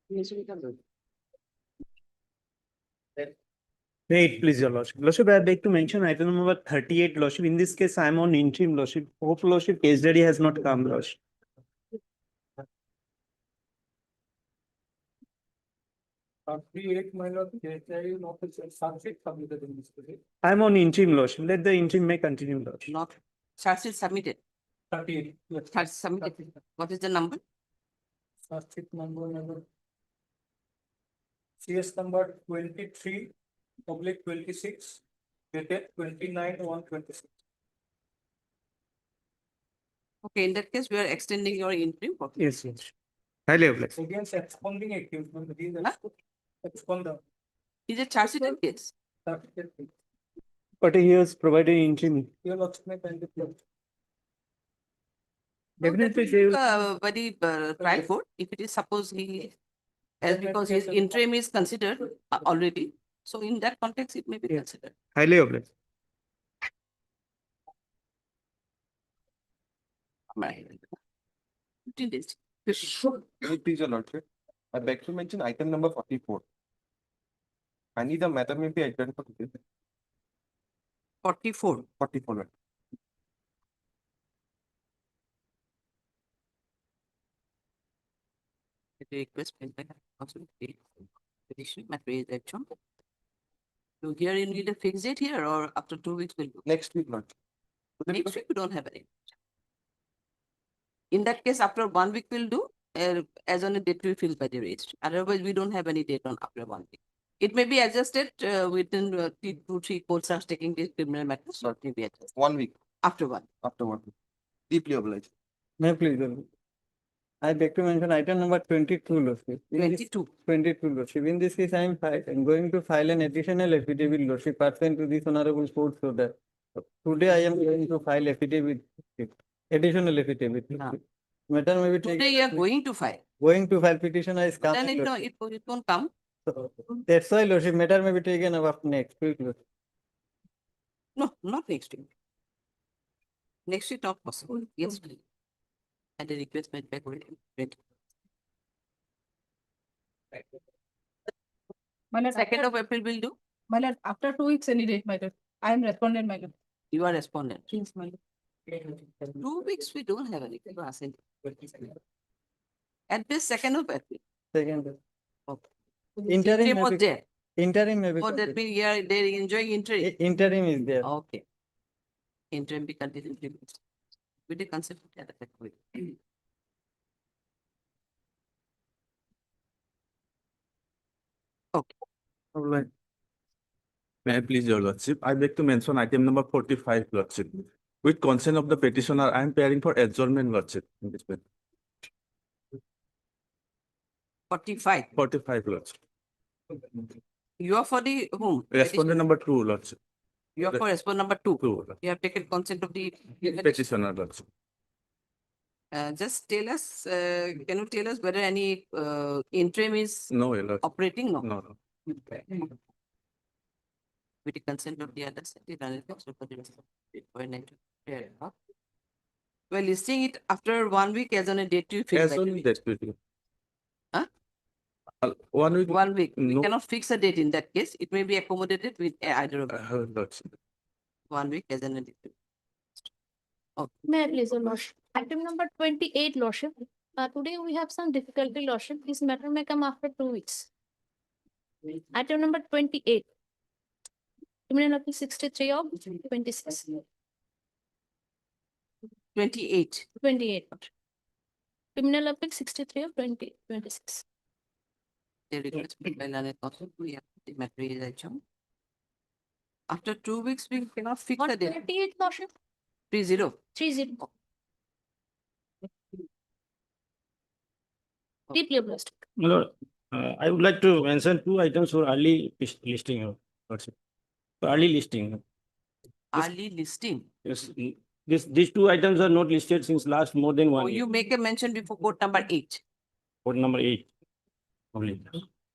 Wait, please, Your Lordship. Lordship, I'd like to mention item number 38, Lordship. In this case, I'm on interim, Lordship. Hope, Lordship, case study has not come, Lordship. I'm on interim, Lordship. Let the interim may continue, Lordship. Not charge sheet submitted. 38. Yes. Charge submitted. What is the number? Charge sheet number CS number 23 public 26 dated 29/1/26. Okay, in that case, we are extending your interim. Okay. Yes, Lordship. Highly obliged. Against expounding accused. Expounder. Is it charge sheet case? But he has provided interim. Definitely, they will. Very trial court. If it is suppose he, as because his interim is considered already, so in that context, it may be Yes. considered. Highly obliged. Right. 15 days. Please, Your Lordship. I beg to mention item number 44. I need the matter may be adjourned for today. 44. 44. The request made by council petition matter is action. So here you need a fixed date here, or after 2 weeks will do. Next week, Lordship. Next week we don't have any. In that case, after 1 week we'll do as on a date we feel by the registry. Otherwise, we don't have any date on after 1 week. It may be adjusted within 2-3 courts are taking the criminal matters, so it may be adjusted 1 week after 1. after 1 week. Deeply obliged. May I please, Your Lordship? I beg to mention item number 22, Lordship. In this- 22. 22, Lordship. In this case, I'm going to file an additional affidavit, Lordship, pursuant to this honorable court order. Today, I am going to file affidavit, additional affidavit. Ah. Matter may be Today taken. you are going to file. Going to file petition is come. Then it won't come. That's why, Lordship, matter may be taken up next week, Lordship. No, not next week. Next week not possible. Yes, please. And the request made back already. My lord, 2nd of April will do. my lord, after 2 weeks, any date, my lord. I am respondent, my lord. You are respondent. Yes, my lord. 2 weeks we don't have anything to ask. At this 2nd of April. Second. Okay. Interim Interim may was be, there. interim may be. Oh, that means they're enjoying interim. Interim is there. Okay. Interim be continued. With the concept of that effect. Alright. May I please, Your Lordship? I beg to mention item number 45, Lordship. With consent of the petitioner, I am pairing for adjournment, Lordship. In this matter. 45. 45, Lordship. You are for the whom? Respondent number 2, Lordship. You are for respondent number 2. 2, Lordship. You have taken consent of the Petitioner, Lordship. just tell us, can you tell us whether any interim is No, Your Lordship. operating? No. No, no. Okay. With the consent of the other side, it runs also for the rest of it. Fair enough. We're listing it after 1 week as on a date you fix. As only that will be. Huh? 1 week. 1 week. We No. cannot fix a date in that case. It may be accommodated with either of them. Lordship. 1 week as on a date. May I please, Your Lordship? Item number 28, Lordship. Today we have some difficulty, Lordship. This matter may come after 2 weeks. Item number 28. Criminal Appeal 63 of 26. 28. 28. Criminal Appeal 63 of 26. The request made by learned counsel, we have the matter is adjourned. After 2 weeks, we cannot fix the date. 128, Lordship. 30. 30. Deeply obliged. My lord, I would like to mention 2 items for early listing. Lordship. For early listing. Early listing. Yes, these 2 items are not listed since last more than 1 Oh, year. you make a mention before court number 8. Code number 8. Only.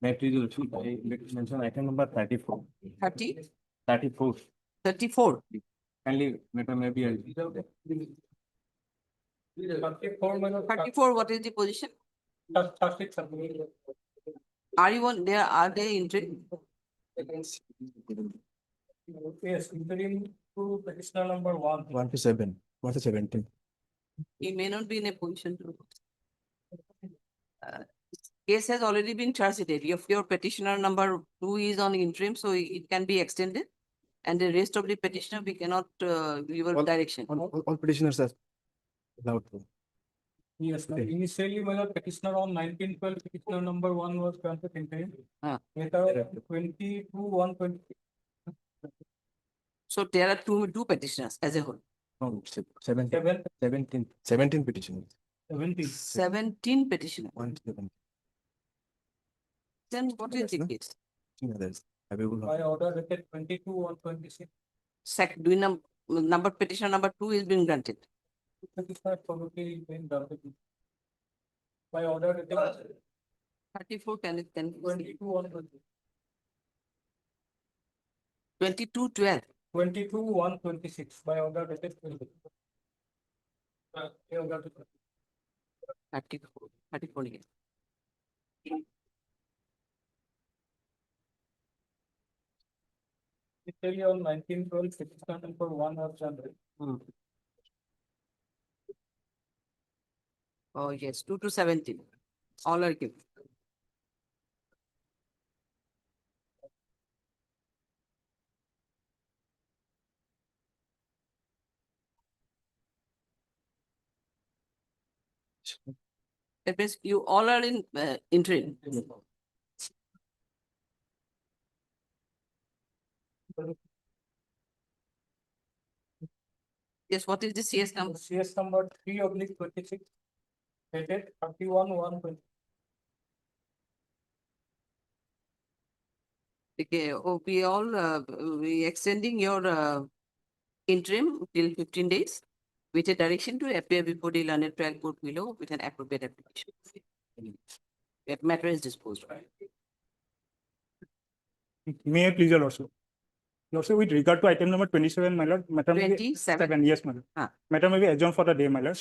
May I please, Lordship? I beg to mention item number 34. 30. 34. 34. Kindly, matter may be. 34 minus 34, what is the position? 36 submitted. Are you on there? Are they interim? Yes, interim to petitioner number 1. 1 to 7, 1 to 17. He may not be in a position to. Case has already been charged. If your petitioner number 2 is on interim, so it can be extended. And the rest of the petitioner, we cannot give a direction. All petitioners are allowed to. Yes, initially, my lord, petitioner on 1912, petitioner number 1 was granted interim. Later, 22/1/20. So there are two petitioners as a whole. No, 17, 7, 17 petitioners. 17. 17 petitioners. 1 to 17. Then what is the No? case? Others. Available. By order dated 22/1/26. Number petitioner number 2 is being granted. Petitioner probably been granted. By order dated 34 can 22/1/26. 22/12. 22/1/26 by order dated 20. By order dated 34 again. Initially on 1912, petitioner number 1 was granted. Oh, yes, 2 to 17. All are given. That means you all are in interim. Yes, what is the CS number? CS number 3/26 dated 31/1/20. Okay, we all we extending your interim till 15 days with a direction to appear before the learned trial court below with an appropriate application. That matter is disposed of. May I please your lordship? Lordship, with regard to item number 27, my lord, matter may be 27. yes, my lord. Ah. Matter may be adjourned for the day, my lord.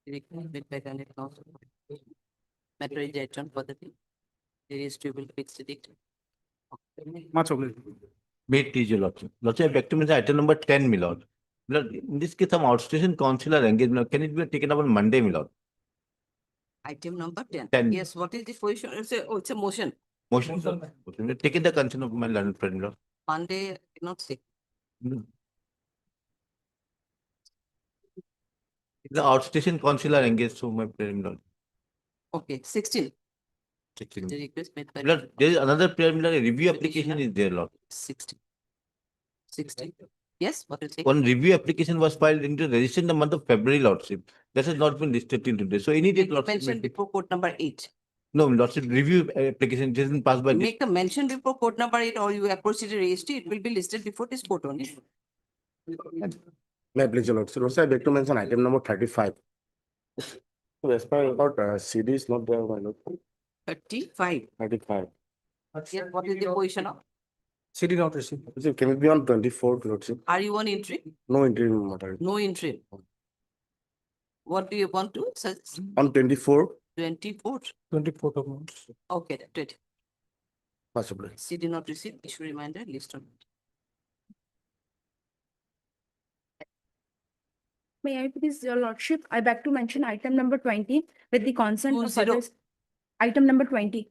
With by learned counsel. Matter is adjourned for the day. There is to be fixed date. Much obliged. Wait, please, your lordship. Lordship, back to me, item number 10, my lord. My lord, in this case, some outstation consular engagement, can it be taken up on Monday, my lord? Item number 10. 10. Yes, what is the position? It's a motion. Motion, sir. Motion. Taking the consent of my learned friend, my lord. Monday, I cannot say. The outstation consular engaged, so my friend, my lord. Okay, 16. Checking. The request made by. My lord, there is another preliminary review application is there, lord. 16. 16. Yes, what you say? One review application was filed into register in the month of February, lordship. That has not been listed till today. So any date, Make a lordship. mention before court number 8. No, lordship, review application doesn't pass by this. Make a mention before court number 8 or you approach it registry, it will be listed before this court only. May I please your lordship? Lordship, I beg to mention item number 35. So as per about CD is not there, my lord. 35. 35. Yes, what is the position of? CD not received. Lordship, can it be on 24th, lordship? Are you on entry? No interim matter. No entry. What do you want to suggest? On 24th, 24th. 24th of March. Okay, that's it. possibly. C did not receive, issue reminder, list on. May I please, your lordship, I beg to mention item number 20 with the consent of 20. others. Item number 20,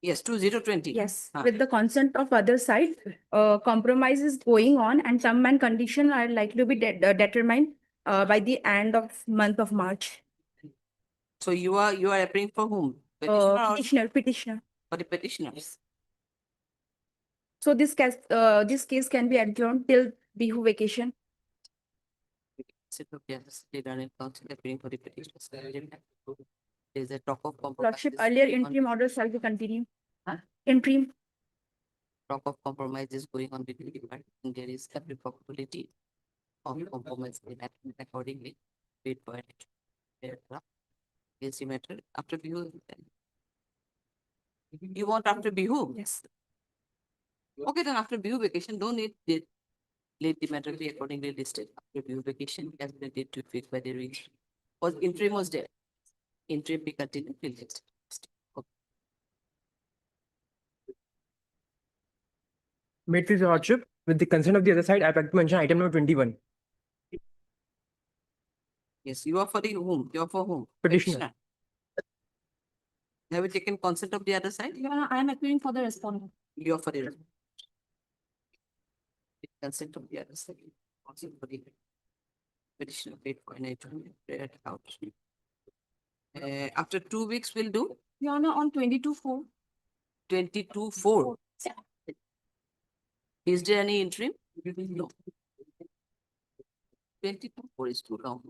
Yes, 2020. yes, Ah. with the consent of other side, compromise is going on and term and condition are likely to be determined by the end of month of March. So you are appearing for whom? Petitioner or Petitioner. for the petitioners? So this case can be adjourned till Bihu vacation. Sit up, yes, they done in council appearing for the petitioners. There is a talk of compromise. Lordship, earlier interim order shall be continued. Huh? Interim. Talk of compromise is going on between the parties, and there is every probability of compromise in happening accordingly. Wait for it. Is the matter after Bihu? You want after Bihu? Yes. Okay, then after Bihu vacation, don't need it. let the matter be accordingly listed after vacation as the date to fixed by the registry. Was interim was there. Interim be continued till next. Okay. Made this hardship with the consent of the other side. I beg to mention item number 21. Yes, you are for the whom? You are for whom? Petitioner. Have you taken consent of the other side? Yeah, I am appearing for the respondent. You are for the consent of the other side. Consent for the petitioner paid for an item read out. After 2 weeks, we'll do Your Honor, on 22/4. 22/4. Is there any interim? No. 22/4 is too long.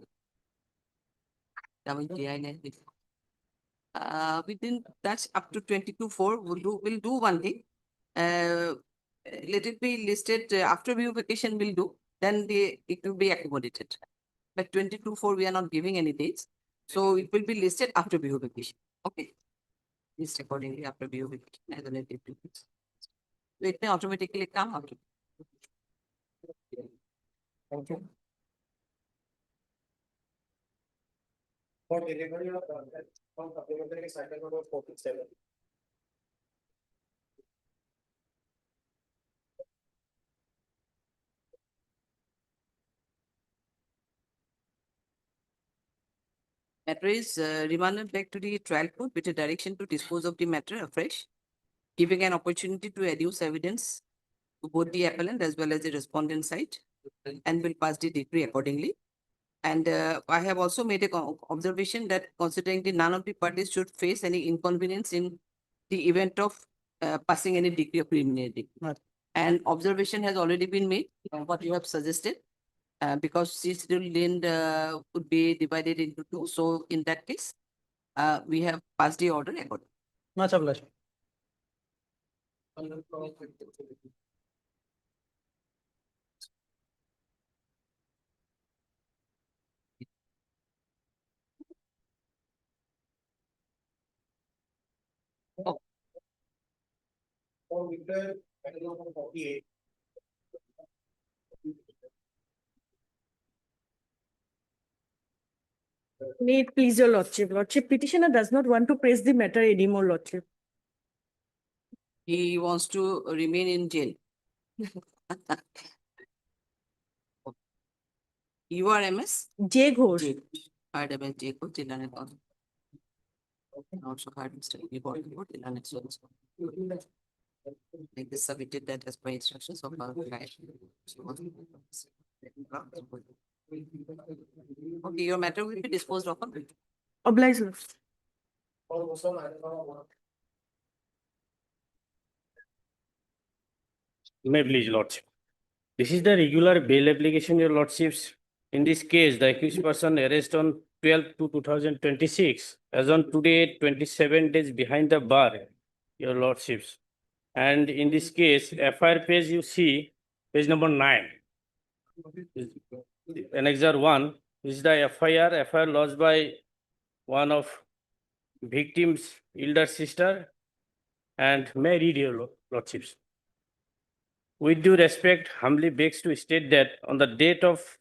Within that's up to 22/4. We'll do one thing. Let it be listed after view vacation. We'll do. Then it will be accommodated. But 22/4 we are not giving any dates, so it will be listed after view vacation. Okay. List accordingly after view vacation as an activity. So it may automatically come out. Thank you. For delivery of from supplementary cycle number 47. Matter is remanded back to the trial court with a direction to dispose of the matter afresh, giving an opportunity to adduce evidence to both the appellant as well as the respondent side, and will pass the decree accordingly. And I have also made a observation that considering the none of the parties should face any inconvenience in the event of passing any decree of preliminary. And observation has already been made what you have suggested. Because C-schedule land would be divided into 2. So in that case, we have passed the order accordingly. Much obliged. May it please your lordship. Lordship, petitioner does not want to press the matter anymore, lordship. He wants to remain in jail. You are MS? J. Ghosh. J. Hard MS J. Ghosh, Jilla ne call. Also hard Mr. Report, Jilla ne so. Like this submitted that as per instructions of our client. Okay, your matter will be disposed of on. Obliged, lord. May please, lordship. This is the regular bail application, your lordships. In this case, the accused person arrested on 12/2/2026, as on today, 27 days behind the bar, your lordships. And in this case, FIR page you see, page number 9. Annexure 1 is the FIR lodged by one of victim's elder sister, and may I read your lordships. With due respect, humbly begs to state that on the date of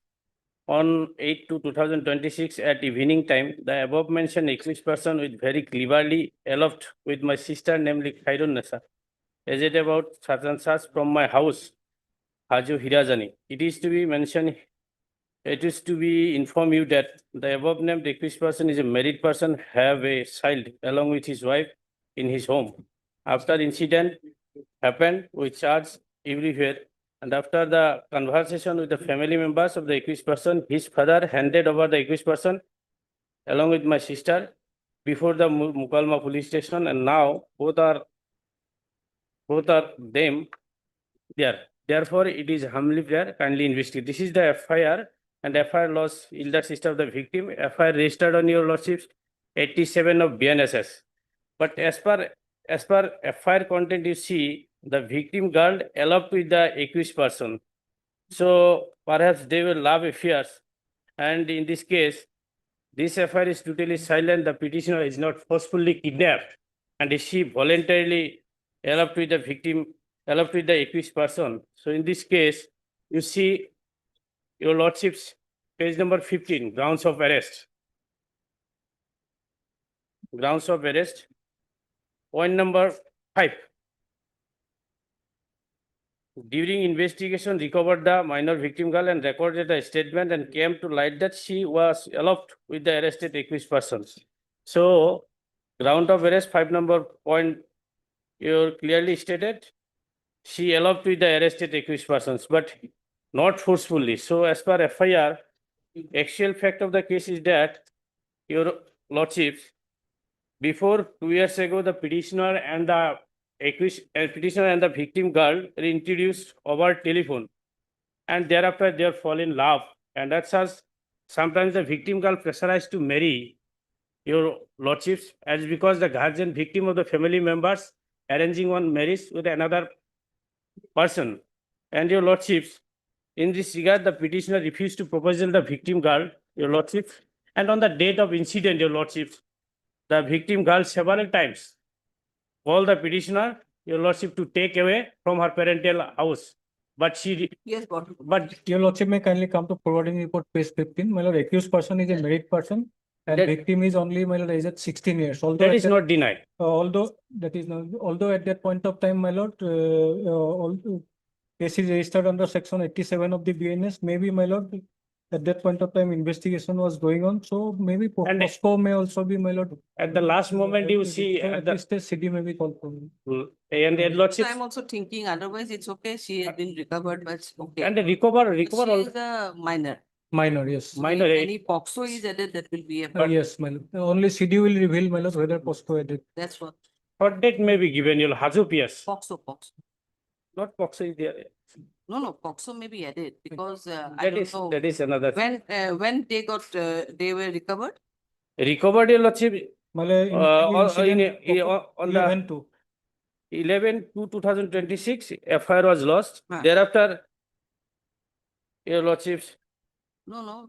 on 8/2/2026 at evening time, the above mentioned accused person with very cleverly eloped with my sister, namely Khairun Nasa, as it about such and such from my house, Haju Hirazani. It is to be informed you that the above named accused person is a married person, have a child along with his wife in his home. After incident happened, we charged everywhere. And after the conversation with the family members of the accused person, his father handed over the accused person along with my sister before the Mukalma police station, and now both are them there. Therefore, it is humbly there, kindly investigate. This is the FIR, and FIR loss elder sister of the victim. FIR registered on your lordships 87 of BNSS. But as per FIR content, you see the victim girl eloped with the accused person. So perhaps they will love affairs. And in this case, this FIR is totally silent. The petitioner is not forcefully kidnapped, and she voluntarily eloped with the victim, eloped with the accused person. So in this case, you see your lordships, page number 15, grounds of arrest. Grounds of arrest. Point number 5. During investigation, recovered the minor victim girl and recorded a statement and came to light that she was eloped with the arrested accused persons. So, ground of arrest 5 number point, you clearly stated, she eloped with the arrested accused persons, but not forcefully. So, as per FIR, actual fact of the case is that, your lordships, before 2 years ago, the petitioner and the victim girl were introduced over telephone, and thereafter they fall in love, and that's as sometimes the victim girl pressurized to marry your lordships, as because the guardian victim of the family members arranging one marriage with another person, and your lordships, in this regard, the petitioner refused to propose the victim girl, your lordships, and on the date of incident, your lordships, the victim girl several times called the petitioner, your lordship, to take away from her parental house. But Yes, But your lordship may kindly come to forwarding report page 15. My lord, accused person is a married person and That- victim is only, my lord, aged 16 years. Although that at is not denied. although that is not, although at that point of time, my lord, case is registered under section 87 of the BNS, maybe, my lord, at that point of time, investigation was going on, so maybe And- POSCO may also be, my lord. At the last moment, you see, So at at the, least a CD may be called for. and the lordship, I'm also thinking, otherwise it's okay, she has been recovered, but it's okay. and the recover She all, is a minor. Minor, yes. minor, If any POXO is added, that will be a, Yes, my lord. Only CD will reveal, my lord, whether POSCO added. that's what, what date may be given, your Hazu PS, POXO. not Poxo is there. No, POXO may be added because I That don't is, know. that is another. When they got, they were recovered? Recovered, your lordship, Malay on the 11-2. 11/2/2026, FIR was lost. Huh. Thereafter, your lordships, No,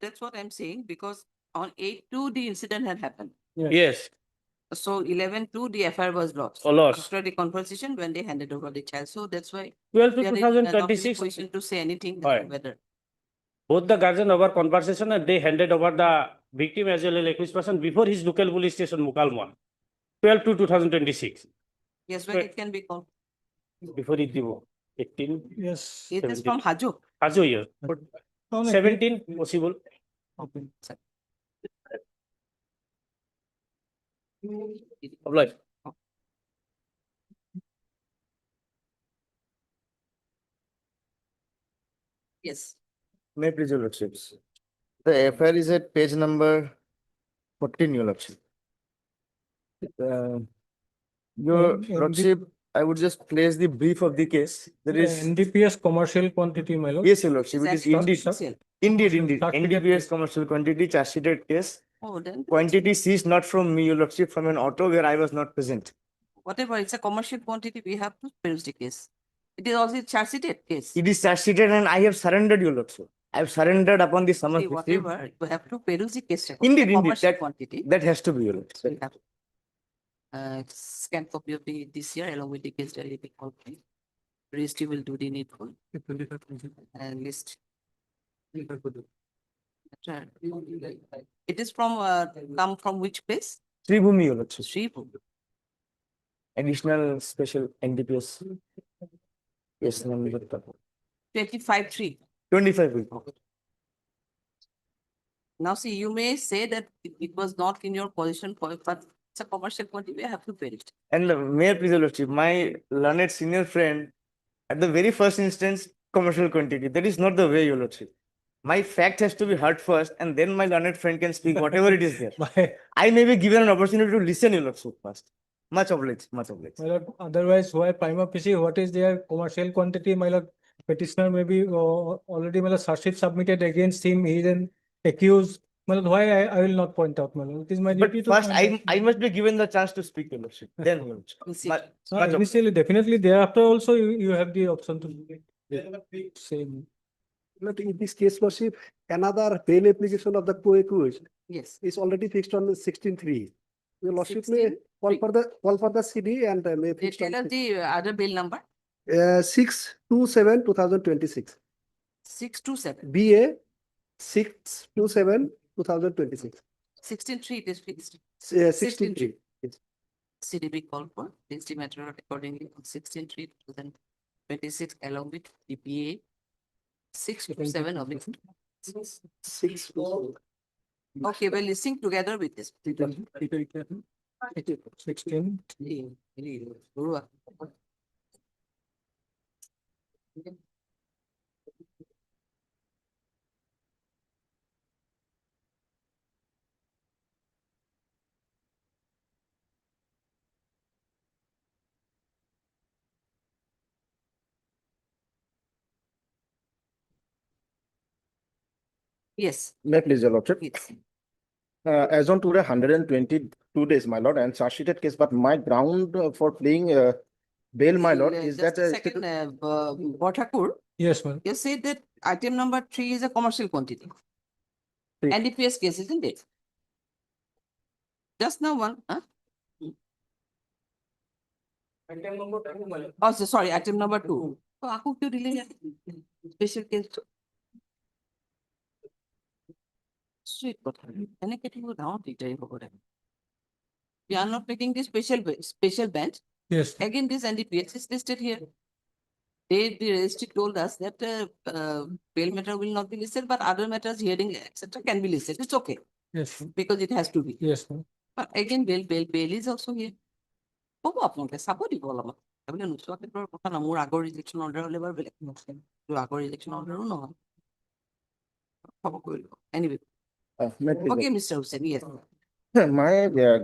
that's what I'm saying, because on 8/2, the incident had happened. yes, So 11/2, the FIR was lost. lost. After the conversation, when they handed over the child, so that's why 12 to we are in not in a 2026, position to say anything Right. whether. both the guardian over conversation and they handed over the victim as well as accused person before his local police station, Mukalma. 12 to 2026, Yes, when it can be called. before it, 18, Yes. It is from Hajo. Hazu year, but 17 possible. Okay. Of life. Yes. May I please, your lordships. The FIR is at page number 14, your lordship. Your Yeah, lordship, I would just place the brief of the case. There is, NDPS commercial quantity, my lord. yes, your lordship, it is Exactly. indeed, Sale. indeed, Charge sheet NDPS case. commercial quantity, charge sheeted case. Oh, then. Quantity seized not from me, your lordship, from an auto where I was not present. Whatever, it's a commercial quantity, we have to peruse the case. It is also a charge sheeted case. It is charge sheeted and I have surrendered, your lordship. I have surrendered upon the summons See, received. whatever, you have to peruse the case. record. Indeed, Commercial that, quantity. that has to be, your lordship. So you have scan copy of the this year along with the case diary. Registry will do the needful and list. That's right. It is from come from which place? Sribhumi, your lordship. Sripur. Additional special NDPS. Yes, number 25/3. 25. Now see, you may say that it was not in your position for, but it's a commercial quantity, we have to pay it. And Mayor, please, your lordship, my learned senior friend, at the very first instance, commercial quantity. That is not the way, your lordship. My fact has to be heard first, and then my learned friend can speak whatever it is there. I may be given an opportunity to listen, your lordship, first. Much obliged, much obliged. My lord, otherwise, why prima facie, what is their commercial quantity, my lord? Petitioner may be already, my lord, charge sheet submitted against him, he is an accused. My lord, why I will not point out, my lord. It is my But duty to first, point out. I must be given the chance to speak, your lordship. Then, your lordship. We'll see. Much So obliged. initially, definitely thereafter also you have the option to same. But in this case, lordship, another bail application of the co-accused Yes. is already fixed on 16/3. Your lordship may 16/3. call for the CD and may They fix on tell us the other bill number. 6/27/2026. 627. BA 6/27/2026. 16.3 it is fixed. 16/3. CDB call for district matter accordingly on 16/3/2026 along with DPA 627 of it. 6. Okay, well, listening together with this. 16. Yes, May I please, your lordship? yes. As on today, 122 days, my lord, and charge sheeted case, but my ground for playing bail, my lord, is Just that a second, Bhattakur, Yes, madam. you said that item number 3 is a commercial quantity. Three. NDPS case, isn't it? Just now one, huh? Oh, sorry, item number 2. So, aku kyun delay special case? Sweet, but can I get you down detail over there? We are not making this special bench. Yes. Again, this NDPS is listed here. The registry told us that bail matter will not be listed, but other matters, hearing, etc., can be listed. It's okay Yes. because it has to be. Yes, ma'am. But again, bail is also here. How আপোনালোকে চাব দিব অলপমান তাৰমানে নোচোৱাকে তোৰ কথা না মোৰ আগৰ ৰিজেকশ্যন অৰ্ডাৰ হ'লে বাৰু বেলেগ তোৰ আগৰ ৰিজেকশ্যন অৰ্ডাৰো নহয় খবৰ কৰি ল'ব anyway may I please, okay Mr. Hussain, yes. my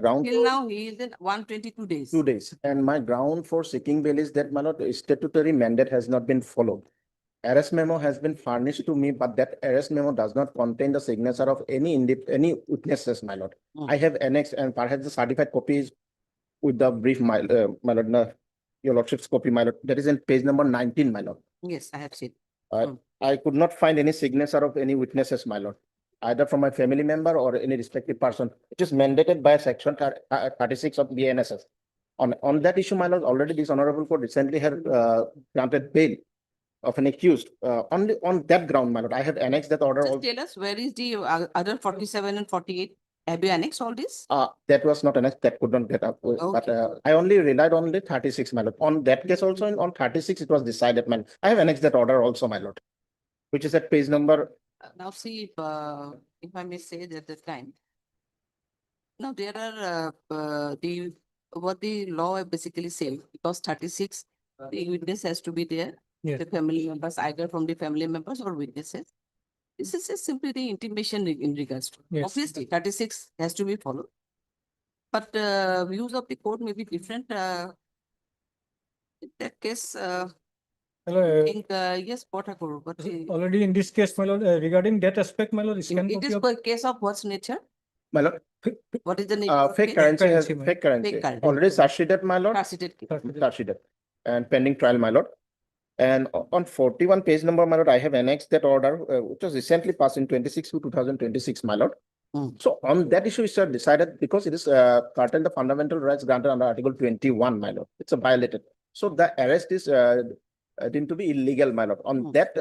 ground Till for now he is in 122 days. 2 days, and my ground for seeking bail is that, my lord, statutory mandate has not been followed. Arrest memo has been furnished to me, but that arrest memo does not contain the signature of any witnesses, my lord. I have annexed and perhaps the certified copies with the brief, my lord, your lordship's copy, my lord, that is in page number 19, my lord. Yes, I have seen. I could not find any signature of any witnesses, my lord, either from my family member or any respective person. It is mandated by section 36 of BNSS. On that issue, my lord, already this honorable court recently had granted bail of an accused. On that ground, my lord, I have annexed that order. Just tell us where is the other 47 and 48? Have you annexed all this? That was not annexed, that could not get up. But I only relied on the 36, my lord. On that case also, on 36, it was decided, man. I have annexed that order also, my lord, which is at page number. Now see if I may say at the time. Now there are what the law basically says, because 36, the witness has to be there. Yes. The family members, either from the family members or witnesses. This is just simply the intimation in regards to. Yes. Obviously, 36 has to be followed. But views of the court may be different. In that case, Hello, I think yes, Bhattakur, but already in this case, my lord, regarding that aspect, my lord, scan it copy is of a case of what's nature? My lord, What is the nature? of fake case? currency has, currency, ma'am. fake currency, Fake currency. already charge sheeted, my lord. Transited case. Charge sheeted and pending trial, my lord. And on 41 page number, my lord, I have annexed that order, which was recently passed in 26/2026, my lord. So on that issue, it's decided because it is curtailed the fundamental rights granted under Article 21, my lord. It's a violated. So the arrest is deemed to be illegal, my lord. On that,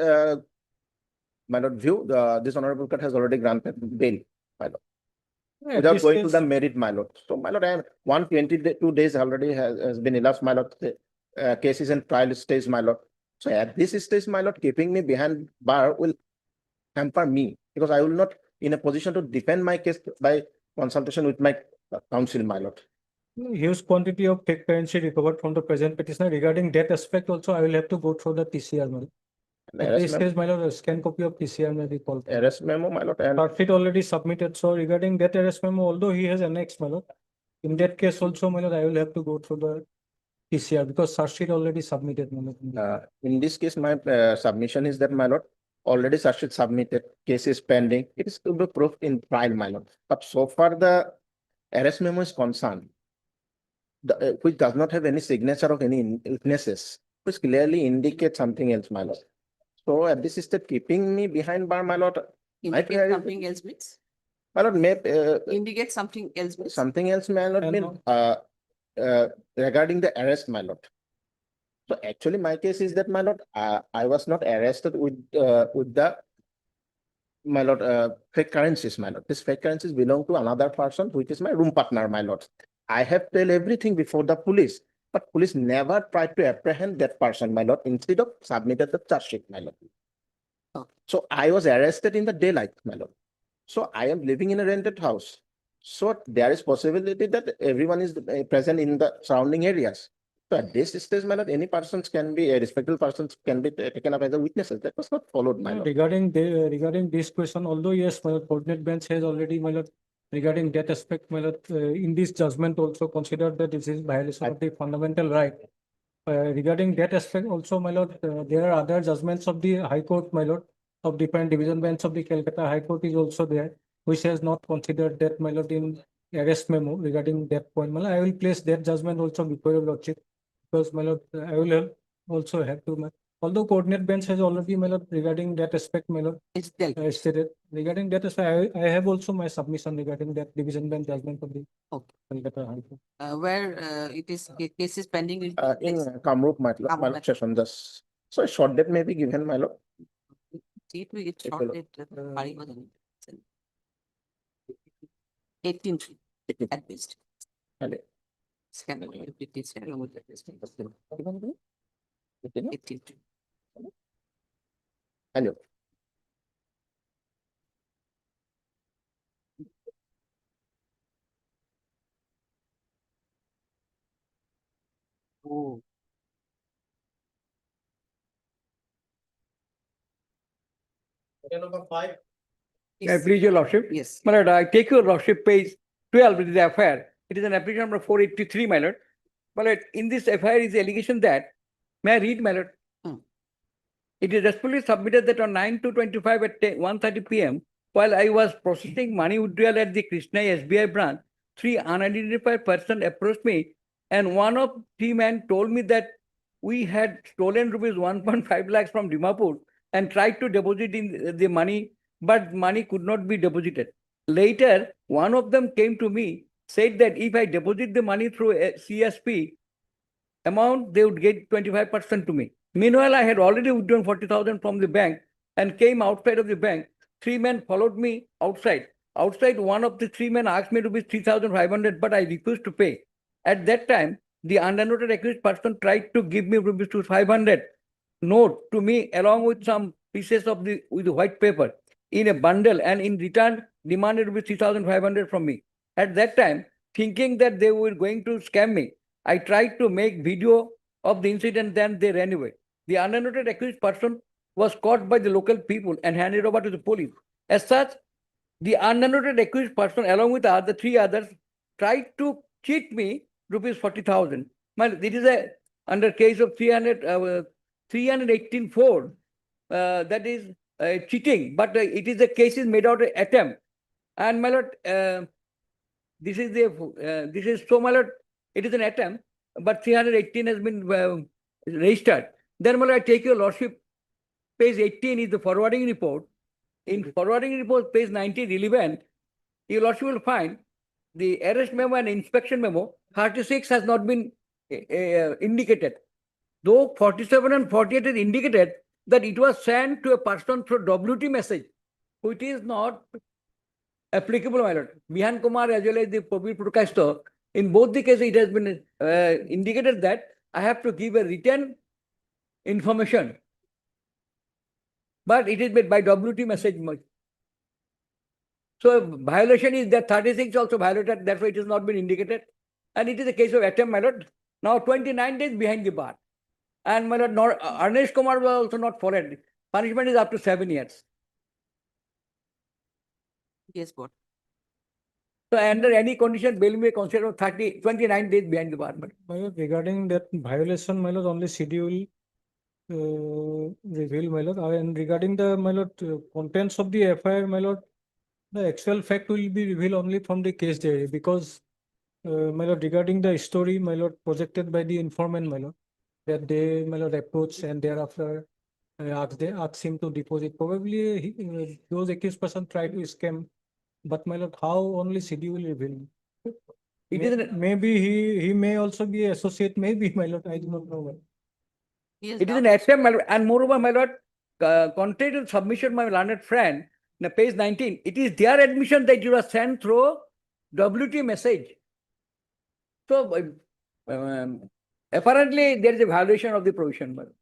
my lord, view, this honorable court has already granted bail, my lord, At without this going to case- the merit, my lord. So, my lord, I am 122 days already has been elapsed, my lord. The case is in trial stage, my lord. So at this stage, my lord, keeping me behind bar will hamper me, because I will not in a position to defend my case by consultation with my counsel, my lord. Huge quantity of fake currency recovered from the present petitioner. Regarding that aspect also, I will have to go through the PCR, my lord. At Arrest this memo, case, my lord, a scan copy of PCR may be called. arrest memo, my lord, and Charge sheet already submitted, so regarding that arrest memo, although he has annexed, my lord, in that case also, my lord, I will have to go through the PCR because charge sheet already submitted, my lord. in this case, my submission is that, my lord, already charge sheet submitted, case is pending. It is to be proved in trial, my lord. But so far the arrest memo is concerned, which does not have any signature of any witnesses, which clearly indicates something else, my lord. So at this stage, keeping me behind bar, my lord, Indicate I- something else means? my lord, may Indicate something else means? something else, my lord, And mean regarding the arrest, my lord. So actually, my case is that, my lord, I was not arrested with the, my lord, fake currencies, my lord. This fake currencies belong to another person, which is my room partner, my lord. I have told everything before the police, but police never tried to apprehend that person, my lord, instead of submitted the charge sheet, my lord. Okay. So I was arrested in the daylight, my lord. So I am living in a rented house. So there is possibility that everyone is present in the surrounding areas. So at this stage, my lord, any persons can be, respectable persons can be taken up as a witnesses. That was not followed, my lord. Regarding this question, although yes, my lord, coordinate bench has already, my lord, regarding that aspect, my lord, in this judgment also considered that this is violation of the fundamental right. Regarding that aspect also, my lord, there are other judgments of the High Court, my lord, of different division bench of the Calcutta High Court is also there, which has not considered that, my lord, in arrest memo regarding that point. My lord, I will place that judgment also before your lordship, because, my lord, I will also have to, although coordinate bench has already, my lord, regarding that aspect, my lord, It's dealt. stated regarding that aspect, I have also my submission regarding that division bench judgment of the Okay. Calcutta High Court. Where it is cases pending in In place. Kamrup, my lord, Kamrup. session just. So a short date may be given, my lord. See, we get Take a short look. date, party was on 18th at best. Hello. Scan it, it is, I don't know what that is. 18th. Hello. Oh. Number 5. Yes. Please, your lordship. Yes. My lord, I take your lordship page 12 in the FIR. It is an application number 483, my lord. My lord, in this FIR is the allegation that, may I read, my lord? Hmm. It is respectfully submitted that on 9/2/25 at 1:30 p.m., while I was processing money withdrawal at the Krishna SBI branch, 3 unidentified persons approached me, and one of 3 men told me that we had stolen rupees 1.5 lakhs from Dimapur and tried to deposit in the money, but money could not be deposited. Later, one of them came to me, said that if I deposit the money through a CSP amount, they would get 25% to me. Meanwhile, I had already withdrawn 40,000 from the bank and came outside of the bank. 3 men followed me outside. Outside, one of the 3 men asked me to be 3,500, but I refused to pay. At that time, the undernoted accused person tried to give me rupees 500 note to me along with some pieces of the white paper in a bundle, and in return demanded rupees 3,500 from me. At that time, thinking that they were going to scam me, I tried to make video of the incident, then they ran away. The unnoted accused person was caught by the local people and handed over to the police. As such, the unnoted accused person, along with the other 3 others, tried to cheat me rupees 40,000. Well, this is a under case of 318(4), that is cheating, but it is a case is made out of attempt. And, my lord, this is so, my lord, it is an attempt, but 318 has been registered. Then, my lord, I take your lordship, page 18 is the forwarding report. In forwarding report, page 90 relevant, your lordship will find the arrest memo and inspection memo, 36 has not been indicated. Though 47 and 48 is indicated that it was sent to a person through WT message, which is not applicable, my lord. Bihan Kumar as well as the public broadcaster, in both the cases, it has been indicated that I have to give a written information, but it is made by WT message. So violation is that 36 also violated, that's why it has not been indicated. And it is a case of attempt, my lord. Now 29 days behind the bar. And, my lord, Arnesh Kumar was also not followed. Punishment is up to 7 years. Yes, board. So under any condition, bail may consider 29 days behind the bar. But My lord, regarding that violation, my lord, only schedule reveal, my lord. And regarding the, my lord, contents of the FIR, my lord, the actual fact will be revealed only from the case diary, because, my lord, regarding the story, my lord, projected by the informant, my lord, that they, my lord, approach and thereafter ask him to deposit. Probably those accused person try to scam, but, my lord, how only schedule will reveal? it is Maybe he may also be associate, maybe, my lord, I do not know. Yes, It is an doubtless. attempt, my lord, and moreover, my lord, contrary to the submission, my learned friend, in page 19, it is their admission that you are sent through WT message. So apparently there is a violation of the provision, my lord.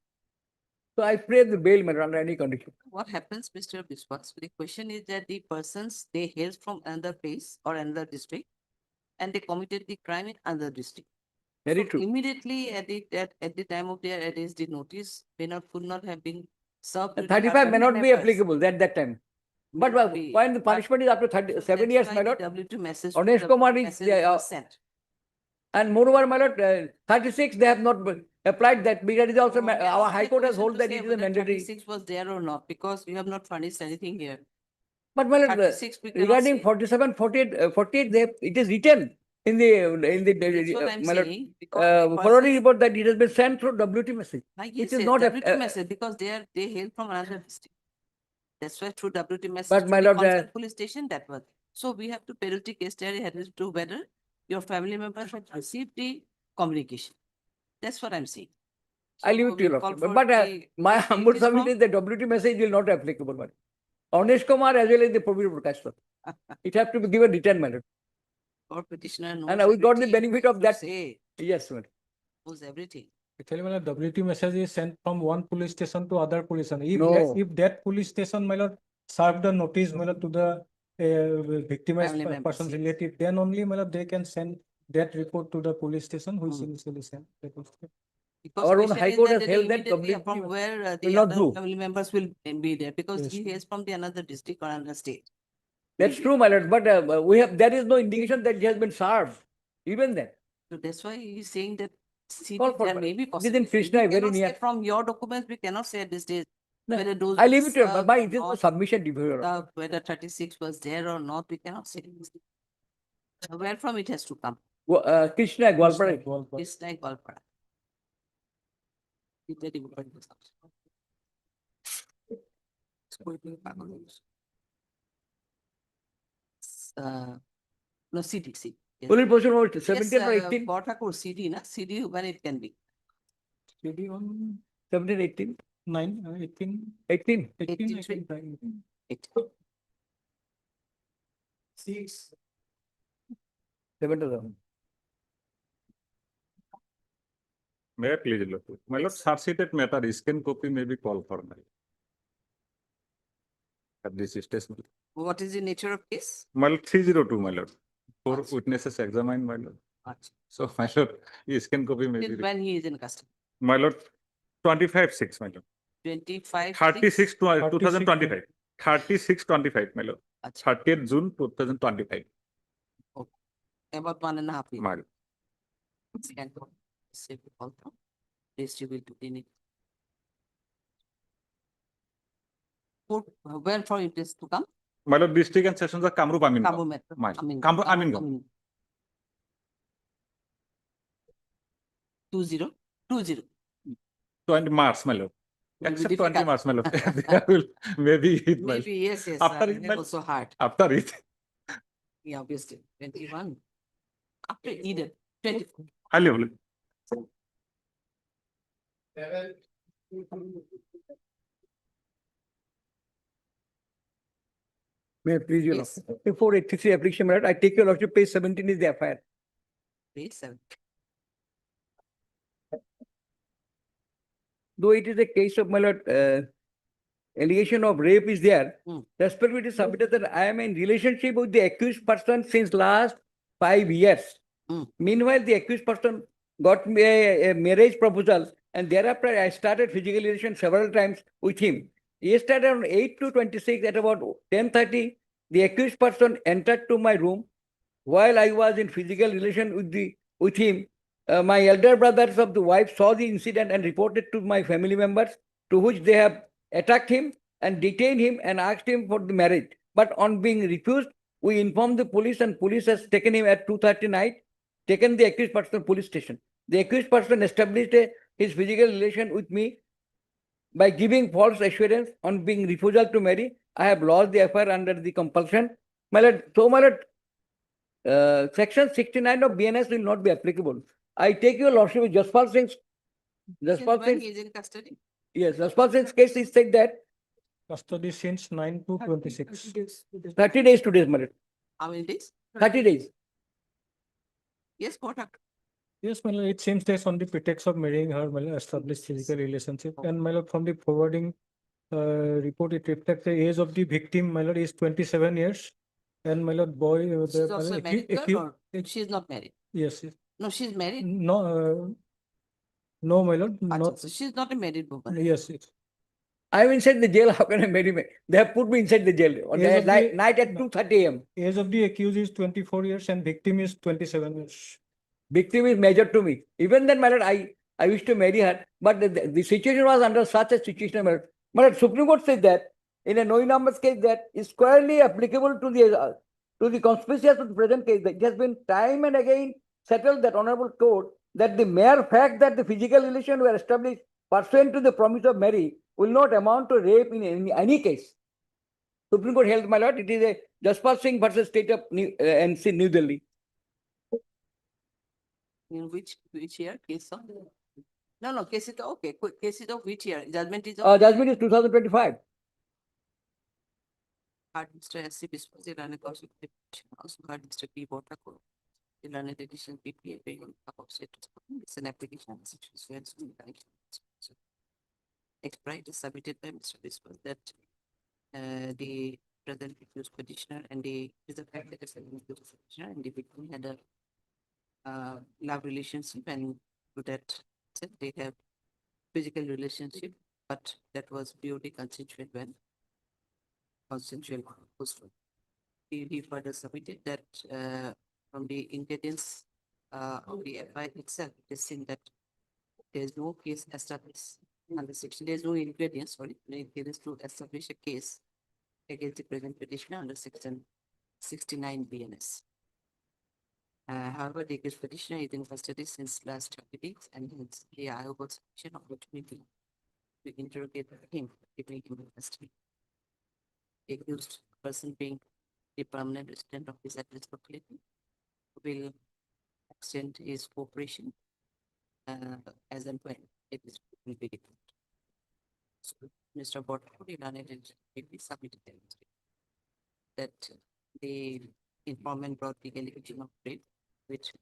So I pray the bail, my lord, under any condition. What happens, Mr. Biswas? The question is that the persons, they hail from another place or another district, and they committed the crime in another district. Very So true. immediately at the time of their arrest, the notice could not have been served. to the 35 may family not be members. applicable at that time. But May not be, when the but punishment is after 7 that's years, why my the lord, W2 message. Honest Kumar is message the, was sent. and moreover, my lord, 36, they have not applied that, because it is also, our High Court has held that it is a mandatory. 36 was there or not, because we have not furnished anything here. But my lord, 36 we cannot regarding say. 47, 48, 48, it is written in That's what I'm my lord, saying. because the following persons- report that it has been sent through WT message. Like, Which yes, is yes, not a- WT message, because they hail from another district. That's why through WT message. But to my the lord, concerned police station, that was. So we have to penalty case diary had to do whether your family members have received the communication. That's what I'm saying. I leave So it to you, we'll call lord. for But the- my if humble it is submission from- is the WT message will not applicable, but Honest Kumar as well as the provisional broadcaster. It has to be given written, my lord. Or petitioner knows. And we got the everything, benefit of to that. Say, Yes, sir. knows everything. Actually, my lord, WT message is sent from one police station to other police station. No. If that police station, my lord, served a notice, my lord, to the victimized Family members, person's yes. relative, then only, my lord, they can send that report to the police station, which Hmm. initially sent. Because Our own question High is Court that has they held that immediately WT from where will the not other do. family members will be there, because Yes. he is from the another district or another state. That's true, my lord. But there is no indication that it has been served. Even then. So that's why he's saying that Call for there may be it is in possibility. Krishna, We very cannot say near. from your documents, we cannot say at this stage No, whether those. I leave it to you. served But or it is not, a submission behavior. whether 36 was there or not, we cannot say. Where from it has to come? Krishna, Gwalpara. It's like Valpara. It's very important. No, CD. Yes. Police position was Yes, 17 or 18? Bhattakur CD, na? CD when it can be. CD on 17, 18? 18. 18. 18, I 83. can try. 6. 7 May I please look? My lord, subsequent matter, scan copy may be called for my. At this station. What is the nature of case? My lord, 302, my lord. 4 Achha. witnesses examined, my lord. Achha. So, my lord, scan copy may Till be. when he is in custody? My lord, 25/6, my lord. 25. 36 to 2025. 36/25, my lord. Achha. 30th June 2025. About 1.5 years. My lord. Scan code. Save it all from. Distribute to any. Where for it is to come? My lord, district and sessions are Kamrup Amin. Kabu Metro. My Amin. Kamrup Amin. 20. 20 March, my lord. Will be Except 20 difficult. March, my lord. There will maybe it, my lord. Maybe, yes. After I it, have my- also hard. After it, Yeah, obviously. 21. After Eden. 24. I'll level it. May I please, your Yes. lordship. Before 83 application, my lord, I take your lordship, page 17 is the FIR. Page 7. Though it is a case of, my lord, allegation of rape is there, Hmm. respectively submitted that I am in relationship with the accused person since last 5 years. Hmm. Meanwhile, the accused person got me a marriage proposal, and thereafter I started physical relation several times with him. Yesterday on 8/2/26 at about 10:30, the accused person entered to my room while I was in physical relation with him. My elder brothers of the wife saw the incident and reported to my family members, to which they have attacked him and detained him and asked him for the marriage. But on being refused, we informed the police, and police has taken him at 2:30 night, taken the accused person to police station. The accused person established his physical relation with me by giving false assurance. On being refusal to marry, I have lost the affair under the compulsion. My lord, so my lord, section 69 of BNS will not be applicable. I take your lordship with Jaspal Singh's The Since spouse when is, he is in custody? yes, the spouse's case is said that Custody since 9 to 26. 30 days to days, my lord. How many days? 30 days. Yes, what happened? Yes, my lord, it seems that on the pretext of marrying her, my lord, established physical relationship. And my lord, from the forwarding report, it reflects the age of the victim, my lord, is 27 years. And my lord, boy, She's also a married girl or she's not married? yes, yes. No, she's married. No, no, my lord, Acha, no, so she's not a married woman. yes, yes. I'm inside the jail. How can I marry me? They have put me inside the jail on Age the of the- night at 2:30 a.m. Age of the accused is 24 years and victim is 27 years. Victim is major to me. Even then, my lord, I wish to marry her, but the situation was under such a situation, my lord. My lord, Supreme Court said that in a no numbers case that is squarely applicable to the conspiracy of the present case. That it has been time and again settled that honorable court that the mere fact that the physical relations were established pursuant to the promise of marriage will not amount to rape in any case. Supreme Court held, my lord, it is a Jaspal Singh versus State of NC New Delhi. In which year? Case of? No, case is okay. Case is of which year? Judgment is of? Judgment is 2025. Heard Mr. S.C. Biswas, Ilana Kaushik, also heard Mr. P. Botako, Ilana Edition PPA, payment of state. It's an application, which is very soon. Express is submitted by Mr. Biswas that the present accused petitioner and the is a fact that the accused petitioner and the victim had a love relationship, and to that they have physical relationship, but that was purely consensual when consensual household. He further submitted that from the ingredients of the FI itself, it is seen that there is no case established under section. There is no ingredients, sorry, ingredients to establish a case against the present petitioner under section 69 BNS. However, the accused petitioner is in custody since last 30 days, and hence the Iowa sufficient opportunity to interrogate him, keeping him in custody. The accused person being a permanent resident of this address locality will extend his cooperation as and when it is will be required. So, Mr. Botford, will submitted that the informant brought the allegation of rape, which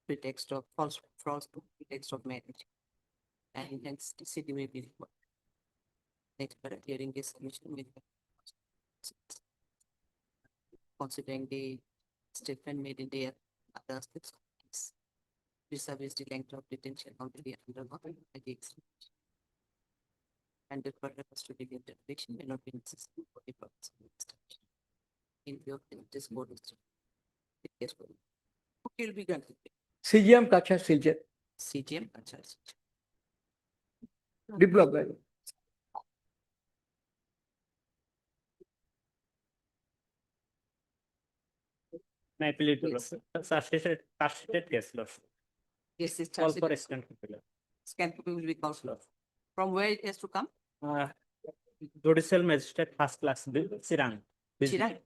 pretext of false pretext of marriage, and hence the city may be required. Next, but during this submission, with considering the statement made in the other aspects of this, vis-a-vis the length of detention already undergone by the examination, and the further custody interpretation may not be necessary for the purpose of investigation. In view of this board is okay, will be granted. CGM Kacha Siljet. CGM Kacha. Develop. May I plead to Yes. Sustained case, Lord. Yes, it's Call for a scan copy, Lord. Scan copy will be called. From where it has to come? Judicial Magistrate First Class, Sirang. Chirag.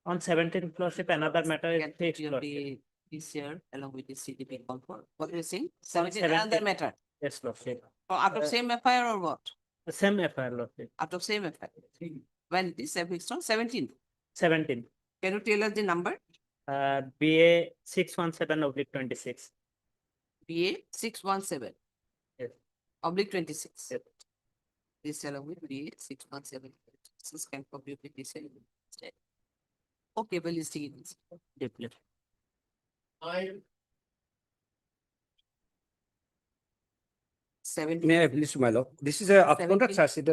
On 17th Lordship, another matter is Scan fixed, copy of Lordship. the PCR along with the CDP call for. What are you saying? 17 17. another matter. Yes, Lordship. Or out of same FIR or what? The same FIR, Lordship. Out of same FIR. When it is fixed on 17th. 17. Can you tell us the number? BA 617/26. BA 617. Yes. Oblique 26. Yes. This along with BA 617. This can copy of the same. Okay, well, you see this. Deeply. May I please, my lord? This is a absconder 17. charge sheet.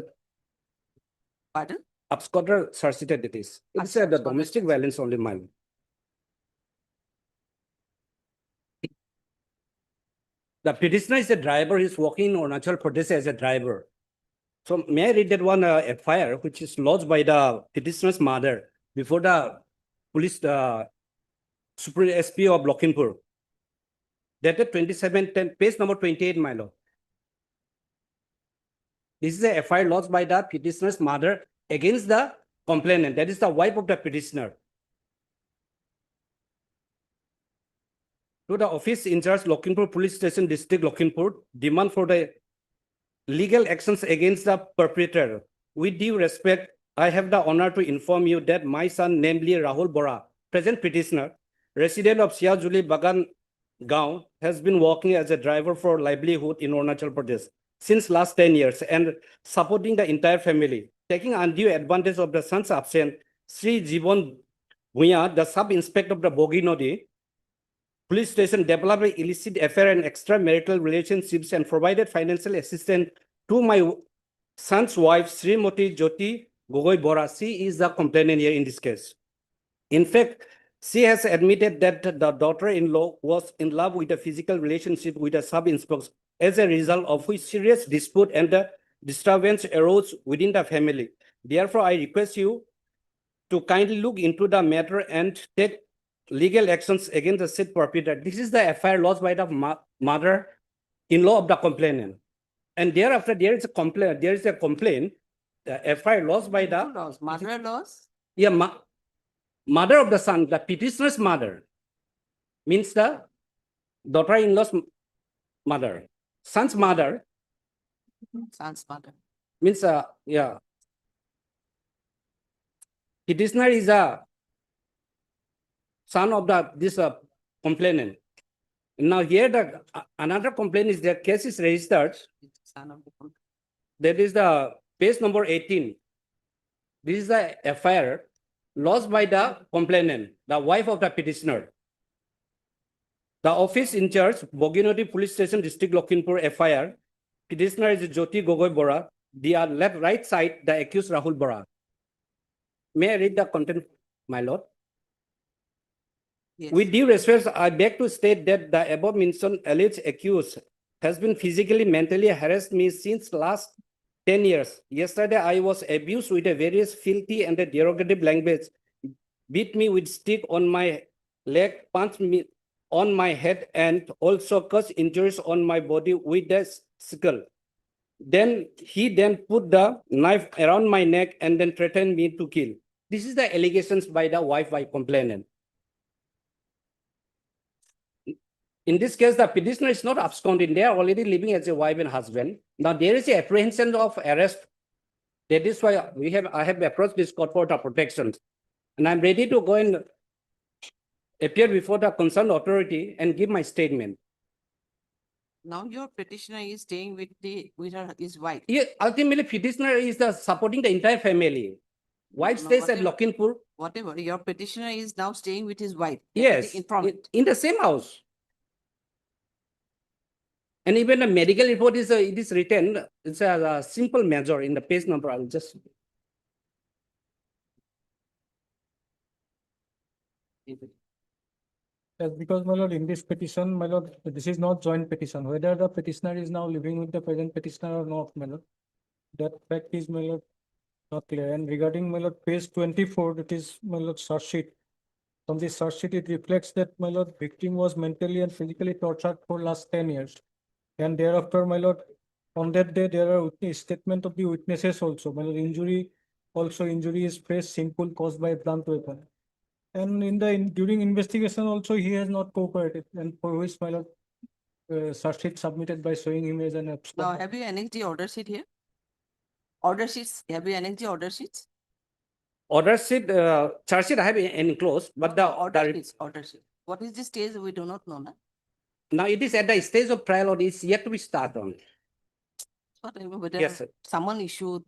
Pardon? Absconder charge sheet it is. It's the Absconder domestic charge. violence only, my lord. The petitioner is a driver. He's working in Arunachal Pradesh as a driver. So may I read that one FIR which is lodged by the petitioner's mother before the police, Supreme SP of Lakhimpur. Dated 2710, page number 28, my lord. This is a FIR lodged by the petitioner's mother against the complainant. That is the wife of the petitioner. to the office in charge Lakhimpur Police Station District Lakhimpur, demand for the legal actions against the perpetrator. With due respect, I have the honor to inform you that my son, namely Rahul Bora, present petitioner, resident of Siajuli Bagan Gaon, has been working as a driver for livelihood in Arunachal Pradesh since last 10 years and supporting the entire family. Taking undue advantage of the son's absence, Sri Jivan Bhuya, the sub-inspector of the Bogi Nodi police station, developed an illicit affair and extramarital relationships and provided financial assistance to my son's wife, Srimati Jyoti Gogoi Bora. She is the complainant here in this case. In fact, she has admitted that the daughter-in-law was in love with a physical relationship with a sub-inspector, as a result of which serious dispute and the disturbance arose within the family. Therefore, I request you to kindly look into the matter and take legal actions against the said perpetrator. This is the FIR lodged by the mother-in-law of the complainant. And thereafter, there is a complaint. The FIR lodged by the Mother-in-laws? yeah, mother of the son, the petitioner's mother, means the daughter-in-law's mother. Son's mother Son's mother. means yeah. Petitioner is a son of this complainant. Now here the another complaint is their case is registered. Son of the That is the page number 18. This is the FIR lodged by the complainant, the wife of the petitioner. The office in charge, Boginodi Police Station, District Lakhimpur, FIR. Petitioner is Jyoti Gogoi Bora. The right side, the accused Rahul Bora. May I read the content, my lord? Yes. With due respect, I beg to state that the above mentioned alleged accused has been physically, mentally harassed me since last 10 years. Yesterday, I was abused with a various filthy and a derogative language, beat me with stick on my leg, punched me on my head, and also caused injuries on my body with a sickle. He then put the knife around my neck and then threatened me to kill. This is the allegations by the wife by complainant. In this case, the petitioner is not absconding. They are already living as a wife and husband. Now there is a apprehension of arrest. That is why I have approached this court for the protection. And I'm ready to go and appear before the concerned authority and give my statement. Now your petitioner is staying with his wife. Yeah, ultimately, petitioner is supporting the entire family. Wife No, stays at whatever. Lakhimpur. Whatever, your petitioner is now staying with his wife. Yes, in the same house. And even a medical report is it is written. It's a simple measure in the page number. I'll just. Yes, because my lord, in this petition, my lord, this is not joint petition. Whether the petitioner is now living with the present petitioner or not, my lord, that fact is, my lord, not clear. And regarding, my lord, page 24, that is, my lord, search sheet. From this search sheet, it reflects that, my lord, victim was mentally and physically tortured for last 10 years. And thereafter, my lord, on that day, there are statement of the witnesses also. My lord, injury is face simple caused by blunt weapon. And during investigation also, he has not cooperated, and for which, my lord, search sheet submitted by showing him as an Now, abscond. have you annexed the order sheet here? Order sheets, have you annexed the order sheets? Order sheet, charge sheet I have enclosed, but the Order sheet. What is the stage? We do not know, na? now it is at the stage of trial or is yet to be started on. Whatever, whether Yes, sir. someone issued,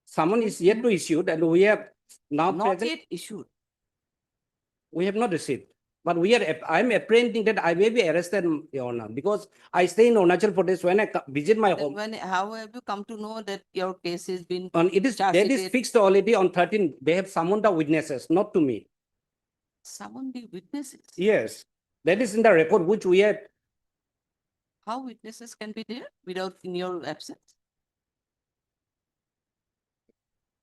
Someone is yet to issue, and we have now not present, yet issued. we have not received. But I'm apprehending that I may be arrested, Your Honor, because I stay in Arunachal Pradesh. When I visit my home, How have you come to know that your case has been? that is fixed already on 13. They have summoned the witnesses, not to me. Summoned the witnesses. Yes, that is in the record which we had. How witnesses can be there in your absence?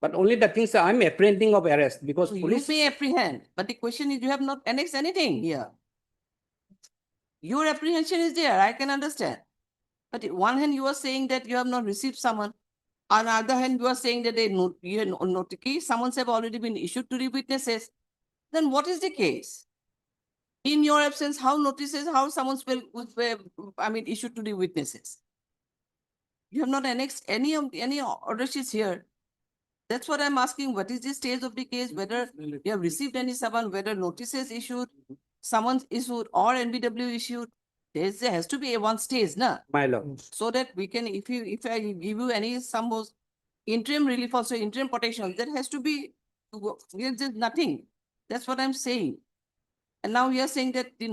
But only the things that I'm apprehending of arrest because You police. may apprehend, but the question is you have not annexed anything here. Your apprehension is there, I can understand. But on one hand, you are saying that you have not received someone. On the other hand, you are saying that someone have already been issued to the witnesses. Then what is the case? In your absence, how notices, how summons will, issued to the witnesses? You have not annexed any order sheets here. That's what I'm asking. What is the stage of the case? Whether you have received any summons, whether notices issued, summons issued, or NBW issued. There has to be a one stage, na? My lord. So that we can, if I give you any summons, interim relief also, interim protection, that has to be, there's nothing. That's what I'm saying. And now you are saying that the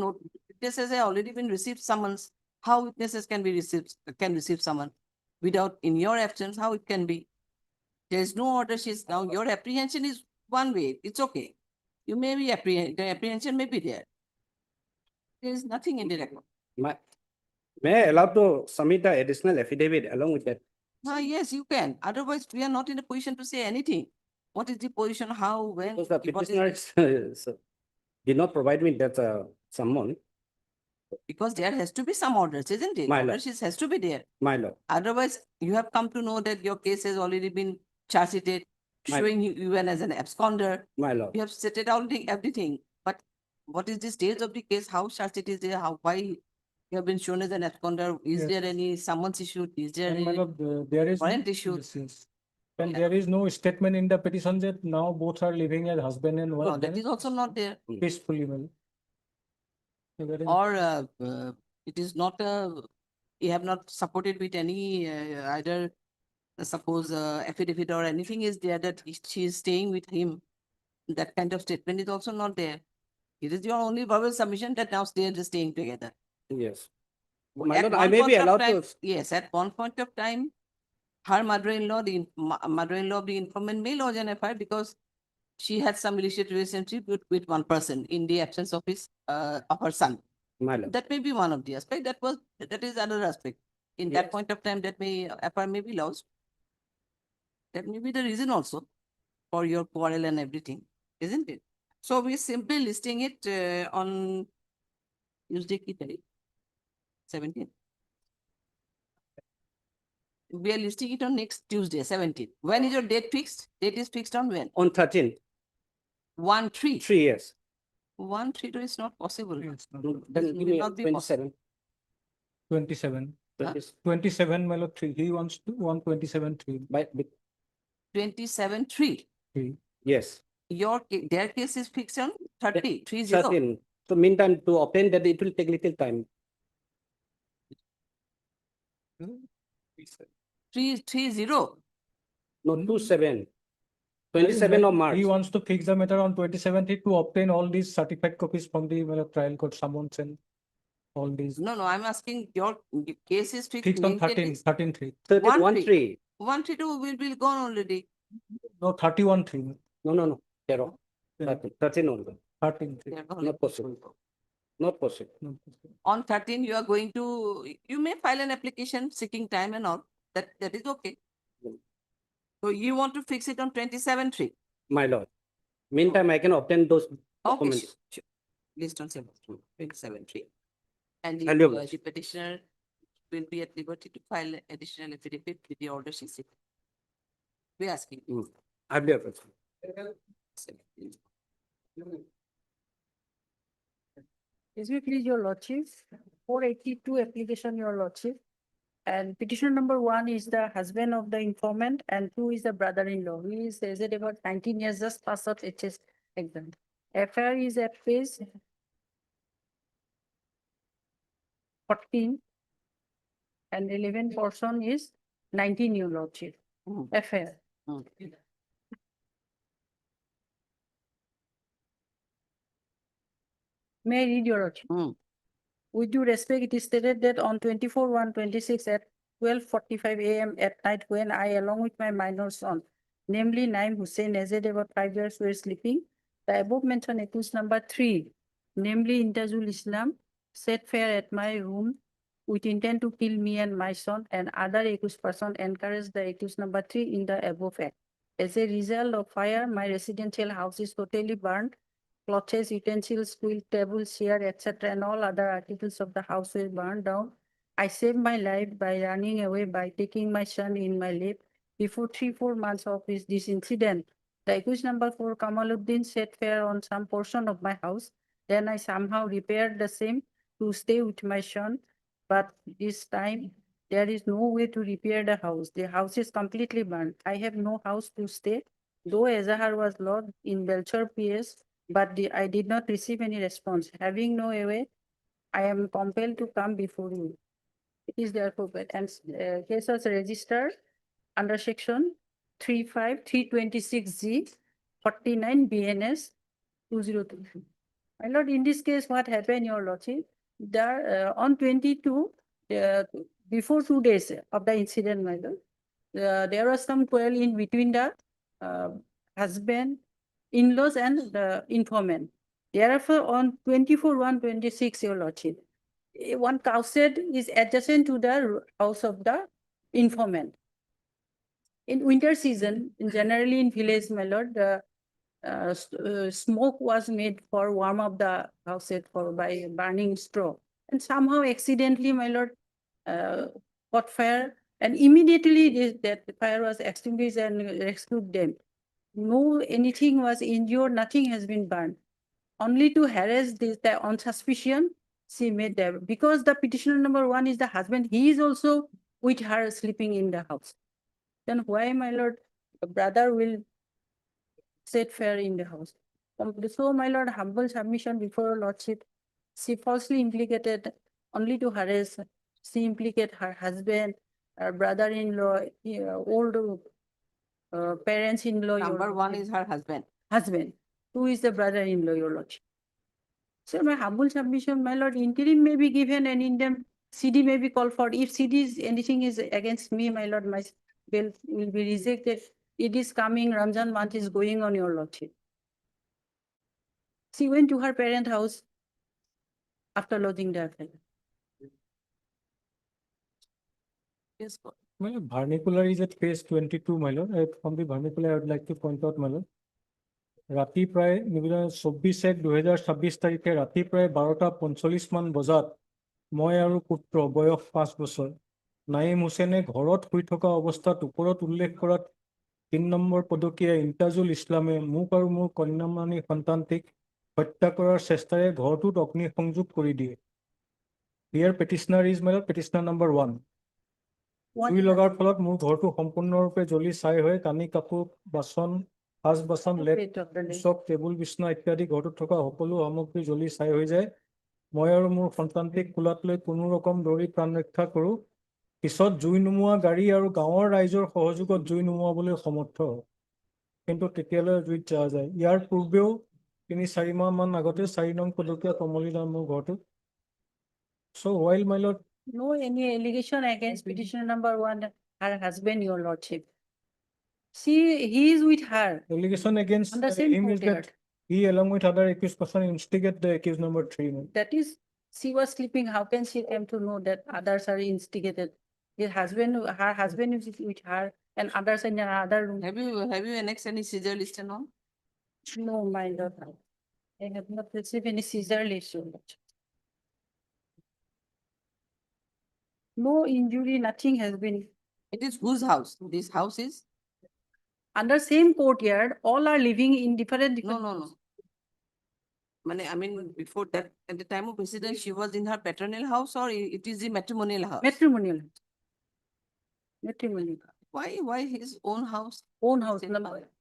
witnesses have already been received summons. How witnesses can receive summons without, in your absence, how it can be? There is no order sheets. Now your apprehension is one way. It's okay. You may be the apprehension may be there. There is nothing in the record. May I allow to submit the additional affidavit along with that? Yes, you can. Otherwise, we are not in a position to say anything. What is the position, how, when? Because the what is- petitioner did not provide me that summon, Because there has to be some orders, isn't it? My Order lord. sheets has to be there. my lord. Otherwise, you have come to know that your case has already been charge sheeted, My- showing you as an absconder. My lord. You have stated already everything, but what is the stage of the case? How charge it is there? Why you have been shown as an absconder? Is Yes. there any summons issued? Is there And my any? lord, there is. warrant issued. Yes, yes. And Yeah. there is no statement in the petition that now both are living as husband and wife. No, that is also not there. Peacefully, well. Or it is not you have not supported with any either suppose affidavit or anything is there that she is staying with him. That kind of statement is also not there. It is your only verbal submission that now they are just staying together. Yes. At My lord, I one may be point of allowed time- to, Yes, at one point of time, her mother-in-law, mother-in-law of the informant may lodge an FIR because she had some illicit relationship with one person in the absence of of her son. my lord. That may be one of the aspect. That is another aspect. In that Yes. point of time, that FIR may be lost. That may be the reason also for your quarrel and everything, isn't it? So we're simply listing it on Tuesday, 17th. We are listing it on next Tuesday, 17th. When is your date fixed? Date is fixed on when? On 13, 1/3. 3 years. 1/3 is not possible. Then This give will me not be possible. 27. 27. 27, my lord, 3. He wants to 127, 3. By, 27/3. yes. Their case is fixed on 30. 30. 13. So meantime, to obtain that, it will take little time. 30. No, 27. 27 of March. He wants to fix the matter on 27th to obtain all these certified copies from the trial court summons and all these. No, I'm asking your case is fixed. Fixed on main date 13, is 13, 3. 13, 1/3. 1/3. 1/3 will be gone already. No, 31, 3. No. Zero. 13, 13 only. 13, 3. They are gone. Not possible. Not possible. On 13, you are going to, you may file an application seeking time and all. That is okay. So you want to fix it on 27/3. My lord. Meantime, I can obtain those Okay, documents. sure. List on 27/3. And Thank you. the petitioner will be at liberty to file additional affidavit with the order she seeks. We are asking. I'll be able to. Excuse me, please, your lordship. 482 application, your lordship. And petition number 1 is the husband of the informant and 2 is the brother-in-law. He is aged about 19 years, just passed out HS exam. FIR is at page 14 and 11 person is 19, your lordship. FIR. May I read your lordship? With due respect, it is stated that on 24/1/26 at 12:45 AM at night, when I, along with my minor son, namely Naim Hussein, aged about 5 years, were sleeping, the above mentioned accused number 3, namely Intazul Islam, set fire at my room with intent to kill me and my son, and other accused person encouraged the accused number 3 in the above act. As a result of fire, my residential house is totally burned. Clothes, utensils, quilt, table, chair, etc., and all other articles of the house were burned down. I saved my life by running away by taking my son in my lap. Before 3-4 months of this incident, the accused number 4, Kamaluddin, set fire on some portion of my house. Then I somehow repaired the same to stay with my son. But this time, there is no way to repair the house. The house is completely burned. I have no house to stay. Though Ezahar was lodged in Belcher PS, but I did not receive any response. Having no way, I am compelled to come before you. It is therefore, and case was registered under section 35326G 49 BNS 2023. My lord, in this case, what happened, your lordship? There on 22, before 2 days of the incident, my lord, there was some quarrel in between the husband, in-laws, and the informant. Therefore, on 24/1/26, your lordship, one cow shed is adjacent to the house of the informant. In winter season, generally in village, my lord, the smoke was made for warm up the house by burning straw. And somehow accidentally, my lord, caught fire, and immediately that fire was extinguished and rescued them. No, anything was injured, nothing has been burned. Only to harass this, on suspicion, she made that. Because the petitioner number 1 is the husband, he is also with her sleeping in the house. Then why, my lord, the brother will set fire in the house? So, my lord, humble submission before lordship, she falsely implicated only to harass. She implicated her husband, her brother-in-law, old parents-in-law. Number 1 is her husband. Husband. Who is the brother-in-law, your lordship? So my humble submission, my lord, interim may be given and in them CD may be called for. If CD is anything is against me, my lord, my bill will be rejected. It is coming, Ramzan month is going on, your lordship. She went to her parent house after lodging the affair. Yes, God. My lord, vernacular is at page 22, my lord. From the vernacular, I would like to point out, my lord. ৰাতি প্ৰায় 24/1/2026 তাৰিখে ৰাতি প্ৰায় 12:45 মান বজাত মই আৰু পুত্ৰ বয়স 5 বছৰ নাইম হুছেইনে ঘৰত শুই থকা অৱস্থাত ওপৰত উল্লেখ কৰাত 3 নম্বৰ পদকীয়া ইমতাজুল ইছলামে মোক আৰু মোৰ কন্যামণি সন্তানটিক হত্যা কৰাৰ চেষ্টাৰে ঘৰটোত অগ্নি সংযোগ কৰি দিয়ে। Here petitioner is my petitioner number 1. জুই লগাৰ ফলত মোৰ ঘৰটো সম্পূৰ্ণৰূপে জ্বলি ছাই হৈ কানি কাপোৰ বাচন সাজ বাচন লেপ চক টেবুল বিছনা ইত্যাদি ঘৰটোত থকা সকলো সামগ্ৰী জ্বলি ছাই হৈ যায়। মই আৰু মোৰ সন্তানটিক কোলাত লৈ কোনো ৰকম দৌৰি প্ৰাণ ৰক্ষা কৰোঁ। পিছত জুই নুমুৱা গাড়ী আৰু গাঁৱৰ ৰাইজৰ সহযোগত জুই নুমুৱাবলৈ সমৰ্থ হয়। কিন্তু তেতিয়ালৈ জুইত যোৱা যায়। ইয়াৰ পূৰ্বেও 3-4 মাহ মান আগতে 4 নং পদকীয়া কমলিদান মোৰ ঘৰটোত। So while my lord, no any allegation against petitioner number 1, her husband, your lordship. He is with her. Allegation against On the same him is courtyard. that he, along with other accused person, instigate the accused number 3. That is, she was sleeping. How can she come to know that others are instigated? Her husband is with her, and others in another room. Have you annexed any seizure list and all? No, my lord. I have not received any seizure list. Your lordship. No injury, nothing has been. It is whose house? This house is? Under same courtyard, all are living in different. No. I mean, before that, at the time of residence, she was in her paternal house, or it is the matrimonial house? Matrimonial. Matrimonial. Why his own house? Own house.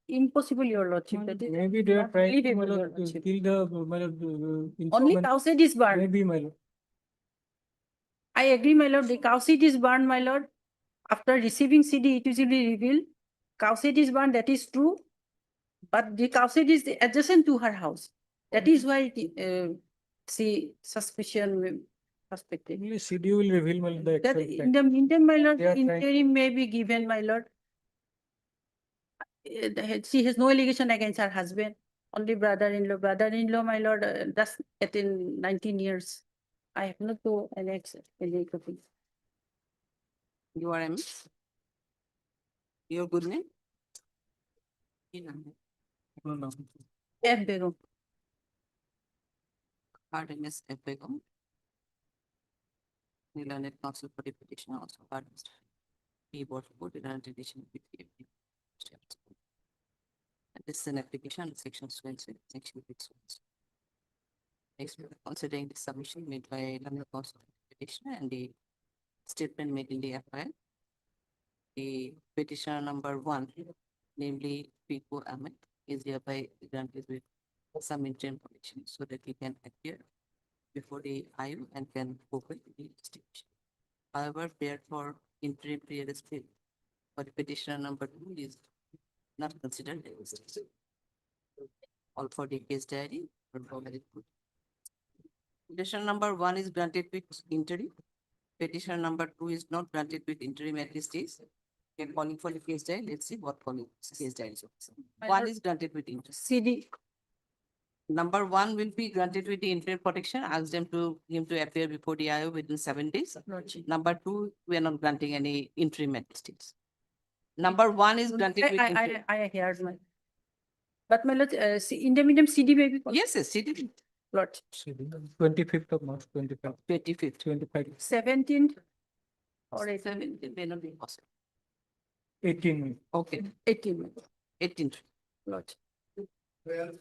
Impossible, your lordship. That is Maybe they are not trying to believable, my your lord, lordship. kill the my lord, Only informant. cow shed is burned. Maybe my lord. I agree, my lord. The cow seat is burned, my lord. After receiving CD, it will be revealed. Cow seat is burned, that is true. But the cow seat is adjacent to her house. That is why she suspected. Only CD will reveal my lord, the That actual in fact. the meantime, my lord, They are trying- interim may be given, my lord. She has no allegation against her husband. Only brother-in-law. Brother-in-law, my lord, that's 19 years. I have not to annex any copy. You are MS? Your good name? No. F. Begum. Hard MS F. Begum. Learned counsel for the petitioner also hard MS. He bought for the edition with the and this is an application under section 20, section 6. Next, we are considering the submission made by learned counsel petitioner and the statement made in the FIR. The petitioner number 1, namely Pico Ahmed, is hereby granted with some interim protection so that he can appear before the IU and can open the investigation. However, therefore, interim period still for the petitioner number 2 is not considered realistic. All for the case diary. Petitioner number 1 is granted with interim. Petitioner number 2 is not granted with interim at this stage. We are calling for the case diary. Let's see what calling case diary is. One is granted with interim. CD, Number 1 will be granted with the interim protection. Ask him to appear before the IO within 7 days. Lordship. Number 2, we are not granting any interim at this stage. Number 1 is granted with interim. I heard my. But my lord, intermediate CD may be. Yes, yes, CD. Lord, 25th of March, 25th, 25th. 25, 17th or 17th may not be possible. 18. Okay, 18. 18th. Lord.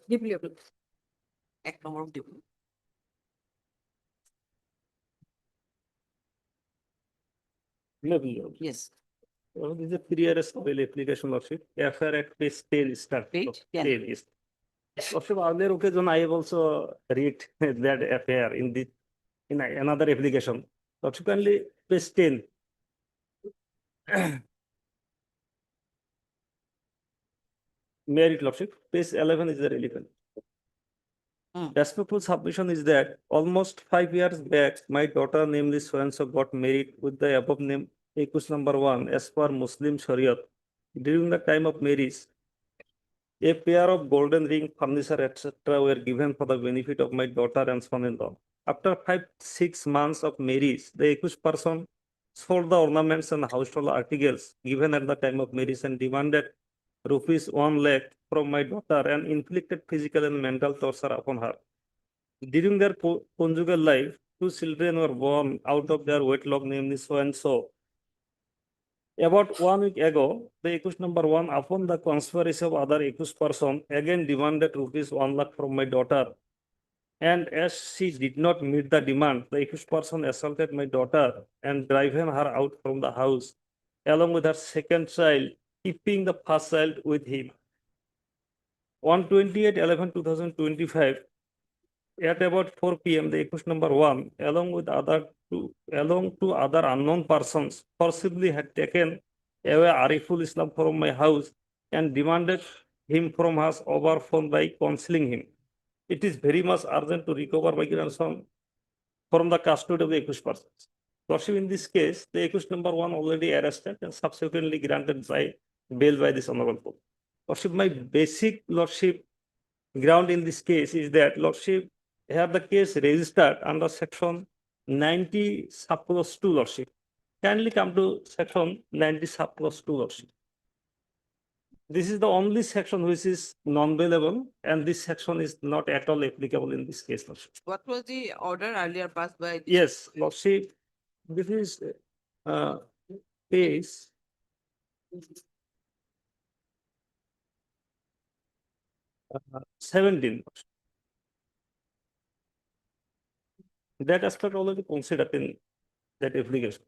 Deeply. Act number of due. Maybe. Yes, This is a previous bill application lordship. FR at page 10 start. Page 10. Is. Lordship, earlier occasion I have also read that FR in another application. Subsequently, page 10. Merit lordship, page 11 is the relevant. Respectful submission is that almost 5 years back, my daughter, namely so-and-so, got married with the above name, accused number 1, as per Muslim Shariat. During the time of marriage, a pair of golden ring, furniture, etc. were given for the benefit of my daughter and son-in-law. After 5-6 months of marriage, the accused person sold the ornaments and household articles given at the time of marriage and demanded rupees 1 lakh from my daughter and inflicted physical and mental torture upon her. During their conjugal life, 2 children were born out of their wedlock, namely so and so. About 1 week ago, the accused number 1, upon the conspiracy of other accused person, again demanded rupees 1 lakh from my daughter. And as she did not meet the demand, the accused person assaulted my daughter and driven her out from the house, along with her second child, keeping the first child with him. On 28/11/2025, at about 4 p.m., the accused number 1, along to other unknown persons, forcibly had taken away Ariful Islam from my house and demanded him from us over phone by counseling him. It is very much urgent to recover my grandson from the custody of the accused persons. Lordship, in this case, the accused number 1 already arrested and subsequently granted bail by this honorable court. Lordship, my basic lordship ground in this case is that lordship have the case registered under section 90 subclause 2 lordship. Kindly come to section 90 subclause 2 lordship. This is the only section which is non-bailable, and this section is not at all applicable in this case, lordship. What was the order earlier passed by? Yes, lordship, this is page 17. That aspect already considered in that application.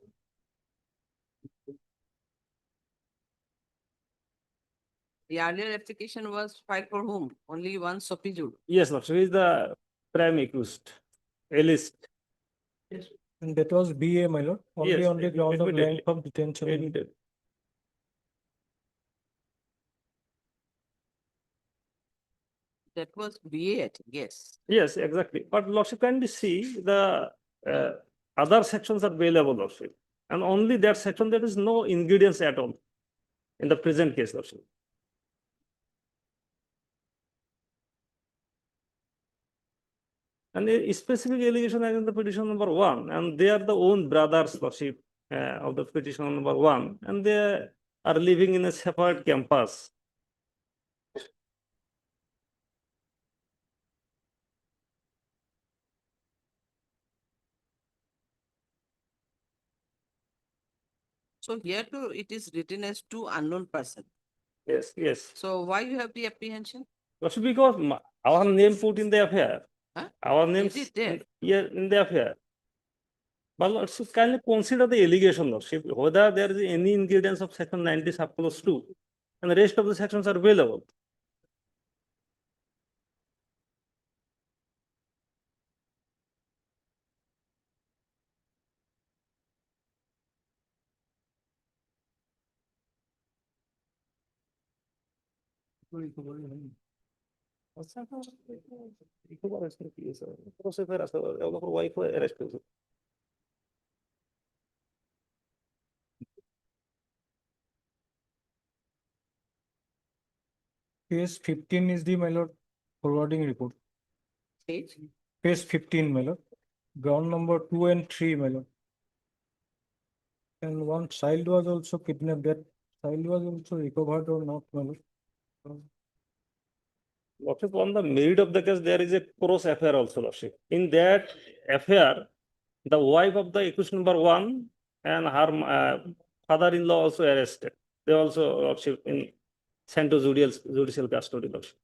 The earlier application was filed for whom? Only one Sopijul. Yes, lordship, is the prime accused, Elist. And that was BA, my lord, only Yes, on the ground of admittedly. length of detention. Admitted. That was BA, I think, yes. Yes, exactly. But lordship, kindly see the other sections are available, lordship. And only that section, there is no ingredients at all in the present case, lordship. And a specific allegation against the petition number 1, and they are the own brothers, lordship, of the petition number 1, and they are living in a separate campus. So here too, it is written as 2 unknown person. Yes, yes. So why you have the apprehension? Lordship, because our name put in the affair. Our names it there? here in the affair. But Lordship, kindly consider the allegation, Lordship, whether there is any ingredients of section 90 subclause 2, and the rest of the sections are available. Page 15 is the, my lord, forwarding report. Page? Page 15, my lord. Ground number 2 and 3, my lord. And one child was also kidnapped. That child was also recovered or not, my lord? Lordship, on the merit of the case, there is a cross affair also, Lordship. In that affair, the wife of the accused number 1 and her father-in-law also arrested. They also, Lordship, in sent to judicial custody, Lordship.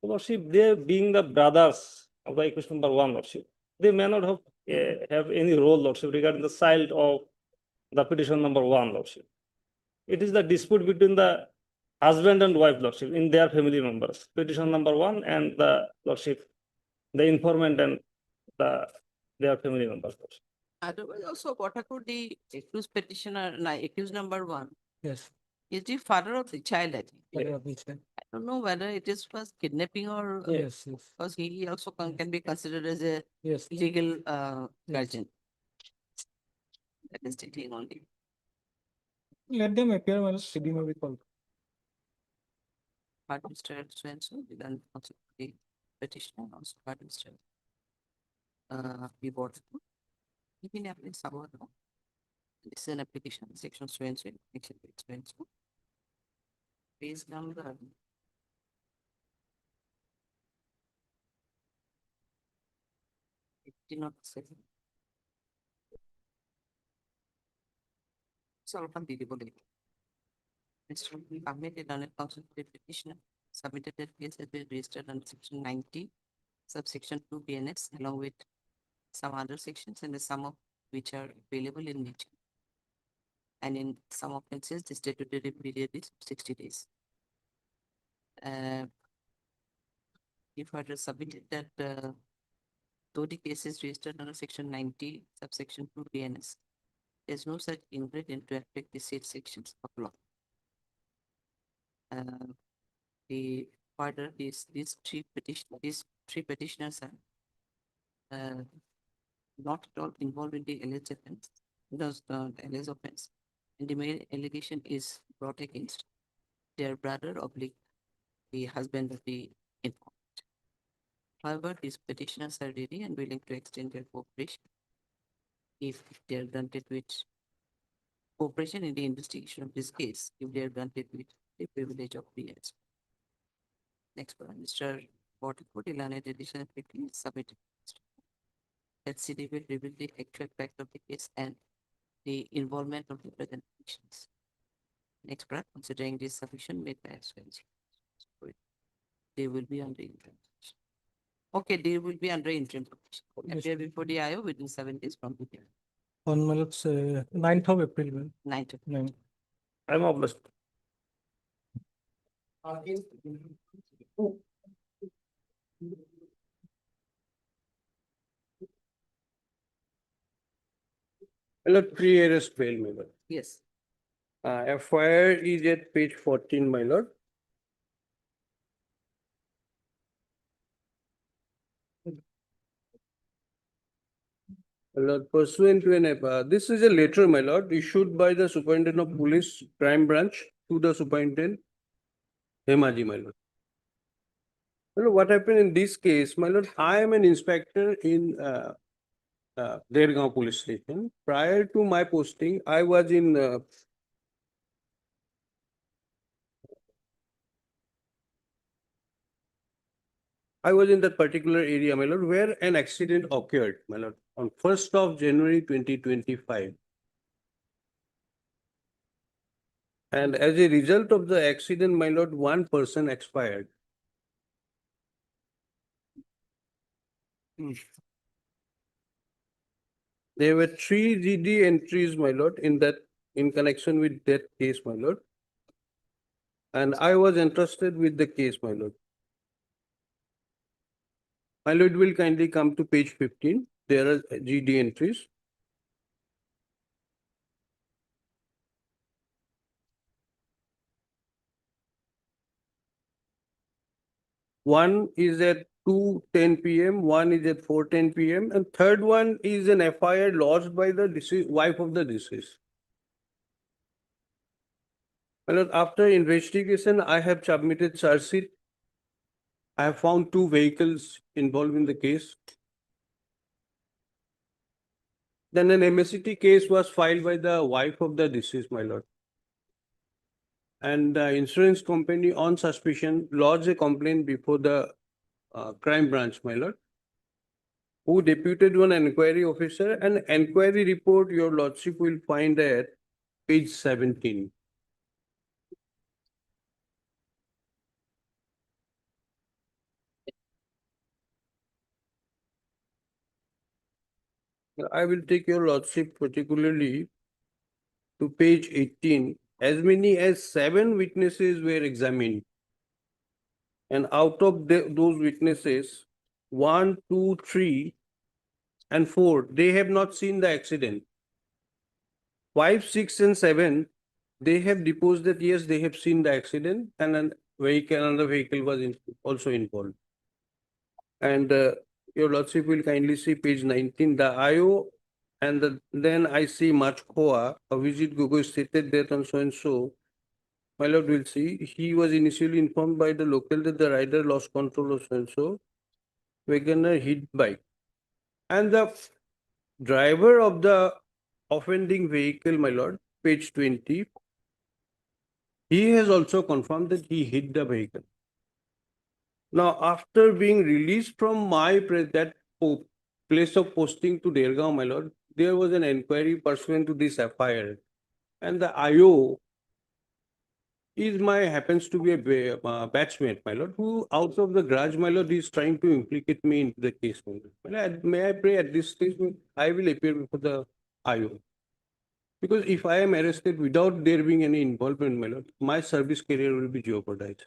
Lordship, they being the brothers of the accused number 1, Lordship, they may not have any role, Lordship, regarding the child of the petition number 1, Lordship. It is the dispute between the husband and wife, Lordship, in their family members. Petition number 1 and the Lordship, the informant and their family members, Lordship. Otherwise, also, what about the accused petitioner, accused number 1? Yes. Is the father of the child, I think. Father of the child. I don't know whether it is first kidnapping or Yes, yes. because he also can be considered as a Yes. legal guardian. That is taking only. Let them appear, my lord. CD may be called. Part Mr. So-and-so, then also the petitioner, also part Mr. Report. Even apply somewhat. This is an application, section so-and-so, section so-and-so. Page number. Not seven. Solve on the Mr. Ahmed, a learned counsel for the petitioner, submitted that case has been registered under section 90, subsection 2 BNS, along with some other sections, and the sum of which are available in nature. And in some offenses, the statutory period is 60 days. He further submitted that though the case is registered under section 90, subsection 2 BNS, there is no such ingredient to affect the said sections of law. The further these three petitioners are not at all involved in the alleged offense, the alleged offense, and the main allegation is brought against their brother oblique the husband of the informant. However, these petitioners are ready and willing to extend their cooperation if they are granted with cooperation in the investigation of this case, if they are granted with the privilege of the answer. Next one, Mr. Waterford, Ilana additional quickly submitted that CD will reveal the actual fact of the case and the involvement of the present petitions. Next part, considering this submission made by as well. They will be under interim. Okay, they will be under interim. Appear before the IO within 7 days from here. On my lord's 9th of April. Well. 9th. 9th. I'm obliged. Pre-arrest bail, my lord. Yes. FIR is at page 14, my lord. My lord, pursuant to an this is a letter, my lord, issued by the Superintendent of Police Crime Branch to the Superintendent Hemaji, my lord. My lord, what happened in this case, my lord, I am an inspector in Dergaon Police Station. Prior to my posting, I was in that particular area, my lord, where an accident occurred, my lord, on 1st of January 2025. And as a result of the accident, my lord, one person expired. There were 3 GD entries, my lord, in connection with that case, my lord. And I was entrusted with the case, my lord. My lord will kindly come to page 15. There are GD entries. One is at 2:10 PM, one is at 4:10 PM, and third one is an FIR lodged by the wife of the deceased. My lord, after investigation, I have submitted charge sheet. I have found 2 vehicles involved in the case. Then an MSCT case was filed by the wife of the deceased, my lord. And the insurance company on suspicion lodged a complaint before the crime branch, my lord, who deputed one enquiry officer. An enquiry report, your lordship will find at page 17. I will take your lordship particularly to page 18. As many as 7 witnesses were examined. And out of those witnesses, 1, 2, 3, and 4, they have not seen the accident. 5, 6, and 7, they have deposed that yes, they have seen the accident, and another vehicle was also involved. And your lordship will kindly see page 19, the IO, and then I see Machkoa, a visit Gogoi stated that on so and so. My lord will see, he was initially informed by the local that the rider lost control of so and so. Wagoner hit bike. And the driver of the offending vehicle, my lord, page 20, he has also confirmed that he hit the vehicle. Now, after being released from that place of posting to Dergaon, my lord, there was an inquiry pursuant to this FIR. And the IO happens to be a batchmate, my lord, who out of the grudge, my lord, is trying to implicate me into the case. My lord. May I pray at this stage, I will appear before the IO. Because if I am arrested without there being any involvement, my lord, my service career will be jeopardized.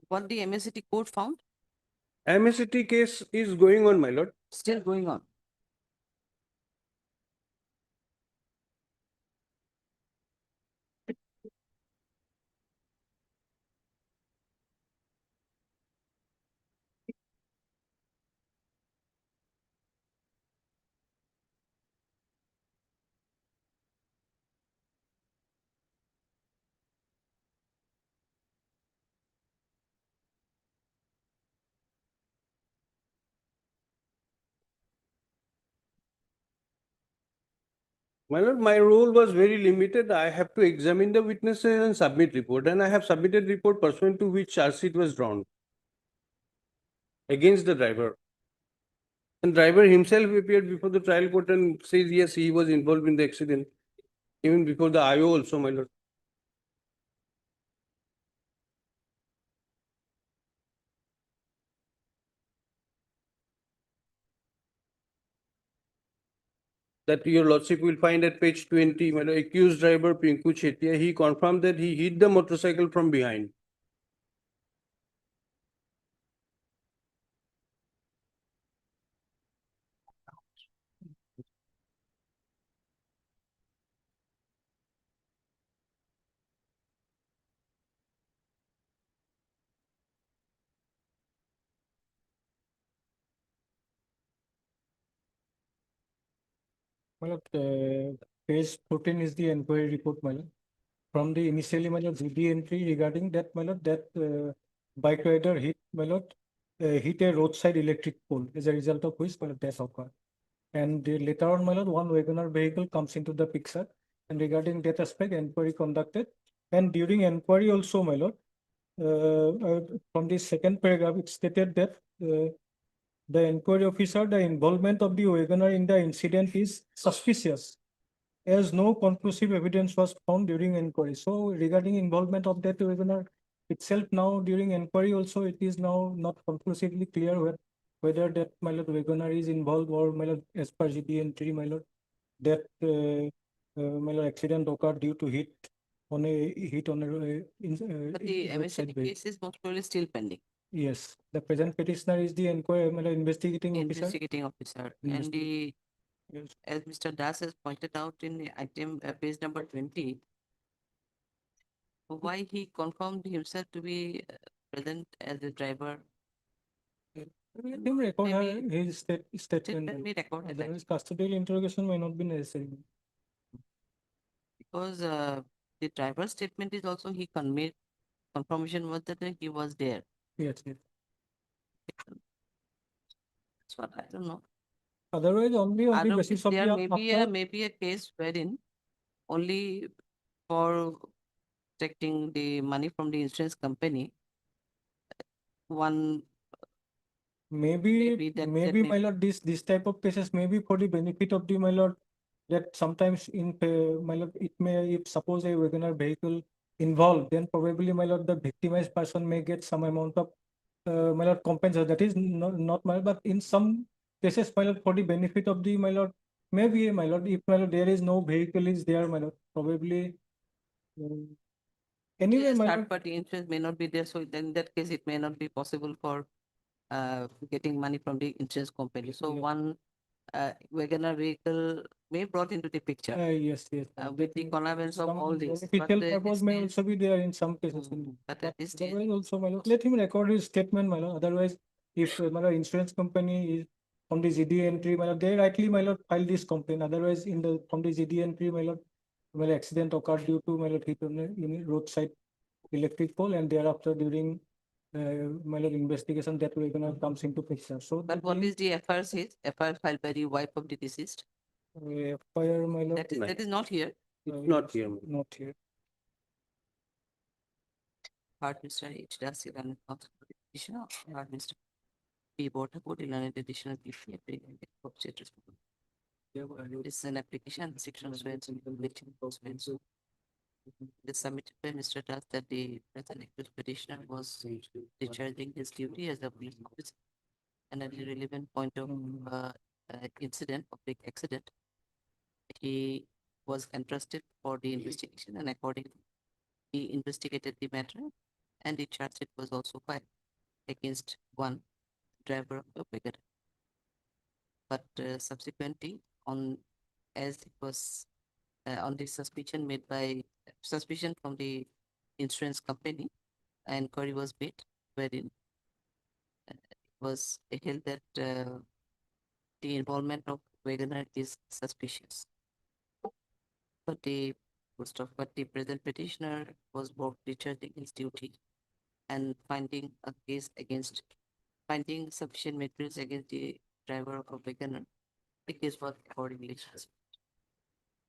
What the MSCT court found? MSCT case is going on, my lord. Still going on. My lord, my role was very limited. I have to examine the witnesses and submit report. And I have submitted report pursuant to which charge sheet was drawn against the driver. And driver himself appeared before the trial court and says, yes, he was involved in the accident. Even before the IO also, my lord. that your lordship will find at page 20, my lord, accused driver Pinku Chetia, he confirmed that he hit the motorcycle from behind. My lord, page 14 is the inquiry report, my lord. From the initially, my lord, GD entry regarding that, my lord, that bike rider hit, my lord, hit a roadside electric pole, as a result of which, my lord, death occurred. And later on, my lord, one wagoner vehicle comes into the picture. And regarding that aspect, inquiry conducted. And during inquiry also, my lord, from the second paragraph, it stated that the inquiry officer, the involvement of the wagoner in the incident is suspicious, as no conclusive evidence was found during inquiry. So regarding involvement of that wagoner itself, now during inquiry also, it is now not conclusively clear whether that, my lord, wagoner is involved, or, my lord, as per GD entry, my lord, that my lord, accident occurred due to hit on a But the roadside MSAD vehicle. case is most probably still pending. Yes, the present petitioner is the inquiry, my lord, investigating officer. Investigating officer. And the, Yes. as Mr. Das has pointed out in the item, page number 20, why he confirmed himself to be present as a driver. Let him record Maybe his statement. statement be recorded, Otherwise, custodial interrogation may not be necessary. because the driver's statement is also he conveyed, confirmation was that he was there. Yes, yes. That's what I don't know. Otherwise, only on the basis of the There may be after. maybe a case wherein only for protecting the money from the insurance company, one Maybe, that my lord, this type of cases may be for the benefit of the, my lord, that sometimes my lord, it may, if suppose a wagoner vehicle involved, then probably, my lord, the victimized person may get some amount of, my lord, compensation. That is not my, but in some cases, my lord, for the benefit of the, my lord, maybe, my lord, if, my lord, there is no vehicle is there, my lord, probably. Anyway, my lord, third party insurance may not be there, so then in that case, it may not be possible for getting money from the insurance company. So one wagoner vehicle may brought into the picture yes, yes. with the connivance of Some all this. beneficial But purpose may also be there in some cases. but at this stage, Otherwise also, my lord, let him record his statement, my lord. Otherwise, if my lord, insurance company is from the GD entry, my lord, they rightly, my lord, file this complaint. Otherwise, in the from the GD entry, my lord, accident occurred due to, my lord, hit on a roadside electric pole, and thereafter during my lord, investigation, that wagoner comes into picture. So but what is the FIR says? FIR filed by the wife of the deceased. FIR, my lord, That is not here. It's not here. not here. Part Mr. H. Das Ilan petition of Part Mr. P. Botapur Ilan additional PPA. This is an application, section of the submitted by Mr. Das that the present accused petitioner was discharging his duty as a police officer, and at the relevant point of incident, public accident, he was entrusted for the investigation, and accordingly, he investigated the matter, and the charge sheet was also filed against one driver of the wagon. But subsequently, as it was on the suspicion from the insurance company, an inquiry was made wherein it was held that the involvement of wagoner is suspicious. But the present petitioner was both discharging his duty and finding sufficient materials against the driver of wagoner. The case was accordingly charged.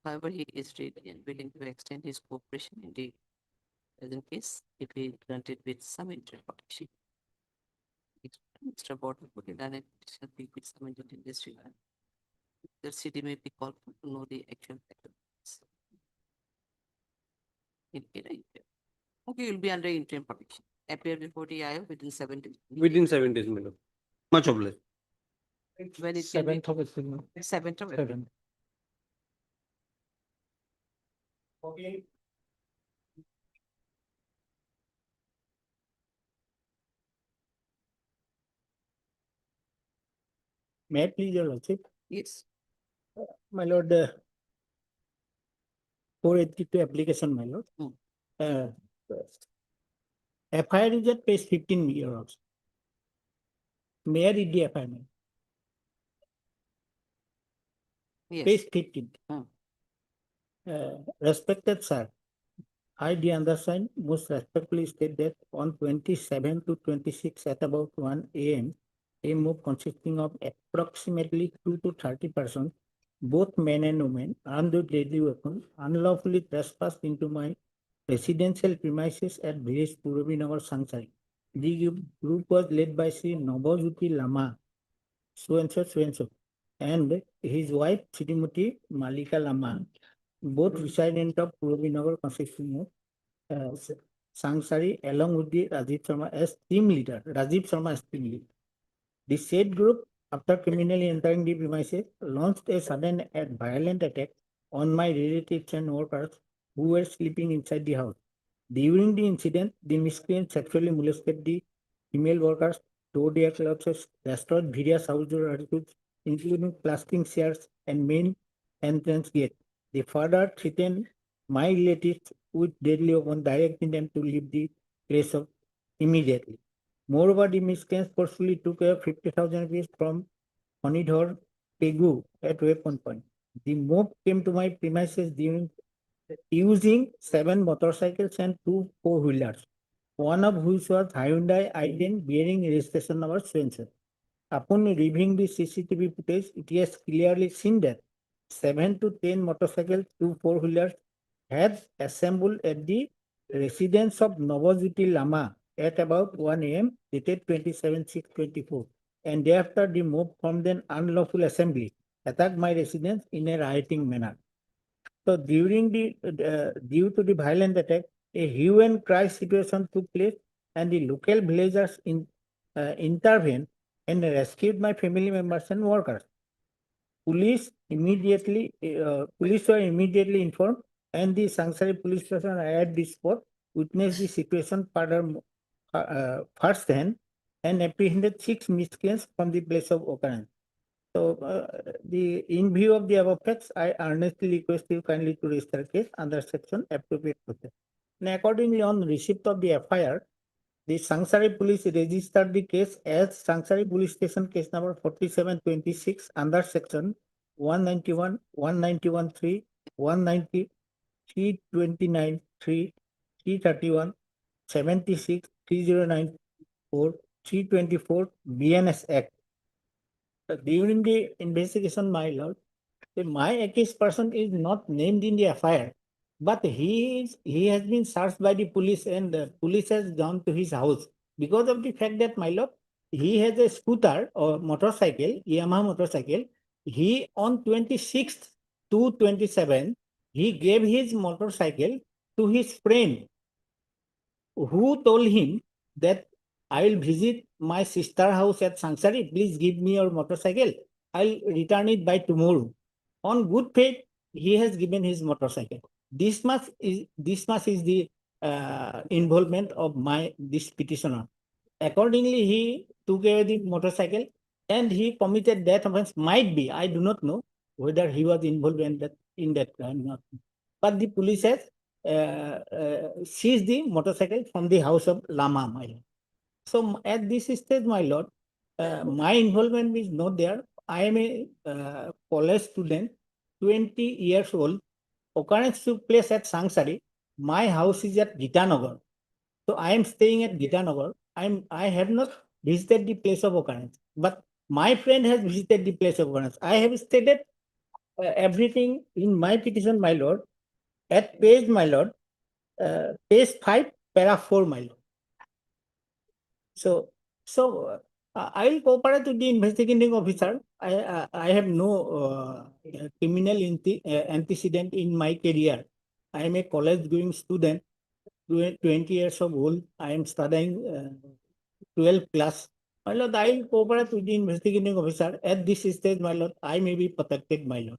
However, he is ready and willing to extend his cooperation in the present case if he granted with some interpretation. Mr. Border put in an additional be with some in this regard. The city may be called to know the actual facts. Okay, you'll be under interim protection. Appear before the IO within 7 days. Within 7 days, madam. Much obliged. When it can be 7th of April. 7th of April. 7. May I please, your lordship? Yes. My lord, 482 application, my lord. Uh, FIR is at page 15, your lordship. May I read the FIR? ma'am? Yes. Page 15. Hmm. Respected sir, I, the undersigned, most respectfully state that on 27 to 26 at about 1 a.m., a mob consisting of approximately 2 to 30 persons, both men and women, armed with deadly weapons, unlawfully trespassed into my residential premises at village Purabinagar, Sangsari. The group was led by Sri Navajyoti Lama, so and so, and his wife Srimati Malika Lama, both residents of Purabinagar, consisting of Sangsari, along with the Rajiv Sharma as team leader. The said group, after criminally entering the premises, launched a sudden and violent attack on my relatives and workers who were sleeping inside the house. During the incident, the miscreants sexually molested the female workers, tore their clothes, destroyed various household articles, including plastic chairs and main entrance gate. They further threatened my relatives with deadly weapons, directing them to leave the place of immediately. Moreover, the miscreants forcefully took a 50,000 rupees from Honidhar Pegu at weapon point. The mob came to my premises during using 7 motorcycles and 2 four-wheelers, one of which was Hyundai i10 bearing registration number Spencer. Upon reviewing the CCTV footage, it is clearly seen that 7 to 10 motorcycles, 2 four-wheelers had assembled at the residence of Navajyoti Lama at about 1 a.m. dated 27/6/24, and thereafter the mob formed an unlawful assembly, attacked my residence in a rioting manner. So during due to the violent attack, a hue and cry situation took place, and the local villagers intervened and rescued my family members and workers. Police were immediately informed, and the Sangsari police station arrived at the spot, witnessed the situation firsthand, and apprehended 6 miscreants from the place of occurrence. So, in view of the above facts, I earnestly request you kindly to raise the case under section appropriate process. And accordingly, on receipt of the FIR, the Sangsari police registered the case as Sangsari police station case number 4726 under section 191, 191(3), 190, 329(3), 331, 76, 3094, 324 BNS Act. During the investigation, my lord, my accused person is not named in the FIR, but he has been searched by the police, and the police has gone to his house because of the fact that, my lord, he has a scooter or motorcycle, Yamaha motorcycle. He on 26th to 27, he gave his motorcycle to his friend, who told him that I will visit my sister house at Sangsari. Please give me your motorcycle. I'll return it by tomorrow. On good faith, he has given his motorcycle. This much is the involvement of this petitioner. Accordingly, he took away the motorcycle and he committed that offense. Might be, I do not know whether he was involved in that crime or not. But the police has seized the motorcycle from the house of Lama, my lord. So at this stage, my lord, my involvement is not there. I am a college student, 20 years old. Occurrence took place at Sangsari. My house is at Gitanagar. So I am staying at Gitanagar. I have not visited the place of occurrence, but my friend has visited the place of occurrence. I have stated everything in my petition, my lord, at page, my lord, page 5, para 4, my lord. So I will cooperate with the investigating officer. I have no criminal antecedent in my career. I am a college going student, 20 years of old. I am studying 12th class. My lord, I will cooperate with the investigating officer. At this stage, my lord, I may be protected, my lord.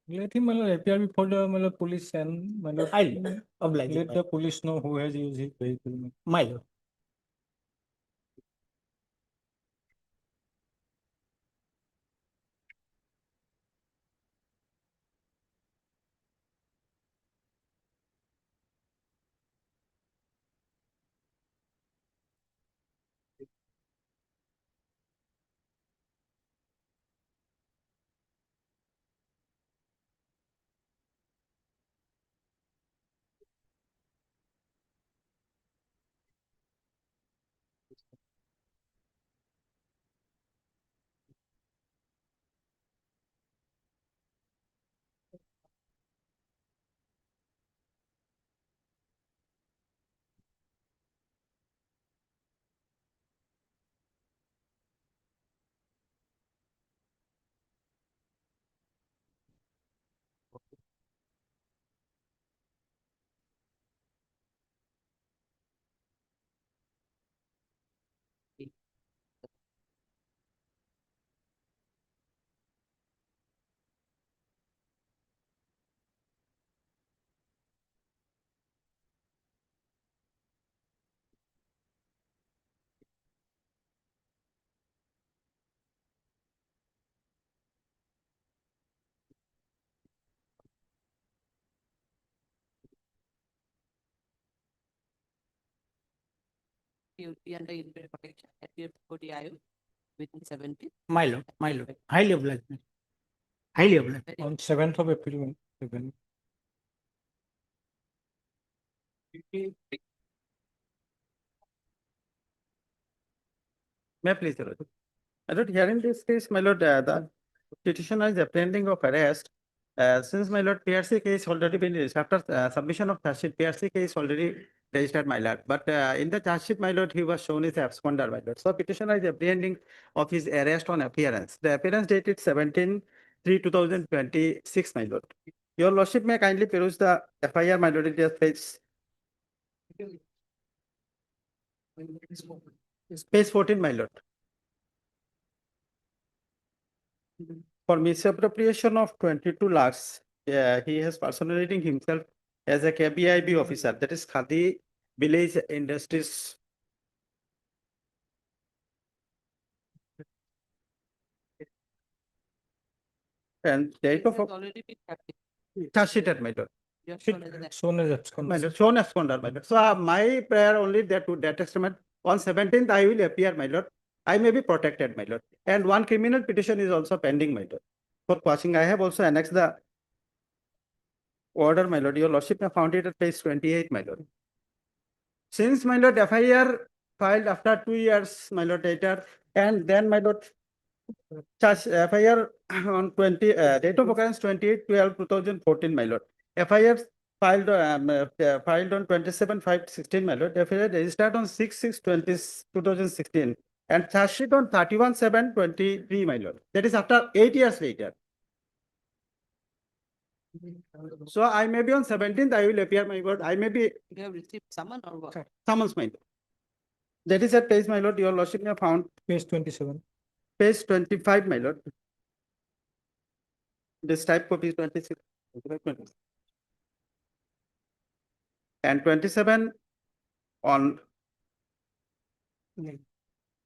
Let him appear before the police and Oblige. let the police know who has used his vehicle. My lord. You'll be under immediate protection at your ODIO within 17. My lord, my lord. Highly obliged. Highly obliged. Very On 7th of April. May I please, Your Lordship? My lord, hearing this case, my lord, the petitioner is apprehending of arrest. Since my lord, PRC case already been registered, after submission of charge sheet, PRC case already registered, my lord. But in the charge sheet, my lord, he was shown as absconder, my lord. So petitioner is apprehending of his arrest on appearance. The appearance date is 17/3/2026, my lord. Your lordship may kindly peruse the FIR, my lord, it is page 14, my lord. For misappropriation of 22 lakhs, he has personating himself as a KBIB officer, that is Khadi Village Industries. And date It of has already been charge sheeted, my lord. You're shown as an Shown as My absconder. lord, shown as absconder, my lord. So my prayer only that to that extent, on 17th I will appear, my lord. I may be protected, my lord. And one criminal petition is also pending, my lord. For quashing, I have also annexed the order, my lord. Your lordship may found it at page 28, my lord. Since, my lord, FIR filed after 2 years, my lord, later, and then, my lord, charge FIR on date of occurrence 28/12/2014, my lord. FIR filed filed on 27/5/16, my lord. FIR registered on 6/6/2016, and charge sheet on 31/7/23, my lord. That is after 8 years later. So I may be on 17th, I will appear, my lord. I may be You have received summon or what? summons, my lord. That is at page, my lord. Your lordship may found Page 27. page 25, my lord. This type copy is 26. 25, and 27 on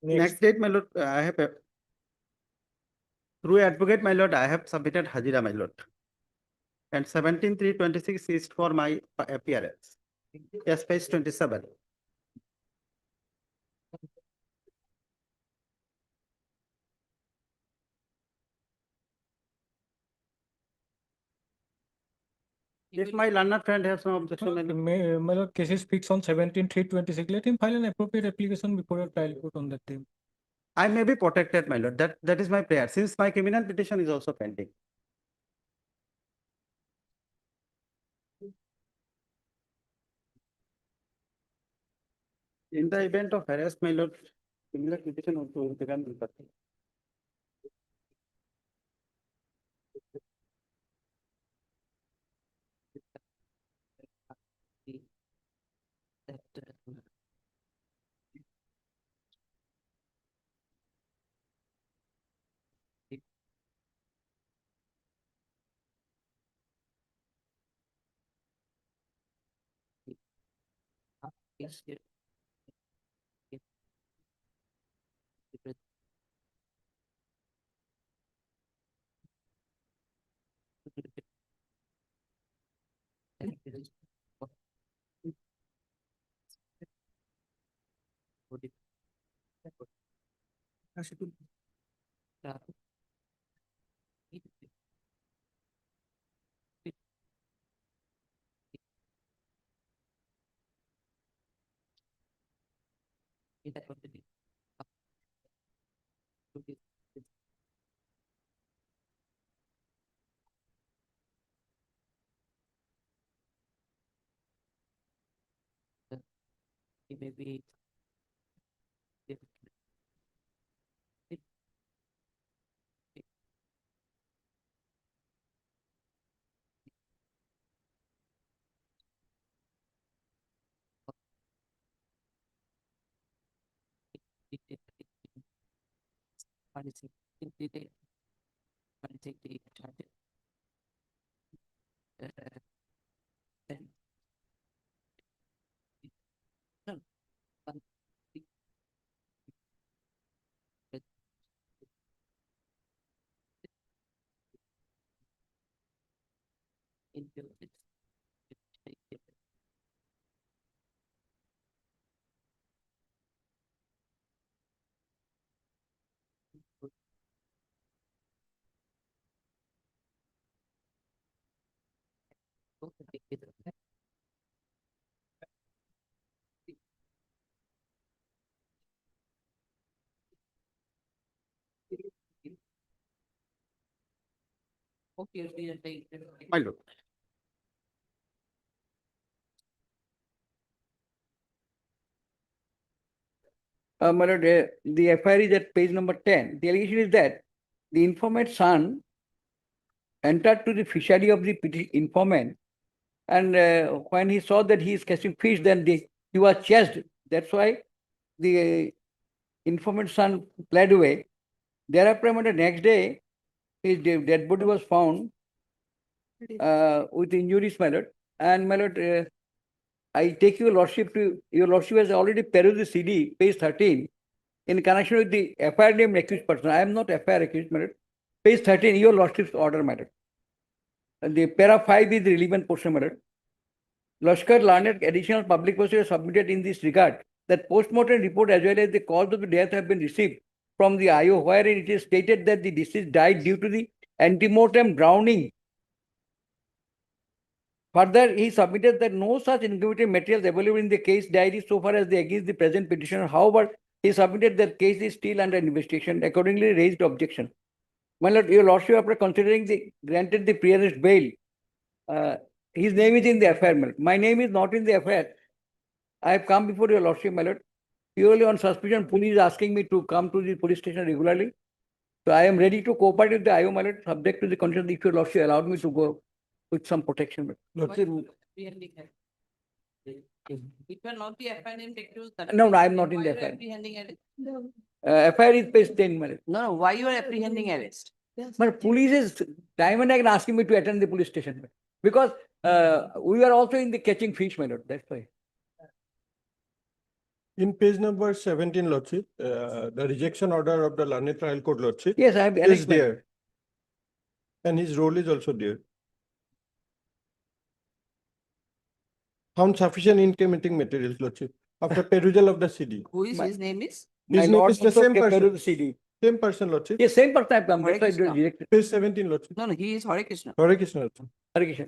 next date, my lord, I have through advocate, my lord, I have submitted Hajira, my lord. And 17/3/26 is for my appearance. Yes, page 27. If my learned friend has no objection, my lord. My lord, cases fixed on 17/3/26. Let him file an appropriate application before your trial court on that day. I may be protected, my lord. That is my prayer, since my criminal petition is also pending. In the event of arrest, my lord, criminal petition also will become important. That, Yes, yes. Maybe okay, My lord. My lord, the FIR is at page number 10. The allegation is that the informant's son entered to the fishery of the informant, and when he saw that he is catching fish, then he was chased. That's why the informant's son fled away. Thereafter, the next day, his dead body was found with injuries, my lord. And my lord, I take your lordship has already perused the CD, page 13, in connection with the FIR named accused person. I am not FIR accused, my lord. Page 13, your lordship's order, my lord. And the para 5 is the relevant portion, my lord. Lashkar learned additional public procedure submitted in this regard, that post-mortem report as well as the cause of the death have been received from the IO, wherein it is stated that the deceased died due to the antemortem drowning. Further, he submitted that no such incriminating materials available in the case diary so far as they against the present petitioner. However, he submitted that case is still under investigation, accordingly raised objection. My lord, your lordship, after considering granted the pre-arrest bail, his name is in the FIR. My name is not in the FIR. I have come before your lordship, my lord, purely on suspicion. Police is asking me to come to the police station regularly. So I am ready to cooperate with the IO, my lord, subject to the condition if your lordship allowed me to go with some protection. If you are not the FIR named accused, No, I am not in the why you are FIR. apprehending arrest? FIR is page 10, my lord. No, why you are apprehending arrest? But police is time and again asking me to attend the police station because we are also in the catching fish, my lord. That's why. In page number 17, Lordship, the rejection order of the learned trial court, Lordship, Yes, I have is annexed, my lord. there. And his role is also there. Found sufficient incriminating materials, Lordship, after perusal of the CD. Who is My- his name is? My His name lord is the also same kept person. the CD. Same person, Lordship. Yes, same person I have come. Hare That's why it was Krishna. rejected. Page 17, Lordship. No, he is Hare Krishna. Hare Krishna, Lordship. Hare Krishna.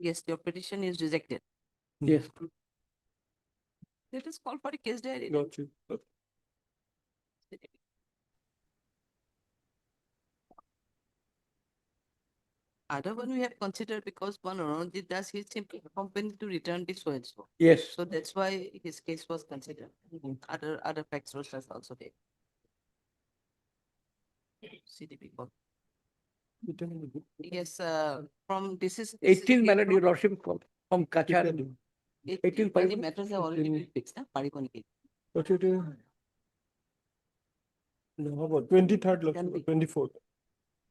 Yes, your petition is rejected. Yes. Let us call for a case diary. Lordship. Other one we have considered because one Ranjit Das, he simply accompanied to return the so and so. Yes. So that's why his case was considered. Other factors was also there. CDP call. Yes, from this is. this is 18 the- Melody Lordship from Kachar. 18 Many Paribon. matters have already been fixed, huh? Paribon case. No, how about 23rd, Can be. 24th?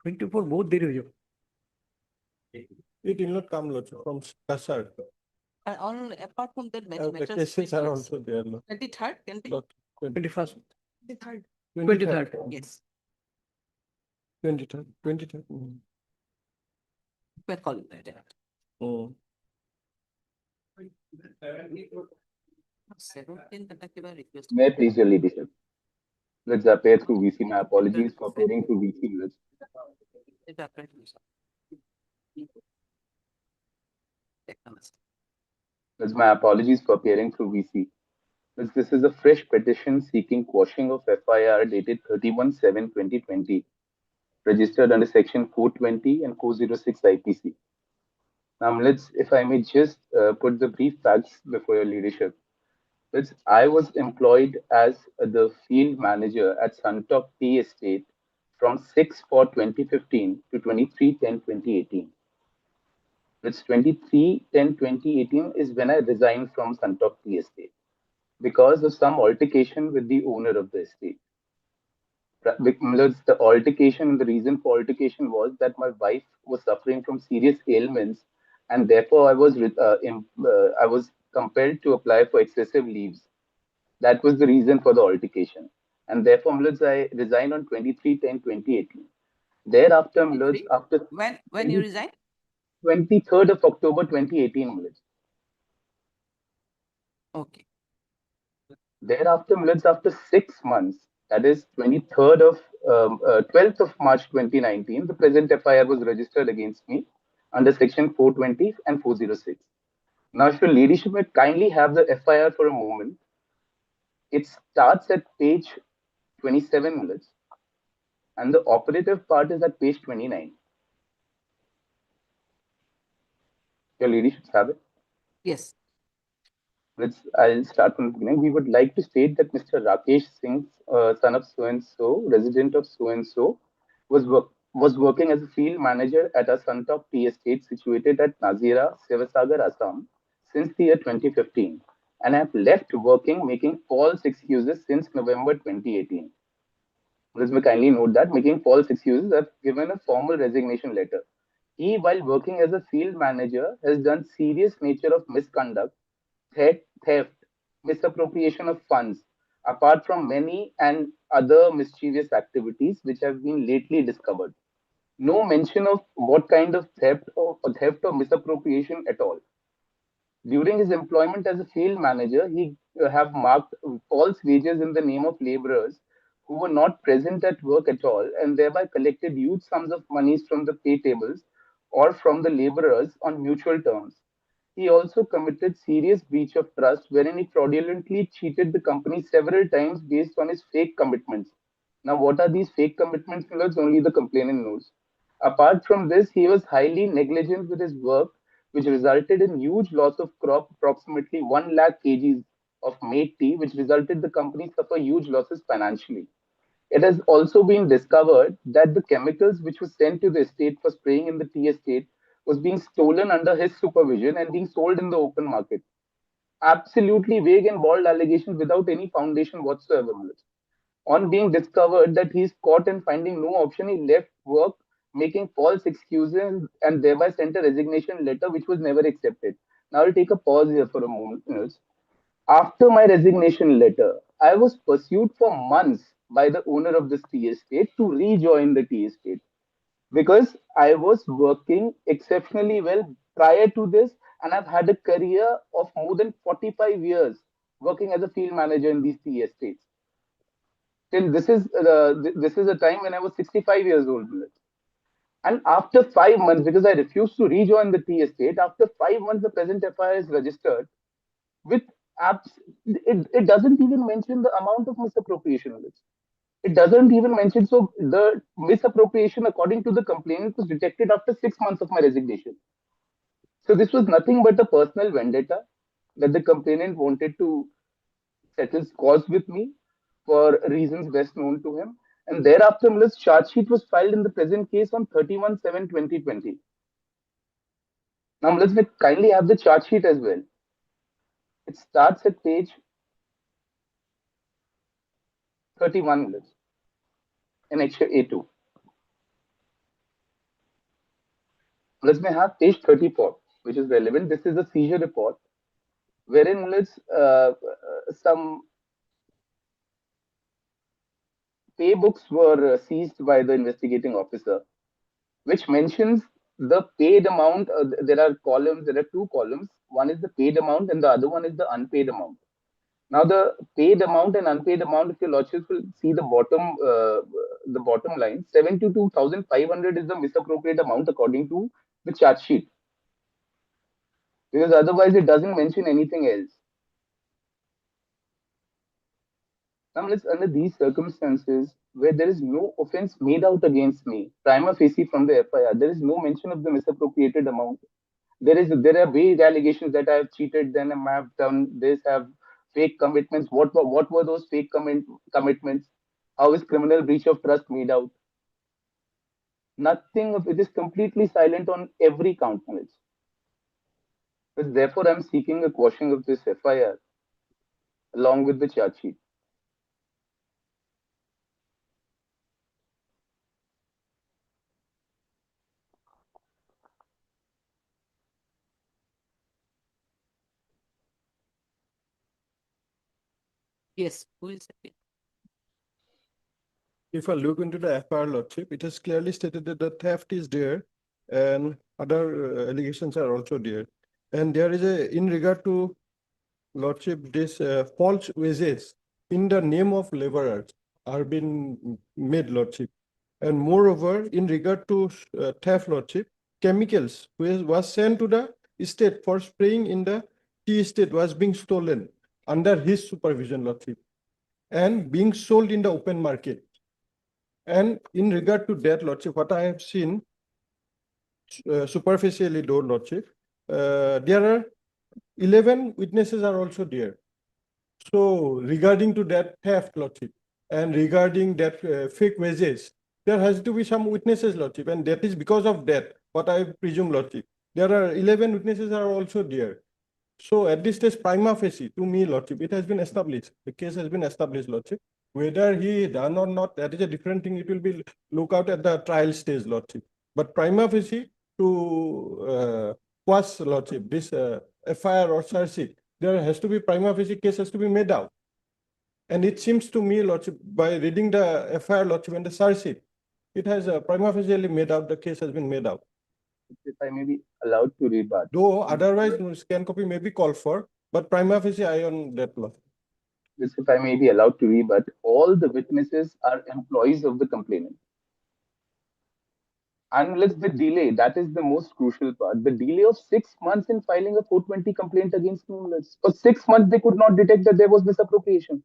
24 बहुत देरी हो जाओ. It will not come, Lordship, from Kasar. On apart from that, many The matters. cases are also there, no? 23rd can be. 21st. 23rd. 23rd. Yes, 23rd, 23rd. we're calling that. Oh. 17th, request. May I please your leadership? Let's appear through VC. My apologies for appearing through VC. Let's my apologies for appearing through VC. This is a fresh petition seeking quashing of FIR dated 31/7/2020, registered under section 420 and 406 IPC. If I may just put the brief facts before your leadership. I was employed as the field manager at Suntalk Tea Estate from 6/4/2015 to 23/10/2018. It's 23/10/2018 is when I resigned from Suntalk Tea Estate because of some altercation with the owner of the estate. The altercation, the reason for altercation was that my wife was suffering from serious ailments, and therefore I was compelled to apply for excessive leaves. That was the reason for the altercation, and therefore I resigned on 23/10/2018. Thereafter, after When you resign? 23rd of October 2018. Okay. Thereafter, after 6 months, that is 12th of March 2019, the present FIR was registered against me under section 420 and 406. Now, if your leadership may kindly have the FIR for a moment, it starts at page 27, and the operative part is at page 29. Your leadership have it? Yes. I'll start from the beginning. We would like to state that Mr. Rakesh Singh, son of so-and-so, resident of so-and-so, was working as a field manager at a Suntalk tea estate situated at Nazira, Sivasagar, Assam, since the year 2015, and have left working making false excuses since November 2018. Please may kindly note that making false excuses, have given a formal resignation letter. He, while working as a field manager, has done serious nature of misconduct, theft, misappropriation of funds, apart from many and other mischievous activities which have been lately discovered. No mention of what kind of theft or misappropriation at all. During his employment as a field manager, he have marked false wages in the name of laborers who were not present at work at all, and thereby collected huge sums of monies from the pay tables or from the laborers on mutual terms. He also committed serious breach of trust wherein he fraudulently cheated the company several times based on his fake commitments. Now, what are these fake commitments? Only the complainant knows. Apart from this, he was highly negligent with his work, which resulted in huge loss of crop, approximately 1 lakh kgs of made tea, which resulted the company suffer huge losses financially. It has also been discovered that the chemicals which were sent to the estate for spraying in the tea estate was being stolen under his supervision and being sold in the open market. Absolutely vague and bald allegations without any foundation whatsoever. On being discovered that he is caught and finding no option, he left work, making false excuses, and thereby sent a resignation letter which was never accepted. Now I'll take a pause here for a moment. After my resignation letter, I was pursued for months by the owner of this tea estate to rejoin the tea estate because I was working exceptionally well prior to this, and I've had a career of more than 45 years working as a field manager in these tea estates. Till this is a time when I was 65 years old. And after 5 months, because I refused to rejoin the tea estate, after 5 months, the present FIR is registered with it doesn't even mention the amount of misappropriation. It doesn't even mention. So the misappropriation, according to the complainant, was detected after 6 months of my resignation. So this was nothing but a personal vendetta that the complainant wanted to settle scores with me for reasons best known to him. And thereafter, Miller's charge sheet was filed in the present case on 31/7/2020. Now, let's kindly have the charge sheet as well. It starts at page 31 in A2. Let me have page 34, which is relevant. This is a seizure report, wherein some pay books were seized by the investigating officer, which mentions the paid amount. There are columns, there are two columns. One is the paid amount and the other one is the unpaid amount. Now, the paid amount and unpaid amount, if your lordships will see the bottom line, 72,500 is the misappropriate amount according to the charge sheet. Because otherwise it doesn't mention anything else. Now, under these circumstances, where there is no offense made out against me, prima facie from the FIR, there is no mention of the misappropriated amount. There are vague allegations that I have cheated, then I have done this, have fake commitments. What were those fake commitments? How is criminal breach of trust made out? Nothing of it is completely silent on every count. But therefore, I'm seeking a quashing of this FIR along with the charge sheet. Yes, who is it? If I look into the FIR lordship, it is clearly stated that the theft is there and other allegations are also there. And there is in regard to lordship, this false wages in the name of laborers are being made lordship. And moreover, in regard to theft lordship, chemicals which was sent to the state for spraying in the tea estate was being stolen under his supervision lordship and being sold in the open market. And in regard to that lordship, what I have seen superficially though lordship, there are 11 witnesses are also there. So regarding to that theft lordship and regarding that fake wages, there has to be some witnesses lordship, and that is because of that, what I presume lordship. There are 11 witnesses are also there. So at this stage, prima facie, to me, lordship, it has been established. The case has been established, lordship. Whether he done or not, that is a different thing. It will be look out at the trial stage, lordship. But prima facie to quash, lordship, this FIR or charge sheet, there has to be prima facie case has to be made out. And it seems to me, lordship, by reading the FIR, lordship, and the charge sheet, it has prima facie made out. The case has been made out. If I may be allowed to rebut. Though otherwise scan copy may be called for, but prima facie I on that law. This, if I may be allowed to rebut, all the witnesses are employees of the complainant. Unless the delay, that is the most crucial part. The delay of 6 months in filing a 420 complaint against me. For 6 months, they could not detect that there was misappropriation.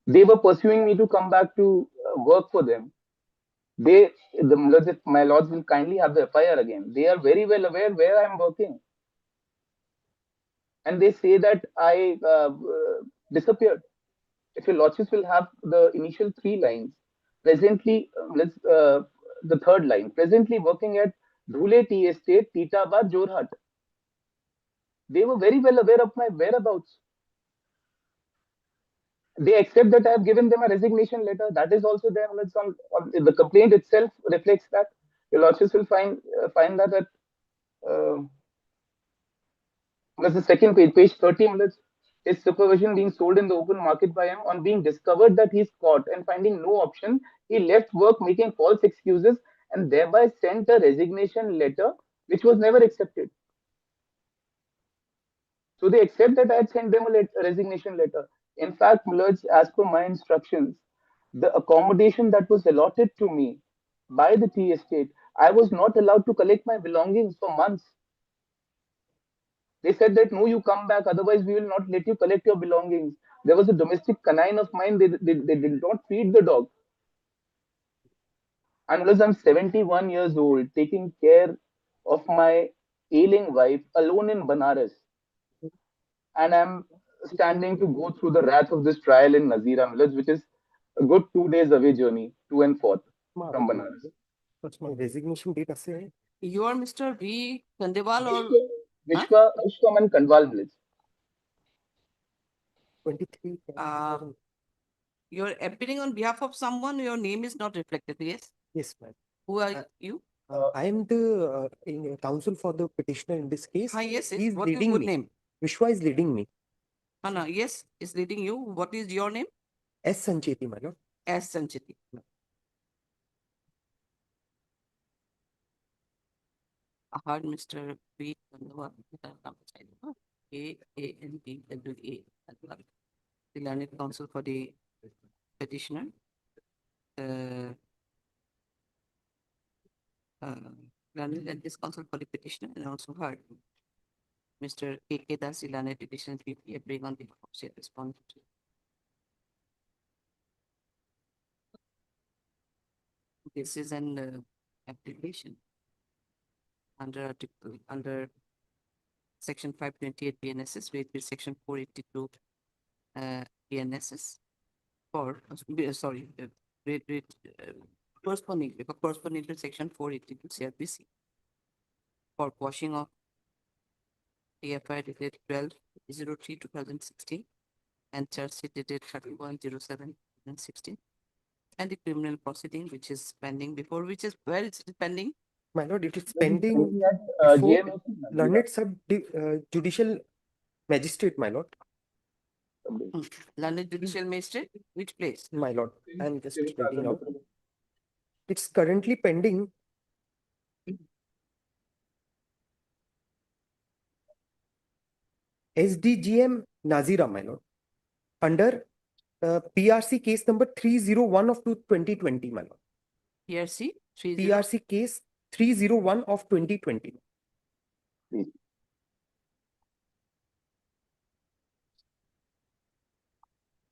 They were pursuing me to come back to work for them. My lords will kindly have the FIR again. They are very well aware where I am working. And they say that I disappeared. If your lordships will have the initial 3 lines, presently, the third line, presently working at Dhule Tea Estate, Titabad, Jorhat. They were very well aware of my whereabouts. They accept that I have given them a resignation letter. That is also there. The complaint itself reflects that. Your lordships will find that at that's the second page, page 30 minutes. His supervision being sold in the open market by him. On being discovered that he's caught and finding no option, he left work making false excuses and thereby sent a resignation letter which was never accepted. So they accept that I had sent them a resignation letter. In fact, Millards, as per my instructions, the accommodation that was allotted to me by the tea estate, I was not allowed to collect my belongings for months. They said that no, you come back, otherwise we will not let you collect your belongings. There was a domestic canine of mine. They did not feed the dog. Unless I'm 71 years old, taking care of my ailing wife alone in Banaras, and I'm standing to go through the wrath of this trial in Nazira village, which is a good 2 days away journey to and forth from Banaras. Resignation date আছে? You are Mr. V. Kandewal or Vishwaman Kandwal village. 23. you're appearing on behalf of someone, your name is not reflected, yes? Yes, ma'am. Who are you? I am the counsel for the petitioner in this case. Hi, yes, He is what is leading good me. name? Vishwa is leading me. Hana, yes, is leading you. What is your name? S. Sancheti, my lord. S. Sancheti. I heard Mr. V. Kandewal, Kandwa, the learned counsel for the petitioner. Learned and this counsel for the petitioner, and also heard Mr. K. Das, the learned petitioner, bring on the response. This is an application under section 528 PNSS, with section 482 PNSS for corresponding to section 482 CRPC for quashing of the FIR dated 12/03/2016 and charge sheet dated 31/07/2016, and the criminal proceeding which is pending before, which is where it's pending. My lord, it is pending at, before JMAC learned judicial magistrate, my lord. Learned judicial magistrate, which place? My lord, I am just reading out. It's currently pending SDGM Nazira, my lord, under PRC case number 301 of 2020, my lord. PRC 30. PRC case 301 of 2020.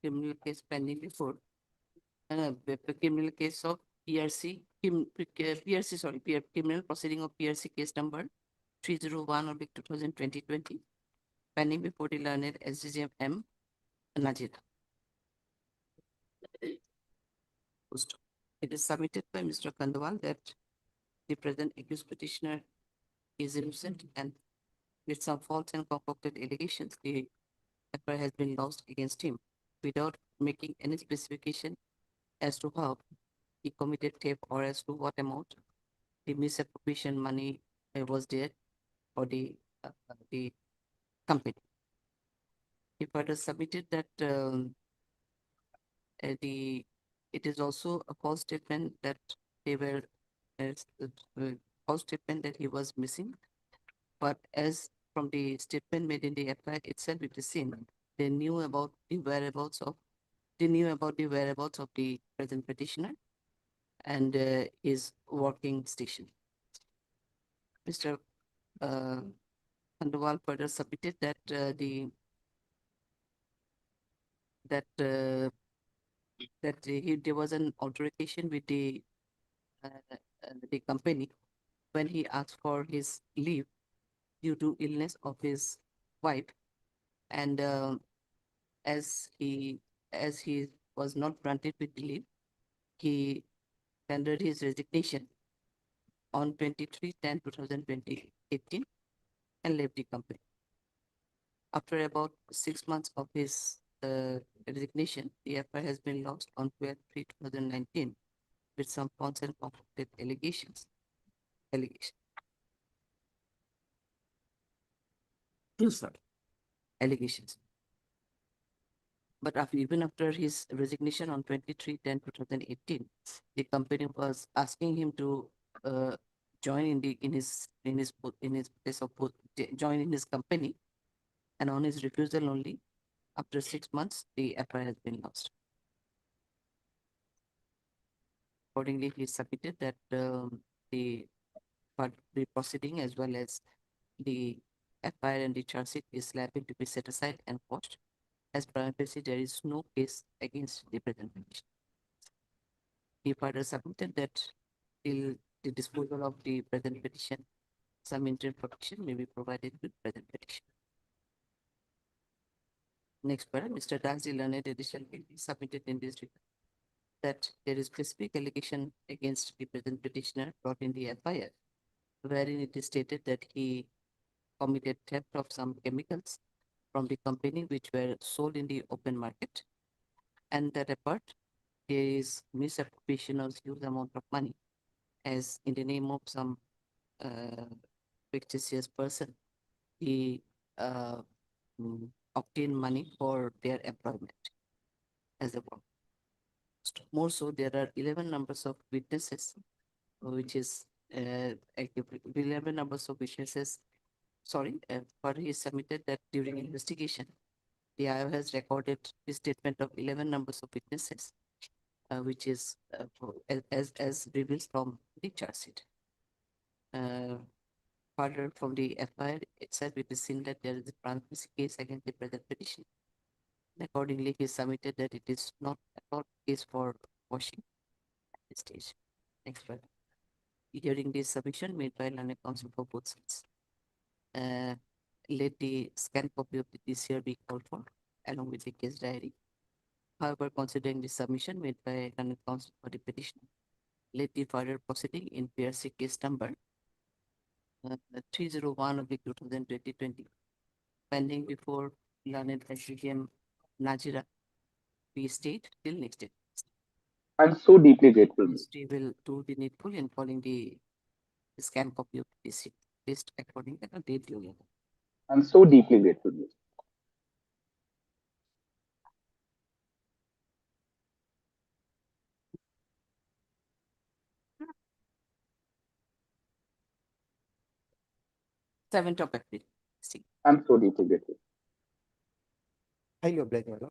Criminal case pending before, the criminal case of PRC, criminal proceeding of PRC case number 301 of 2020 pending before the learned SDGM M Najira. It is submitted by Mr. Kandwal that the present accused petitioner is innocent, and with some false and concocted allegations, the FIR has been lodged against him without making any specification as to how he committed theft or as to what amount the misappropriation money was there for the company. He further submitted that it is also a false statement that they were false statement that he was missing, but as from the statement made in the FIR itself, it is seen they knew about the whereabouts of the present petitioner and his working station. Mr. Kandwal further submitted that there was an altercation with the company when he asked for his leave due to illness of his wife, and as he was not granted with leave, he tendered his resignation on 23/10/2018 and left the company. After about 6 months of his resignation, the FIR has been lodged on 12/3/2019 with some false and concocted allegations. Allegations. But even after his resignation on 23/10/2018, the company was asking him to join in his place of join in his company, and on his refusal only, after 6 months, the FIR has been lost. Accordingly, he submitted that the proceeding as well as the FIR and the charge sheet is liable to be set aside and quashed. As prima facie, there is no case against the present petition. He further submitted that till the disposal of the present petition, some interim protection may be provided with present petition. Next para, Mr. Das, the learned edition submitted in this regard that there is specific allegation against the present petitioner brought in the FIR, wherein it is stated that he committed theft of some chemicals from the company which were sold in the open market, and that apart, there is misappropriation of huge amount of money, as in the name of some fictitious person, he obtained money for their employment as a work. More so, there are 11 numbers of witnesses, which is 11 numbers of witnesses. Sorry, further he submitted that during investigation, the IO has recorded the statement of 11 numbers of witnesses, which is as revealed from the charge sheet. Further, from the FIR itself, it is seen that there is a prima facie case against the present petition. Accordingly, he submitted that it is not at all case for washing at this stage. Next one. During this submission made by learned counsel for both sides, let the scanned copy of the DCR be called for along with the case diary. However, considering the submission made by learned counsel for the petition, let the further proceeding in PRC case number 301 of the 2020 pending before learned SGM Najira be stayed till next day. I'm so deeply grateful. Ministry will do the needful in calling the scan copy of this list according to the date given. I'm so deeply grateful. Seventh of April. I'm so deeply grateful. Highly obliged, madam.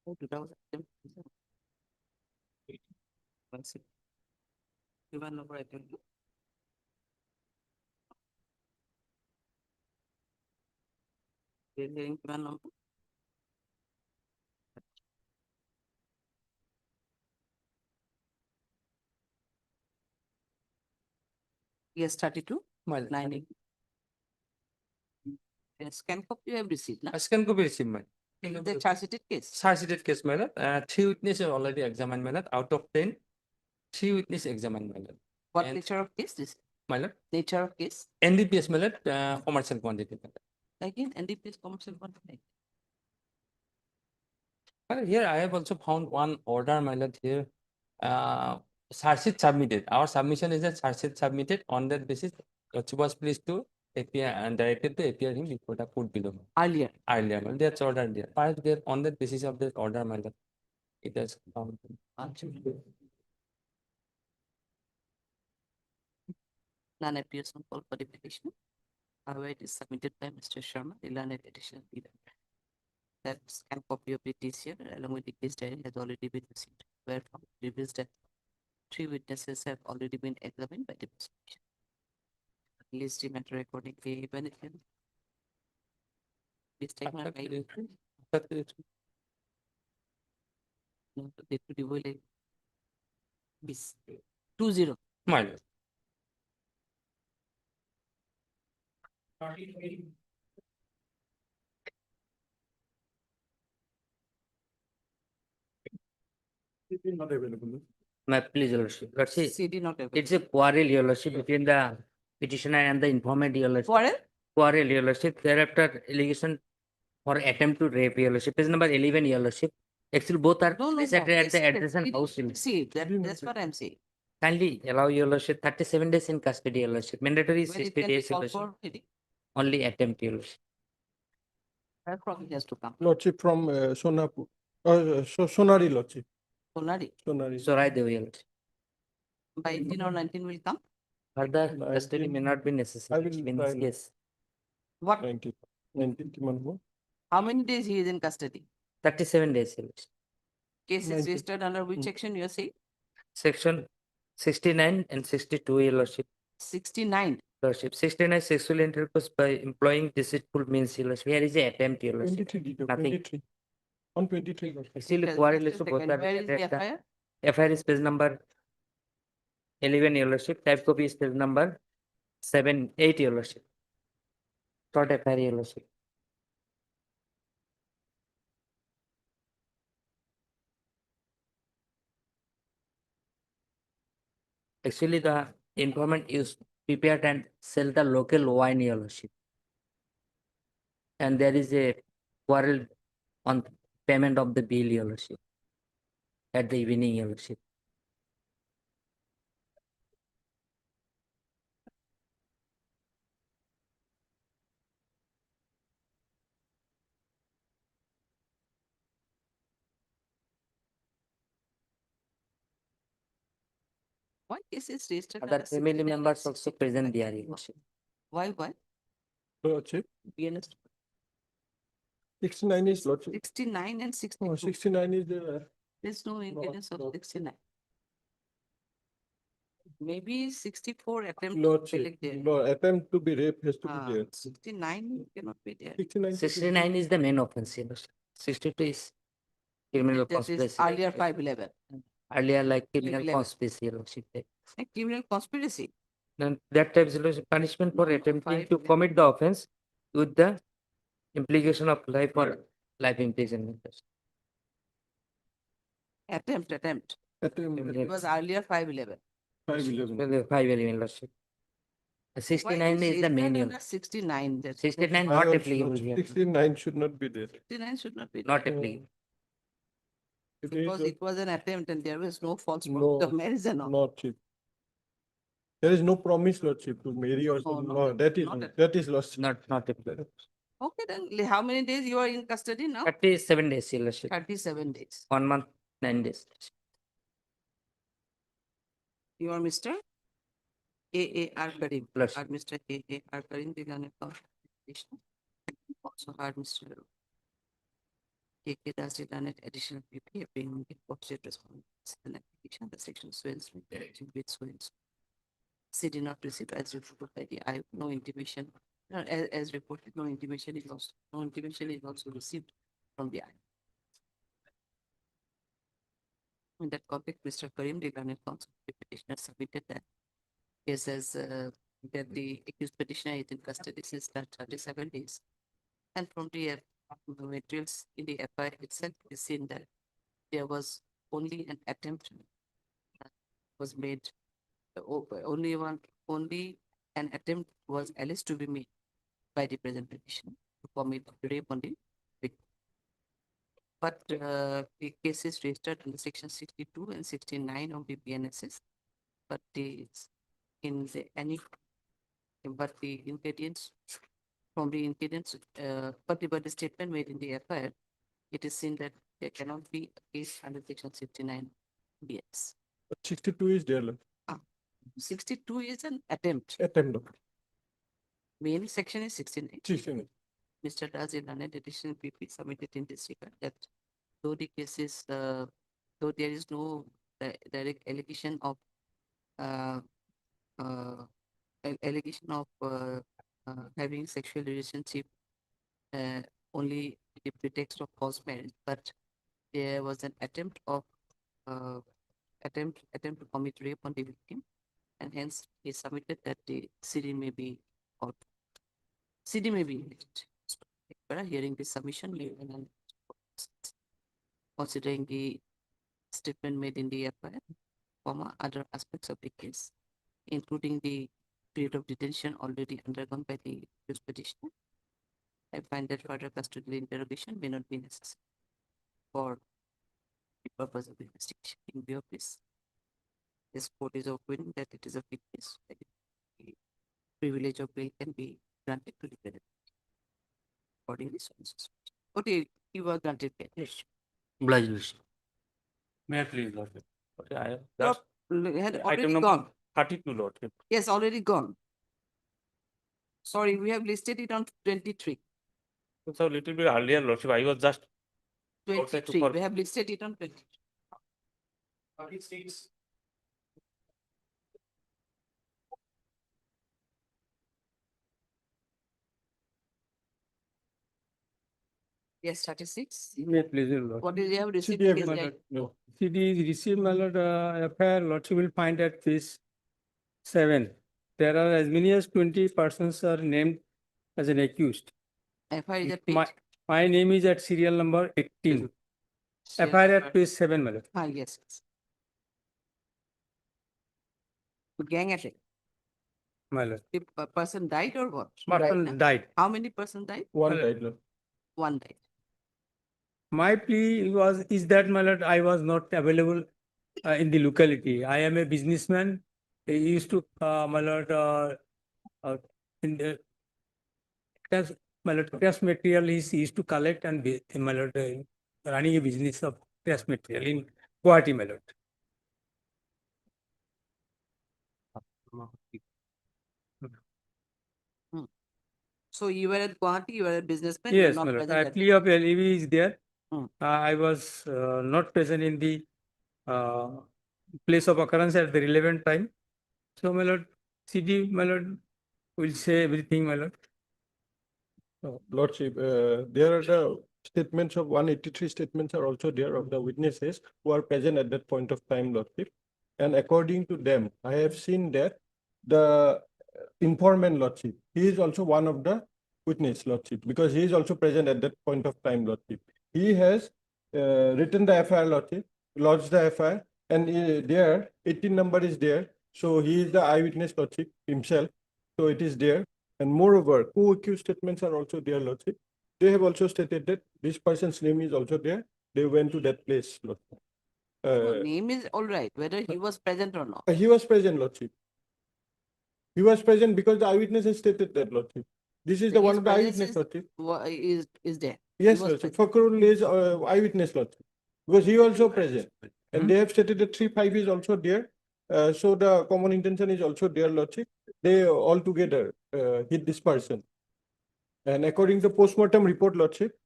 Oh, 2000. Given number I tell you. Given number. Yes, 32. Well, 9. Scan copy you have received. Na? scan copy received, madam. The charge sheet case. Charge sheet case, madam. 3 witnesses already examined, madam. Out of 10, 3 witnesses examined, madam. What And- nature of case this? Madam. Nature of case. NDPS, madam. Commercial quantity, madam. Again, NDPS commercial quantity. Well, here I have also found one order, my lord, here. Charge sheet submitted. Our submission is a charge sheet submitted. On that basis, Lordship was pleased to appear and directed to appear him before the court below. Earlier. Earlier, my lord. That's order there. Perhaps there, on that basis of that order, my lord, it has found. None appears on call for the petition. However, it is submitted by Mr. Sharma, the learned additional leader. That scan copy of the TCR along with the case diary has already been received, wherefore it reveals that 3 witnesses have already been examined by the prosecution. List the matter according to benefit. Please take my right. No, they could evaluate. 20. My lord. Not available. My please, your lordship. Lordship, CD not available. it's a quarrel, your lordship, between the petitioner and the informant, your lordship. Quarrel? Quarrel, your lordship. Thereafter, allegation for attempt to rape, your lordship. Page number 11, your lordship. Actually, both are No, no, placed no. at the It's- adjacent it- house. Your lordship. See, that's what I'm saying. Kindly allow your lordship 37 days in custody, your lordship. Mandatory When it 60 can be days, your called lordship. for hearing, Only attempt, your lordship. wherefore he has to come. Lordship from Sonapur, Sonari Lordship, Sonari, Sonari. So, right there, your lordship. by 18 or 19 will come. Further custody may not be I necessary will in try this and- case. What? 19 কিমান হ'ব? How many days he is in custody? 37 days, Your Lordship. Case is 90. registered under which section you are saying? Section 69 and 62, Your Lordship. 69. Lordship, 69 sexual intercourse by employing deceitful means, Your Lordship. Here is a attempt, Your Lordship. 23, detail, Nothing. 23. On 23. Still Just quarrel a is supposed second. to Where is the have FIR? FIR is page number 11, Your Lordship. Type copy is page number 8, Your Lordship. Short FIR, Your Lordship. Actually, the informant is prepared and sell the local wine, Your Lordship. And there is a quarrel on payment of the bill, Your Lordship. At the evening, Your Lordship. Why case is registered? Other under family 69 and members also 62? present there, Your Lordship. Why? Lordship, BNS 69 is Lordship. 69 and 62. 69 is the. There's no evidence of no. 69. Maybe 64 attempt Lordship, select there. no, attempt to be rape has to Ah, be there. 69 cannot be there. 69. 69 is the main offense, Your Lordship. 62 is criminal That is conspiracy. earlier 511. Earlier, like criminal 511. conspiracy, Your Lordship. A criminal conspiracy. Then that type is punishment for No, attempting to 511. commit the offense with the implication of life or life imprisonment. Attempt. Attempt. It was earlier 511. 511. 5 Lordship. Why 69 is the registered main. under 69. That 69 I not also applicable not- here. 69 should not be there. 69 should not be Not there. applicable. It Because is it was an attempt and there was no false No, promise of marriage and all. Lordship. There is no promise, Lordship, to marry or No, something. no, No, that is, not at- that is Lordship. Not applicable. Okay, then how many days you are in custody now? 37 days, Your Lordship. 37 days. 1 month, 9 days. You are Mr. A.A.R. Karim. Lordship. Heard Mr. A.A.R. Karim began a consultation. Also heard Mr. K.K. Das did an additional PP being posted response to an application. The section swells with swells. C did not receive as reported by the I. No intimation. As reported, no intimation is also received from the I. In that context, Mr. Karim declared counsel petitioner submitted that case as that the accused petitioner is in custody since that 37 days. And from the materials in the FIR itself, is seen that there was only an attempt was made. Only an attempt was alleged to be made by the present petitioner to commit rape on the victim. But the case is registered under section 62 and 69 of the BNSS. But the ingredients from the ingredients, but the statement made in the FIR, it is seen that there cannot be a case under section 69 BS. But 62 is there. Lord. 62 is an attempt. Attempt. Lord. Main section is 69. 69. Mr. Das in an additional PP submitted in this regard that though the case is, though there is no direct allegation of having sexual relationship only the pretext of false marriage, but there was an attempt to commit rape on the victim, and hence he submitted that the CD may be out. CD may be hearing this submission, considering the statement made in the FIR, other aspects of the case, including the period of detention already undergone by the accused petitioner. I find that further custodial interrogation may not be necessary for the purpose of the investigation. In view of this court is opinion that it is a fit case, that the privilege of bail can be granted to the defendant. Accordingly, so okay, you were granted bail. Yes. Obliged, Lordship. May I please, Lordship? Okay, Had Item already number gone. 32, Lordship. Yes, already gone. Sorry, we have listed it on 23. So little bit earlier, Lordship, I was just outside to 23, for- we have listed it on 20. 36. Yes, 36. May it please your Lordship. What is you have received? CDF, is my like- lord, no. CD is received, my lord, FIR, Lordship will find at page 7. There are as many as 20 persons are named as an accused. FIR is a My, page. my name is at serial number 18. FIR at page 7, my lord. Ah, yes. Yes. Gang attack. My lord. The person died or what? Person died. How many person died? One Well, died, lord. One died. My plea is that, my lord, I was not available in the locality. I am a businessman. I used to, my lord, in the my lord, trash material is used to collect and be, my lord, running a business of trash material in Gauhati, my lord. So you were at Gauhati, you were a businessman. you were Yes, not my lord. present A at plea of LEV is there. Hmm. I was not present in the place of occurrence at the relevant time. So, my lord, CD, my lord, will say everything, my lord. Lordship, there are the statements of 183 statements are also there of the witnesses who are present at that point of time, Lordship. And according to them, I have seen that the informant, Lordship, he is also one of the witness, Lordship, because he is also present at that point of time, Lordship. He has written the FIR, Lordship, lodged the FIR, and there 18 number is there. So he is the eyewitness, Lordship, himself. So it is there. And moreover, co-accused statements are also there, Lordship. They have also stated that this person's name is also there. They went to that place, Lordship. No, name is all right, whether he was present or not. He was present, Lordship. He was present because the eyewitness has stated that, Lordship. This is the one His of the presence eyewitness, Lordship. Is there. He Yes, was Lordship. present. Fakhrul is eyewitness, Lordship. Because he also present. And they have stated that 3-5 is also there. So the common intention is also there, Lordship. They all together hit this person. And according to postmortem report, Lordship,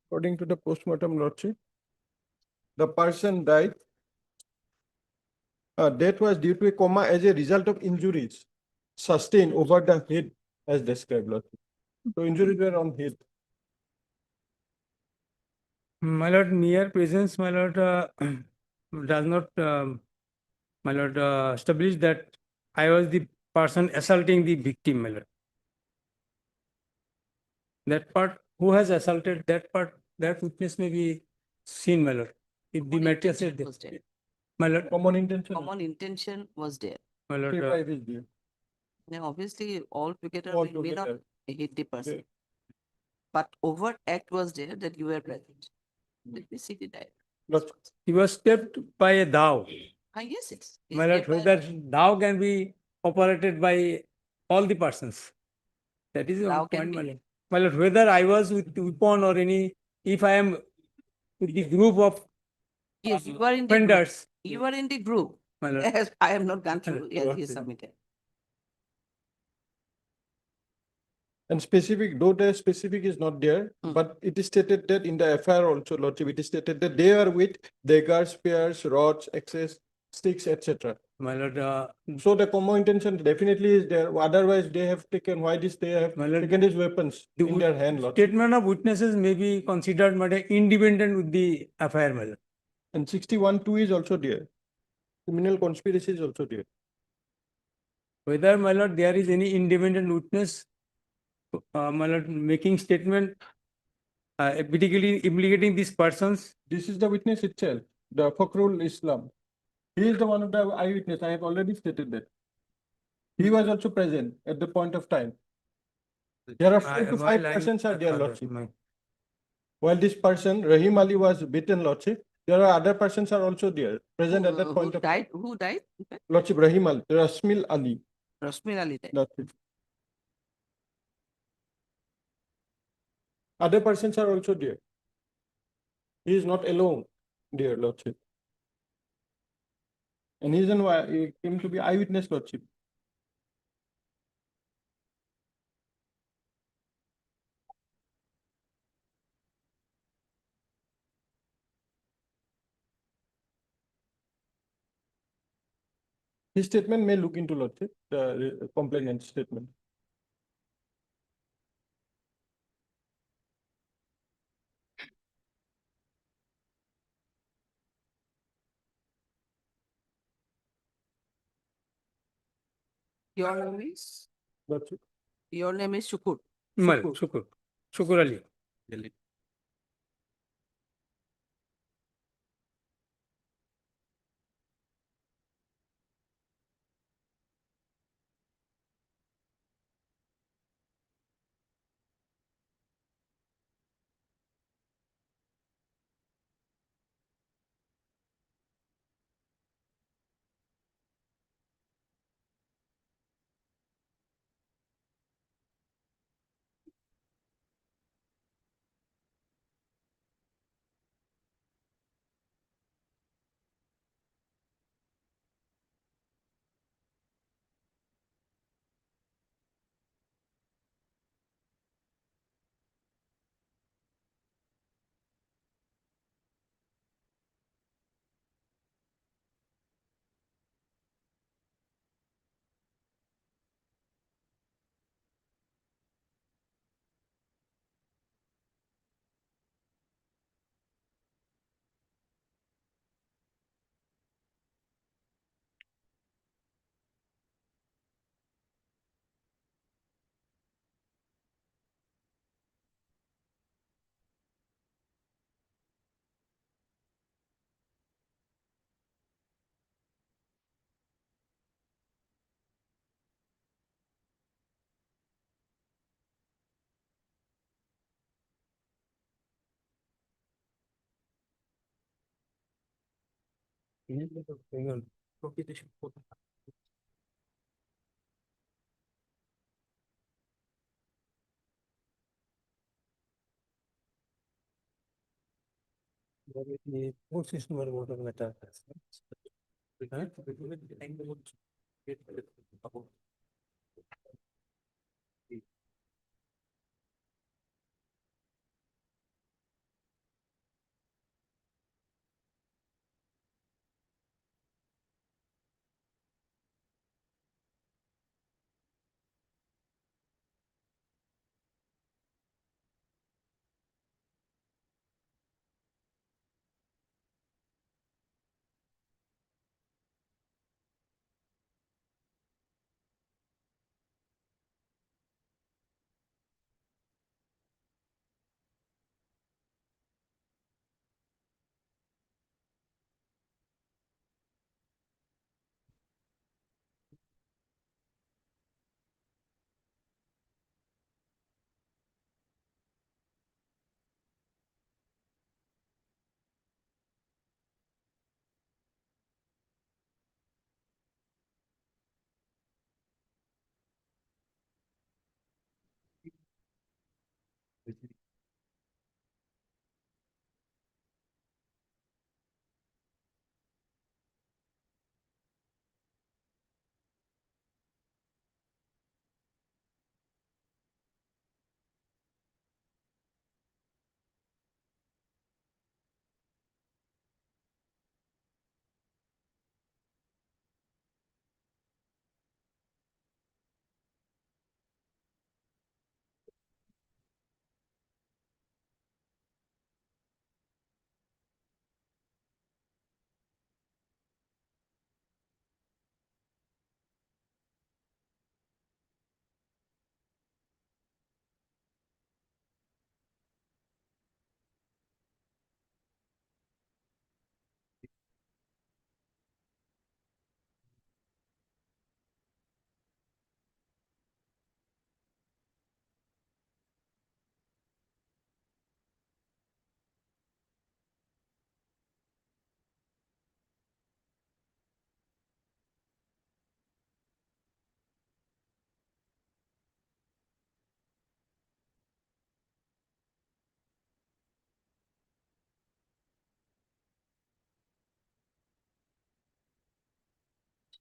according to the postmortem, Lordship, the person died. Death was due to a coma as a result of injuries sustained over the head, as described, Lordship. So injuries were on head. My lord, mere presence, my lord, does not, my lord, establish that I was the person assaulting the victim, my lord. That part, who has assaulted that part, that witness may be seen, my lord. If the Common material intention said, was there. my lord, Common intention. Common intention was there. my lord, 3-5 is there. Now, obviously, all together All we may not together. hit the person. Yeah. But overt act was there that you were present. Let me see the diagram. Lordship. he was stepped by a dhow. Ah, yes, yes. My lord, whether dhow can be operated by all the persons. That is Dhow one can point, be. my lord. My lord, whether I was with weapon or any, if I am with the group of Yes, you were in the group. offenders, You were in the group. my lord. Yes, I have not gone through as he Okay. submitted. And specific, though the specific is not there, but it is stated that in the FIR also, Lordship, it is stated that they are with daggers, spears, rods, axes, sticks, etc. My lord, So the common intention definitely is there. Otherwise, they have taken, why this they have my lord, taken these weapons the in their hand, Lordship. statement of witnesses may be considered, my lord, independent with the FIR, my lord. And 61-2 is also there. Criminal conspiracy is also there. Whether, my lord, there is any independent witness, my lord, making statement, particularly implicating these persons. This is the witness itself, the Fakhrul Islam. He is the one of the eyewitness. I have already stated that. He was also present at the point of time. There are 4 to 5 persons are there, Lordship. While this person, Rahim Ali, was beaten, Lordship, there are other persons are also there, present at that point Who of died? Who died? Lordship, Rahim Ali, Rasmil Ali. Rashmi Ali died. Lordship. Other persons are also there. He is not alone, dear Lordship. And reason why he came to be eyewitness, Lordship. His statement may look into Lordship, the complainant statement. Your name is? Lordship. Your name is Shukur. Mal, Shukur. Shukur Ali.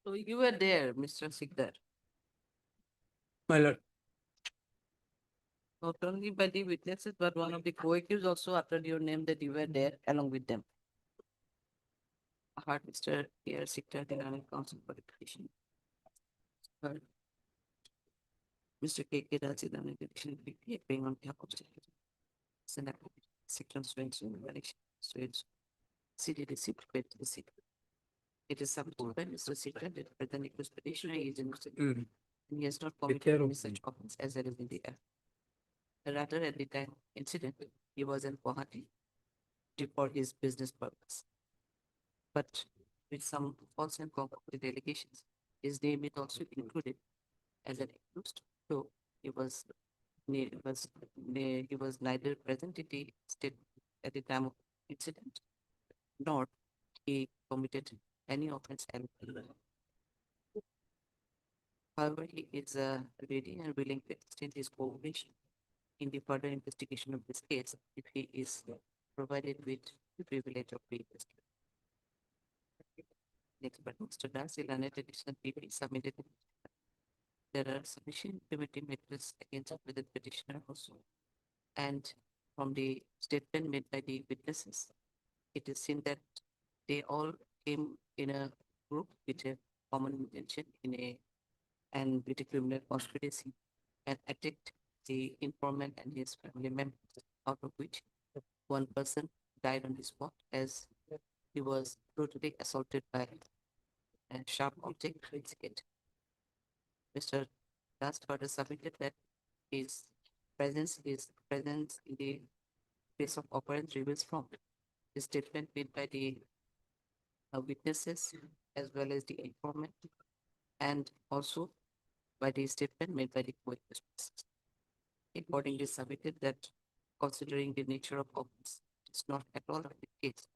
So you were there, Mr. Sikdar, My lord. not only by the witnesses, but one of the co-accused also uttered your name that you were there along with them. heard Mr. Pierre Sector, the learned counsel for the petition. Heard Mr. K. Raji, the learned petition, appearing on behalf of State. Senate Section Swenson, election, Swenson. City receipt paid to the city. It is submitted by Mr. Sector that the request petitioner is innocent. And he has not committed any such offense as there is in the F. Rather, at the time of incident, he was in Gauhati for his business purpose. But with some false and concocted allegations, his name is also included as an accused. So he was neither present in the state at the time of incident, nor he committed any offense. However, he is ready and willing to extend his cooperation in the further investigation of this case if he is provided with the privilege of pre-investigation. Next, but Mr. Darcy Lanet additional PP submitted. There are sufficient primitive matters against the petitioner also. And from the statement made by the witnesses, it is seen that they all came in a group with a common intention and with a criminal conspiracy and attacked the informant and his family members, out of which one person died on the spot as he was brutally assaulted by a sharp object in his head. Mr. Dust further submitted that his presence in the place of occurrence reveals from the statement made by the witnesses as well as the informant, and also by the statement made by the witnesses. Accordingly submitted that considering the nature of offense, it's not at all the case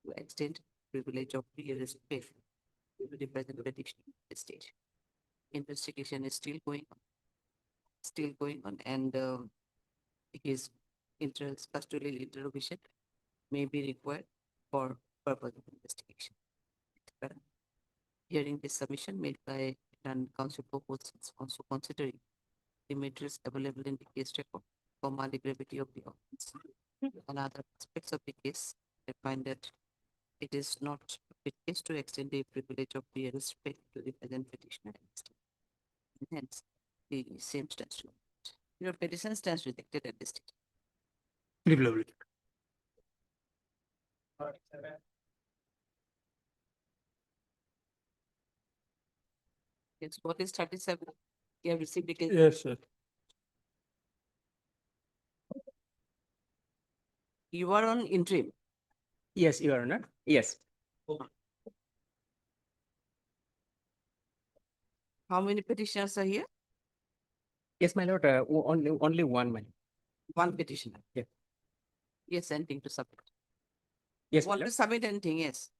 to extend privilege of pre-arrest pay to the present petition at this stage. Investigation is still going on, and his custodial interrogation may be required for purpose of investigation. Hearing this submission made by counsel proposals, also considering the materials available in the case record from the gravity of the offense. On other aspects of the case, I find that it is not the case to extend the privilege of the arrest pay to the present petitioner. And hence, the same stands to your petition stands rejected at this stage. Lovely. Yes, what is 37? You have received the case. Yes, sir. You are on interim. Yes, Your Honor. Yes. How many petitioners are here? Yes, my lord. Only one, my lord. One petitioner. Yeah. Yes, anything to submit. Yes, my Want lord. to submit anything? Yes.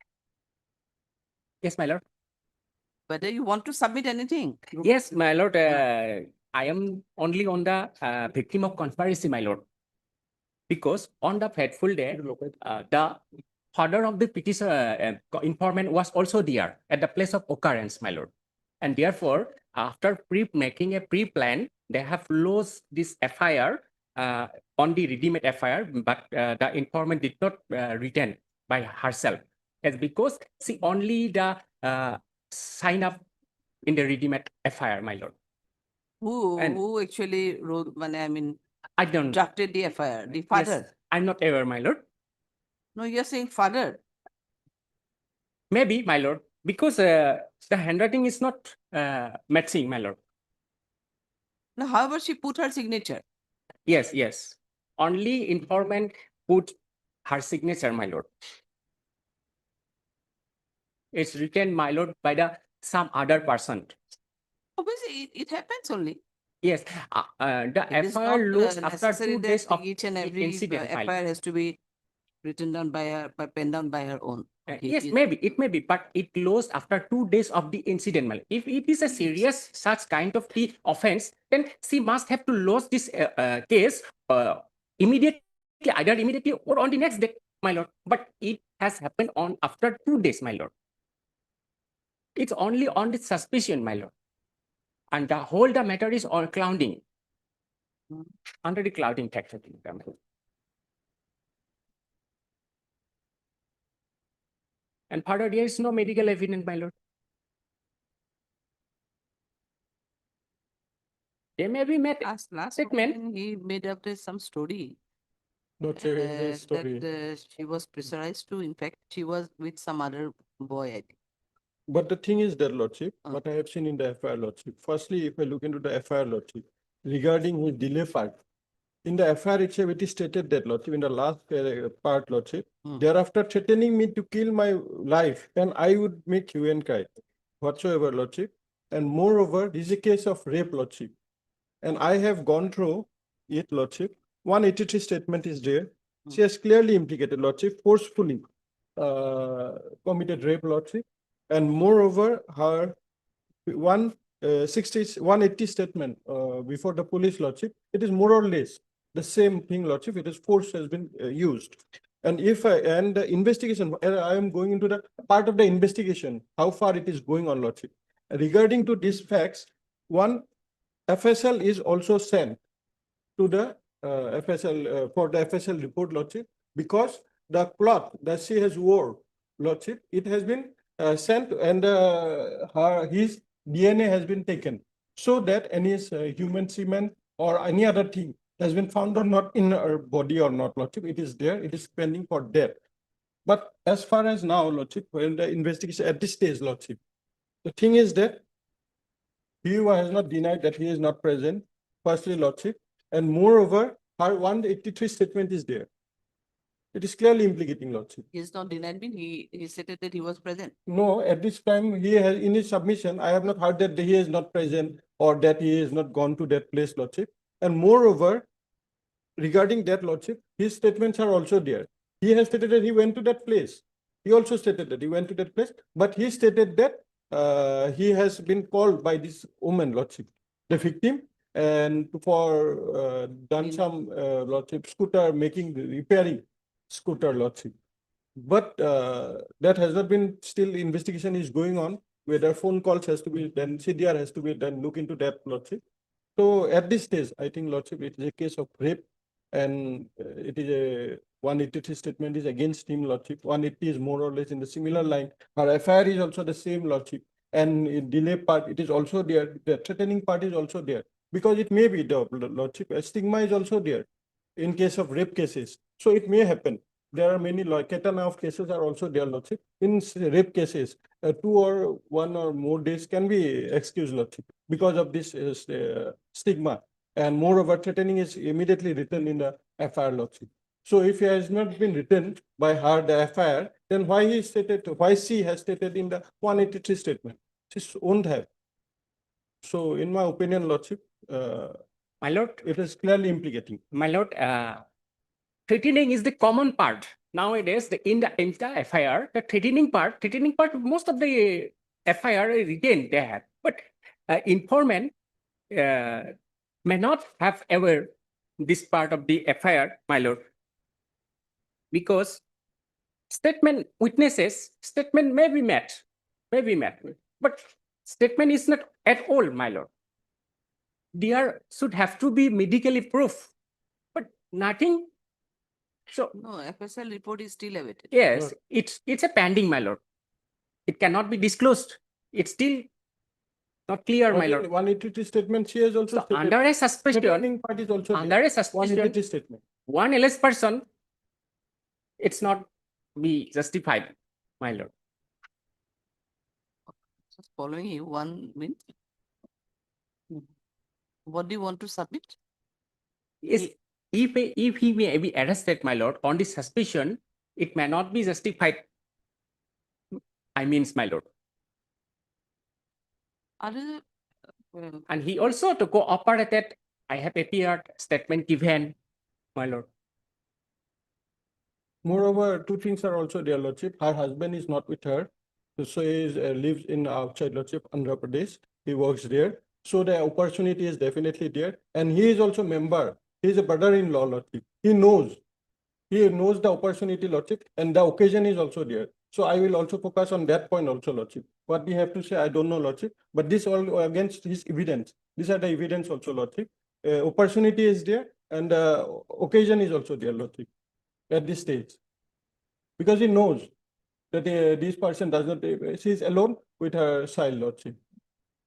Yes, my lord. Whether you want to submit anything? Yes, my lord. I am only on the victim of conspiracy, my lord. Because on the fateful day, the father of the petitioner informant was also there at the place of occurrence, my lord. And therefore, after making a pre-plan, they have lost this FIR on the redeemed FIR, but the informant did not return by herself. It's because she only the sign up in the redeemed FIR, my lord. Who actually wrote, I don't drafted the FIR? The father? Yes, I'm not aware, my lord. No, you're saying father. Maybe, my lord, because the handwriting is not matching, my lord. Now, however, she put her signature. Yes, yes. Only informant put her signature, my lord. It's written, my lord, by some other person. Obviously, it happens only. Yes, the FIR lost after 2 days of each and every incident. my lord. FIR has to be written down by her, penned down by her own. Okay, Yes, maybe, it may be, but it lost after 2 days of the incident. my lord. If it is a serious such kind of the offense, then she must have to lose this case immediately, either immediately or on the next day, my lord. But it has happened on after 2 days, my lord. It's only on the suspicion, my lord. And the matter is on clouding. Under the clouding factor. And further, there is no medical evidence, my lord. They may be met Last statement. meeting, he made up some story. Not a that story. she was pressurized to, in fact, she was with some other boy, I think. But the thing is that, Lordship, Uh. what I have seen in the FIR, Lordship, firstly, if I look into the FIR, Lordship, regarding his delay part, in the FIR itself, it is stated that, Lordship, in the last part, Lordship, thereafter threatening me to kill my life, and I would make hue and cry, whatsoever, Lordship. And moreover, this is a case of rape, Lordship. And I have gone through it, Lordship. 183 statement is there. She has clearly implicated, Lordship, forcefully committed rape, Lordship. And moreover, her 180 statement before the police, Lordship, it is more or less the same thing, Lordship. It is force has been used. And and the investigation, I am going into the part of the investigation, how far it is going on, Lordship. Regarding to these facts, one FSL is also sent to the FSL for the FSL report, Lordship, because the cloth that she has wore, Lordship, it has been sent, and his DNA has been taken, so that any human semen or any other thing has been found or not in her body or not, Lordship. It is there, it is pending for death. But as far as now, Lordship, when the investigation at this stage, Lordship, the thing is that he has not denied that he is not present, firstly, Lordship, and moreover, her 183 statement is there. It is clearly implicating, Lordship. He is not denied me, he stated that he was present. No, at this time, he has, in his submission, I have not heard that he is not present or that he has not gone to that place, Lordship. And moreover, regarding that, Lordship, his statements are also there. He has stated that he went to that place. He also stated that he went to that place, but he stated that he has been called by this woman, Lordship, the victim, and for done some Lordship scooter making repairing scooter, Lordship. But that has not been, still investigation is going on, whether phone calls has to be done, CDR has to be done, look into that, Lordship. So at this stage, I think, Lordship, it is a case of rape, and it is a 183 statement is against him, Lordship. 180 is more or less in the similar line. Her FIR is also the same, Lordship. And in delay part, it is also there. The threatening part is also there, because it may be the, Lordship. A stigma is also there in case of rape cases. So it may happen. There are many catena of cases are also there, Lordship. In rape cases, 2 or 1 or more days can be excused, Lordship, because of this stigma. And moreover, threatening is immediately written in the FIR, Lordship. So if it has not been written by her, the FIR, then why she has stated in the 183 statement? She won't have. So in my opinion, Lordship, my lord, it is clearly implicating. My lord, threatening is the common part. Nowadays, in the FIR, the threatening part, most of the FIR is written there. But informant may not have ever this part of the FIR, my lord. Because statement may be met, but statement is not at all, my lord. There should have to be medically proof, but nothing. So No, FSL report is still awaited. yes, it's a pending, my lord. It cannot be disclosed. It's still not clear, my lord. 183 statement, she has also stated. Under a suspicion, Threatening part is also under there. a suspicion, 183 statement. one alleged person, it's not be justified, my lord. Just following you 1 minute. What do you want to submit? Yes, if he may be arrested, my lord, on this suspicion, it may not be justified. I means, my lord. Other, And he also to cooperated. I have appeared statement given, my lord. Moreover, 2 things are also there, Lordship. Her husband is not with her. So he lives in outside, Lordship, Andhra Pradesh. He works there. So the opportunity is definitely there. And he is also member. He is a brother-in-law, Lordship. He knows the opportunity, Lordship, and the occasion is also there. So I will also focus on that point also, Lordship. What we have to say, I don't know, Lordship, but this all against his evidence. These are the evidence also, Lordship. Opportunity is there, and occasion is also there, Lordship, at this stage. Because he knows that this person does not, she is alone with her child, Lordship.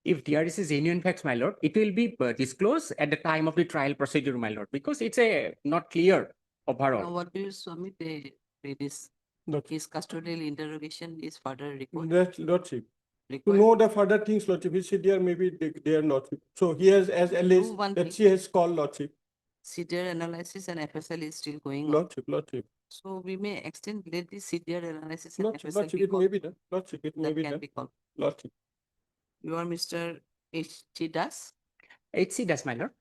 If there is a genuine facts, my lord, it will be disclosed at the time of the trial procedure, my lord, because it's a not clear overall. Now, what do you submit this? Lordship. His custodial interrogation is further required. That's Lordship. To required. know the further things, Lordship, is there maybe they are not. So he has as alleged one that thing. she has called Lordship. CDR analysis and FSL is still going on. Lordship. So we may extend, let the CDR analysis and Lordship, FSL Lordship, be it may called. be done. Lordship, it may That be can done. be called. Lordship. You are Mr. H.T. Das. HC does, my lord.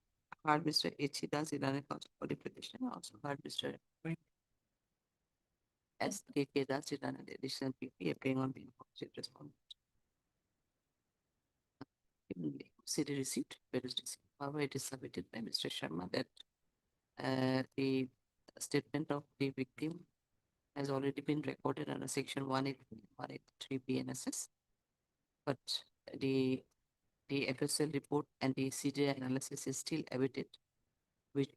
Heard Mr. H.T. Das, Iran Council for the petition. Also heard Mr. S.K.K. Das, Iran additional PP appearing on behalf of the respondent. City receipt, where is received. However, it is submitted by Mr. Sharma that the statement of the victim has already been recorded under section 183 BNSS, but the FSL report and the CJ analysis is still awaited, which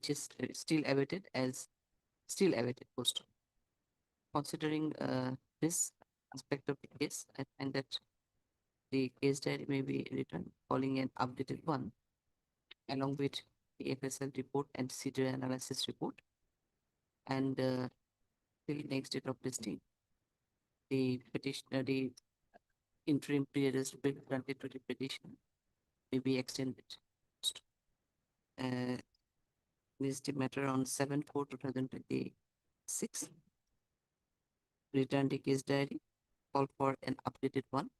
is still awaited post. Considering this aspect of the case, I find that the case diary may be written calling an updated one, along with the FSL report and CJ analysis report, and till next date of listing, the petitioner, the interim period is to be granted to the petition may be extended. This is the matter on 7/4/2026. Return the case diary, call for an updated one,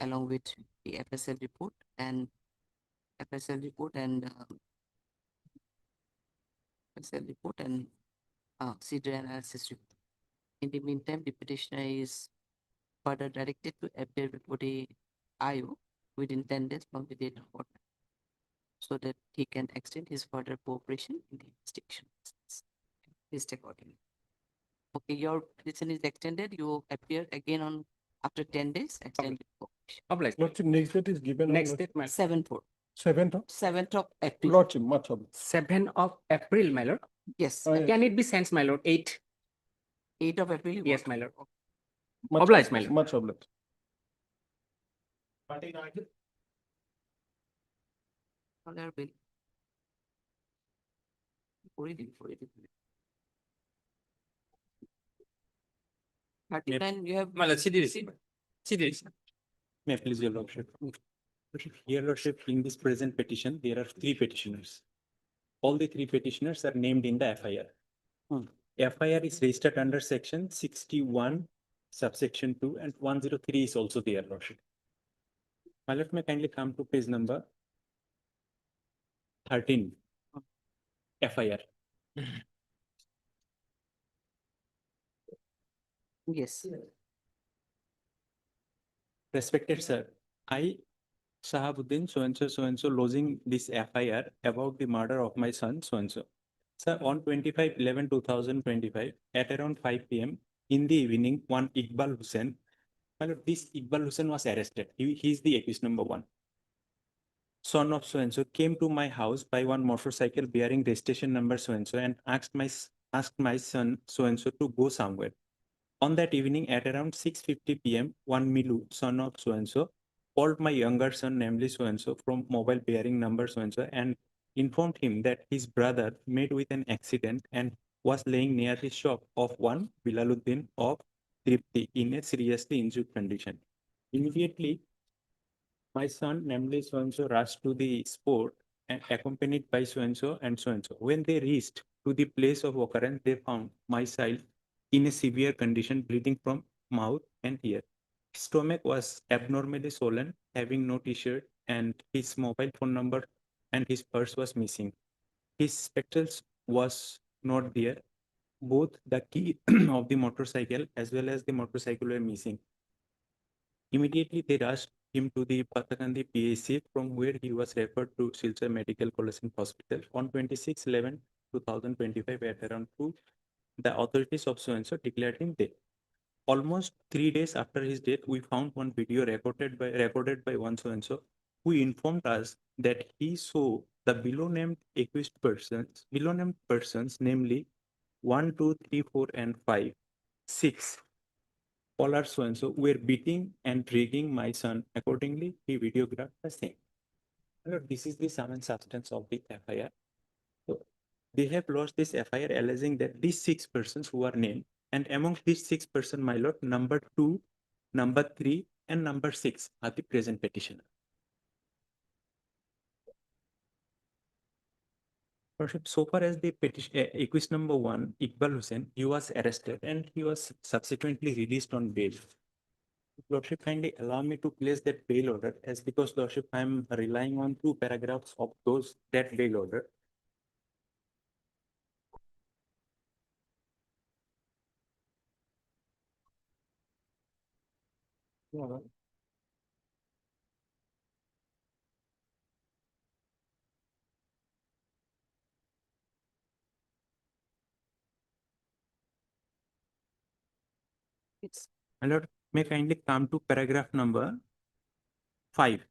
along with the FSL report and CDR analysis report. In the meantime, the petitioner is further directed to appear before the IO within 10 days from the date of order, so that he can extend his further cooperation in the investigation. Please take accordingly. Okay, your petition is extended. You appear again on after 10 days. Extended cooperation. Obliged. Lordship, next date is given. Next date, my 7/4. 7th of April. Lordship, much of 7th of April, my lord. Yes. yes. Can it be sent, my lord? 8. 8 of April. you Yes, want? my lord. much Obliged, my lord. Much obliged. Order bill. করে দিন। 39, you have. My lord, CD receipt. May I please your lordship? Your lordship, in this present petition, there are 3 petitioners. All the 3 petitioners are named in the FIR. FIR is registered under section 61, subsection 2, and 103 is also there, lordship. My lord, may I kindly come to page number 13, FIR. Yes. Respected sir, I, Shahabuddin, so and so, lodging this FIR about the murder of my son, so and so. Sir, on 25/11/2025, at around 5 p.m. in the evening, one Iqbal Hussain, my lord, this Iqbal Hussain was arrested. He is the accused number 1. Son of so and so came to my house by one motorcycle bearing registration number so and so, and asked my son so and so to go somewhere. On that evening at around 6:50 p.m., one Milu, son of so and so, called my younger son, namely so and so, from mobile bearing number so and so, and informed him that his brother met with an accident and was laying near the shop of one Bilaluddin of Tripti in a seriously injured condition. Immediately, my son, namely so and so, rushed to the spot and accompanied by so and so and so and so. When they reached to the place of occurrence, they found my child in a severe condition, bleeding from mouth and ear. His stomach was abnormally swollen, having no t-shirt, and his mobile phone number and his purse was missing. His spectacles was not there. Both the key of the motorcycle as well as the motorcycle were missing. Immediately, they rushed him to the Patakandi PAC, from where he was referred to Silchar Medical College and Hospital. On 26/11/2025 at around 2, the authorities of so-and-so declared him dead. Almost 3 days after his death, we found one video recorded by one so-and-so, who informed us that he saw the below named persons, namely 1, 2, 3, 4, and 5, 6. Caller so and so were beating and dragging my son. Accordingly, he videographed the same. My lord, this is the sum and substance of the FIR. So they have lodged this FIR alleging that these 6 persons who are named, and among these 6 persons, my lord, number 2, number 3, and number 6 are the present petitioner. Worship, so far as the petition, accused number 1, Iqbal Hussain, he was arrested and he was subsequently released on bail. Lordship, kindly allow me to place that bail order, as because Lordship, I am relying on 2 paragraphs of that bail order. It's My lord, may kindly come to paragraph number 5.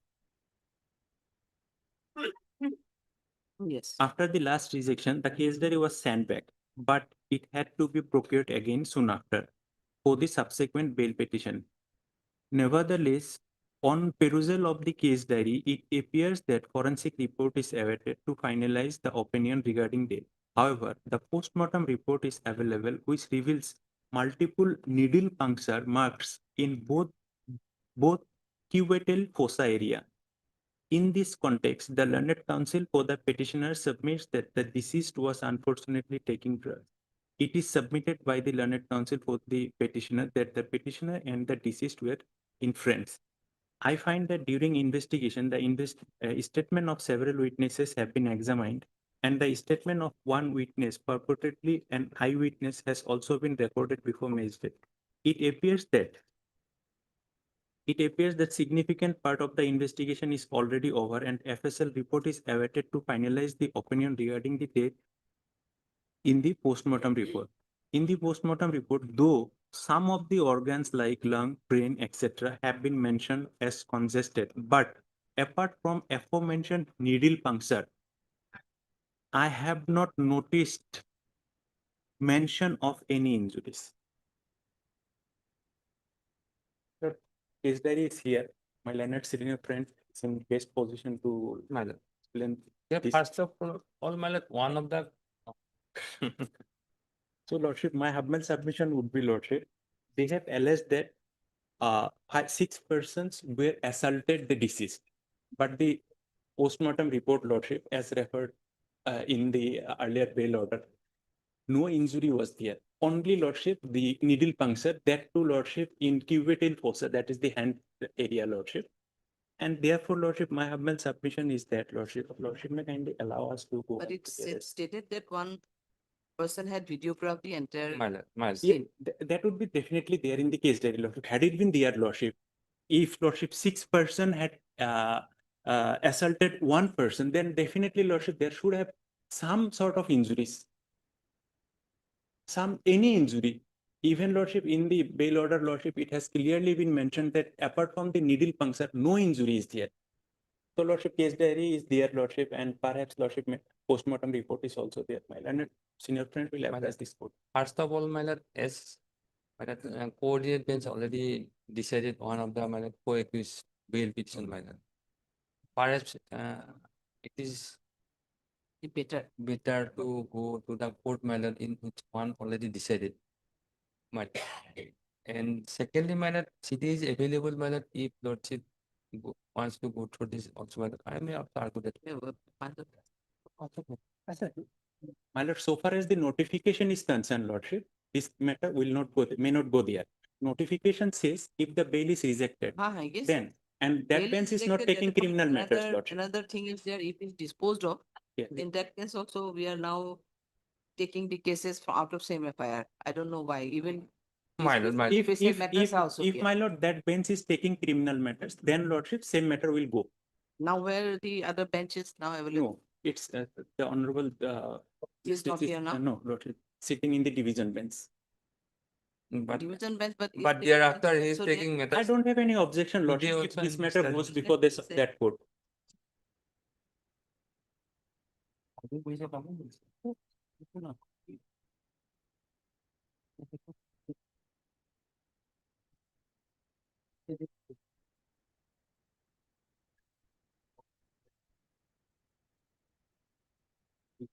yes. After the last rejection, the case diary was sent back, but it had to be procured again soon after for the subsequent bail petition. Nevertheless, on perusal of the case diary, it appears that forensic report is awaited to finalize the opinion regarding death. However, the postmortem report is available, which reveals multiple needle puncture marks in both cubital fossa area. In this context, the learned counsel for the petitioner submits that the deceased was unfortunately taking drugs. It is submitted by the learned counsel for the petitioner that the petitioner and the deceased were in friends. I find that during investigation, the statement of several witnesses have been examined, and the statement of one witness, purportedly an eyewitness, has also been recorded before magistrate. It appears that significant part of the investigation is already over, and FSL report is awaited to finalize the opinion regarding the death in the postmortem report. In the postmortem report, though some of the organs like lung, brain, etc. have been mentioned as congested, but apart from aforementioned needle puncture, I have not noticed mention of any injuries. The case diary is here. My learned senior friend is in best position to explain. Yeah, this. first of all, my lord, one of the So, Lordship, my humble submission would be, Lordship, they have alleged that 6 persons were assaulted the deceased, but the postmortem report, Lordship, as referred in the earlier bail order, no injury was there. Only, Lordship, the needle puncture, that too, Lordship, in cubital fossa, that is the hand area, Lordship. And therefore, Lordship, my humble submission is that, Lordship may kindly allow us to go. But it's stated that one person had videographed the entire Yeah, scene. that would be definitely there in the case diary, Lordship. Had it been there, Lordship, if Lordship 6 person had assaulted one person, then definitely, Lordship, there should have some sort of injuries, any injury. Even, Lordship, in the bail order, Lordship, it has clearly been mentioned that apart from the needle puncture, no injury is there. So, Lordship, case diary is there, Lordship, and perhaps, Lordship, postmortem report is also there. My learned senior friend will address this court. first of all, my lord, as my lord, coordinate bench already decided one of the my lord, co-accused bail petition, my lord. Perhaps it is better to go to the court, my lord, in which one already decided. My lord. And secondly, my lord, CD is available, my lord, if lordship wants to go through this also, my lord. I may have to argue that. My lord, so far as the notification is concerned, Lordship, this matter will not go, may not go there. Notification says if the bail is rejected, Yes. then, and that Bail bench is not rejected, taking that is criminal matters, Lordship. Another thing is there, if it's disposed of, Yeah. in that case also, we are now taking the cases from out of same FIR. I don't know why, even My lord, my lord. If my lord, that bench is taking criminal matters, then Lordship, same matter will go. Now where the other bench is now available? No, it's the honorable. Is not here now? No, Lordship, sitting in the division bench. But Division bench, but. but thereafter he is taking matters. I don't have any objection, Lordship, if this matter goes before that court. You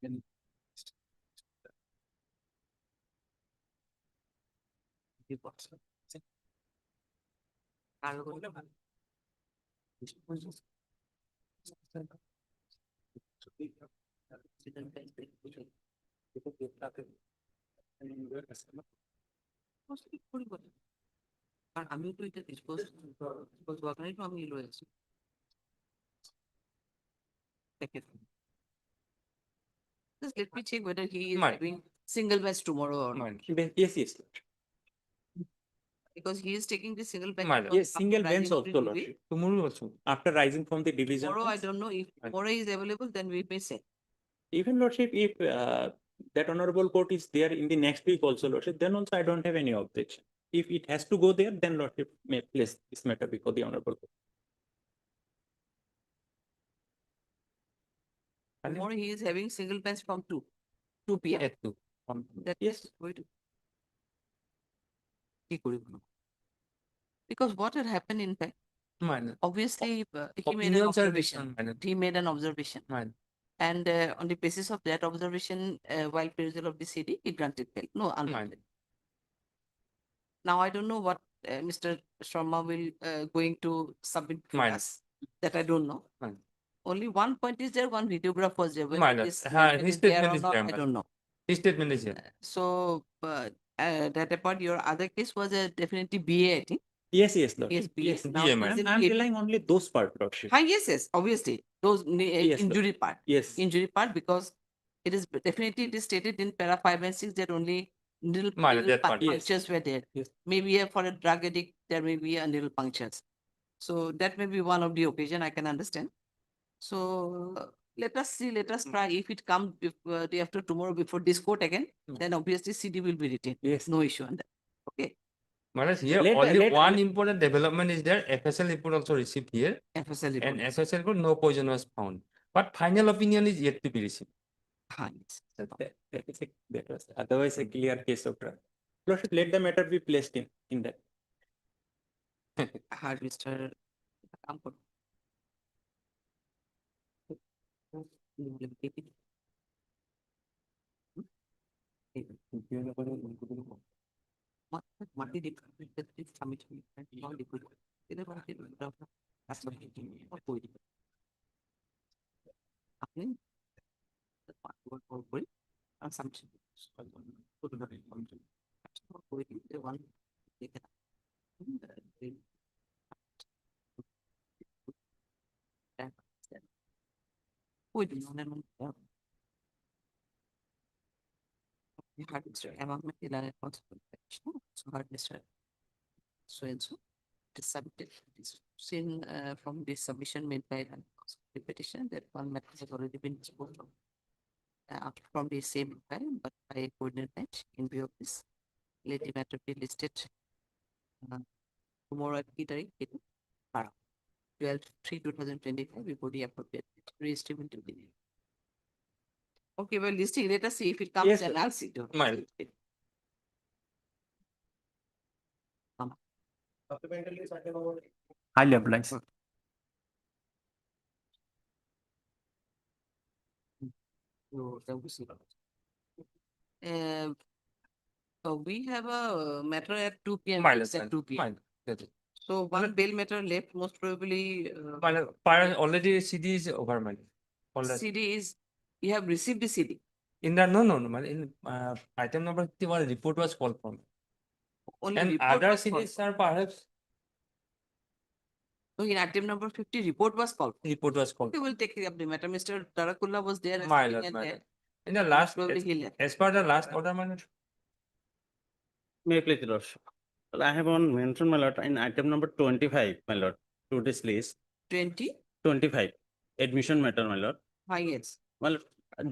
can. আর আমিও তো এটা dispose ওয়াকারি তো আমি লয়ে আছি Just let me check whether he is having single batch tomorrow or not. Yes, yes. Because he is taking the single batch. Yes, single after bench rising also, from the Lordship. Tomorrow also, after rising from the division. Tomorrow, I bench. don't know if tomorrow is available, then we may say. Even Lordship, if that honorable court is there in the next week also, Lordship, then also I don't have any objection. If it has to go there, then Lordship may place this matter before the honorable court. Tomorrow he is having single bench from 2 p.m. At 2. That Yes. wait. কি করিব না? Because what had happened in fact, Minor. obviously he made an Opinions are observation. different, minor. He made an observation. Minor. And on the basis of that observation, while perusal of the CD, he granted bail. No, unlimited. Now I don't know what Mr. Sharma will going to submit for Minor. us. That I don't know. Minor. Only one point is there, one videograph was there. Whether Minor. it is mentioned His is there statement or is not, there, I minor. don't know. His statement is here. So that apart, your other case was a definitely BA, I think. Yes, yes, Lord. Yes, BA. Yes, Now BA, it is madam. in I'm PA. relying only those part, Lordship. Yes, yes, obviously. Those Yes, Lord. injury part. Yes. Injury part, because it is definitely it is stated in para 5 and 6 that only little, Minor, little that part, yes. punctures were there. Yes. Maybe for a drug addict, there may be a little punctures. So that may be one of the occasion I can understand. So let us see, let us try. If it comes day after tomorrow before this court again, then obviously CD will be written. Yes. No issue on that. Okay. Maharaj, here only one important development is there. FSL report also received here. FSL report. And FSL report, no poison was found. But final opinion is yet to be received. Yes. That was otherwise a clear case of drug. Lordship, let the matter be placed in that. Hard Mr. Kampur. মাটি summit আপনি Hard Mr. Among Material Responsible. So hard Mr. So and so. It is submitted. It is seen from the submission made by the petition that one matter has already been disposed of from the same inquiry, but by a coordinate bench in view of this. Let the matter be listed tomorrow at Kitari, 12/3/2025 before the appropriate registry will be. Okay, well, listing, let us see if it comes Yes, and sir. I'll see. Minor. Highly obliged. We have a matter at 2 p.m. Minor, It's at 2 p.m. minor. That's it. So one bail matter left, most probably. Minor. Already CD is over, minor. Already. CD is, you have received the CD. In the no, minor. In item number 51, report was called from. Only And report other was called. CDs are perhaps So in item number 50, report was called. report was called. Okay, we'll take up the matter. Mr. Tarakulla was there. My assisting lord, and my there. lord. In the last, Probably he left. as per the last order, minor. May I please, Lordship? Well, I have one mention, my lord, in item number 25, my lord, to this list. 20? 25, admission matter, my lord. Yes. Well,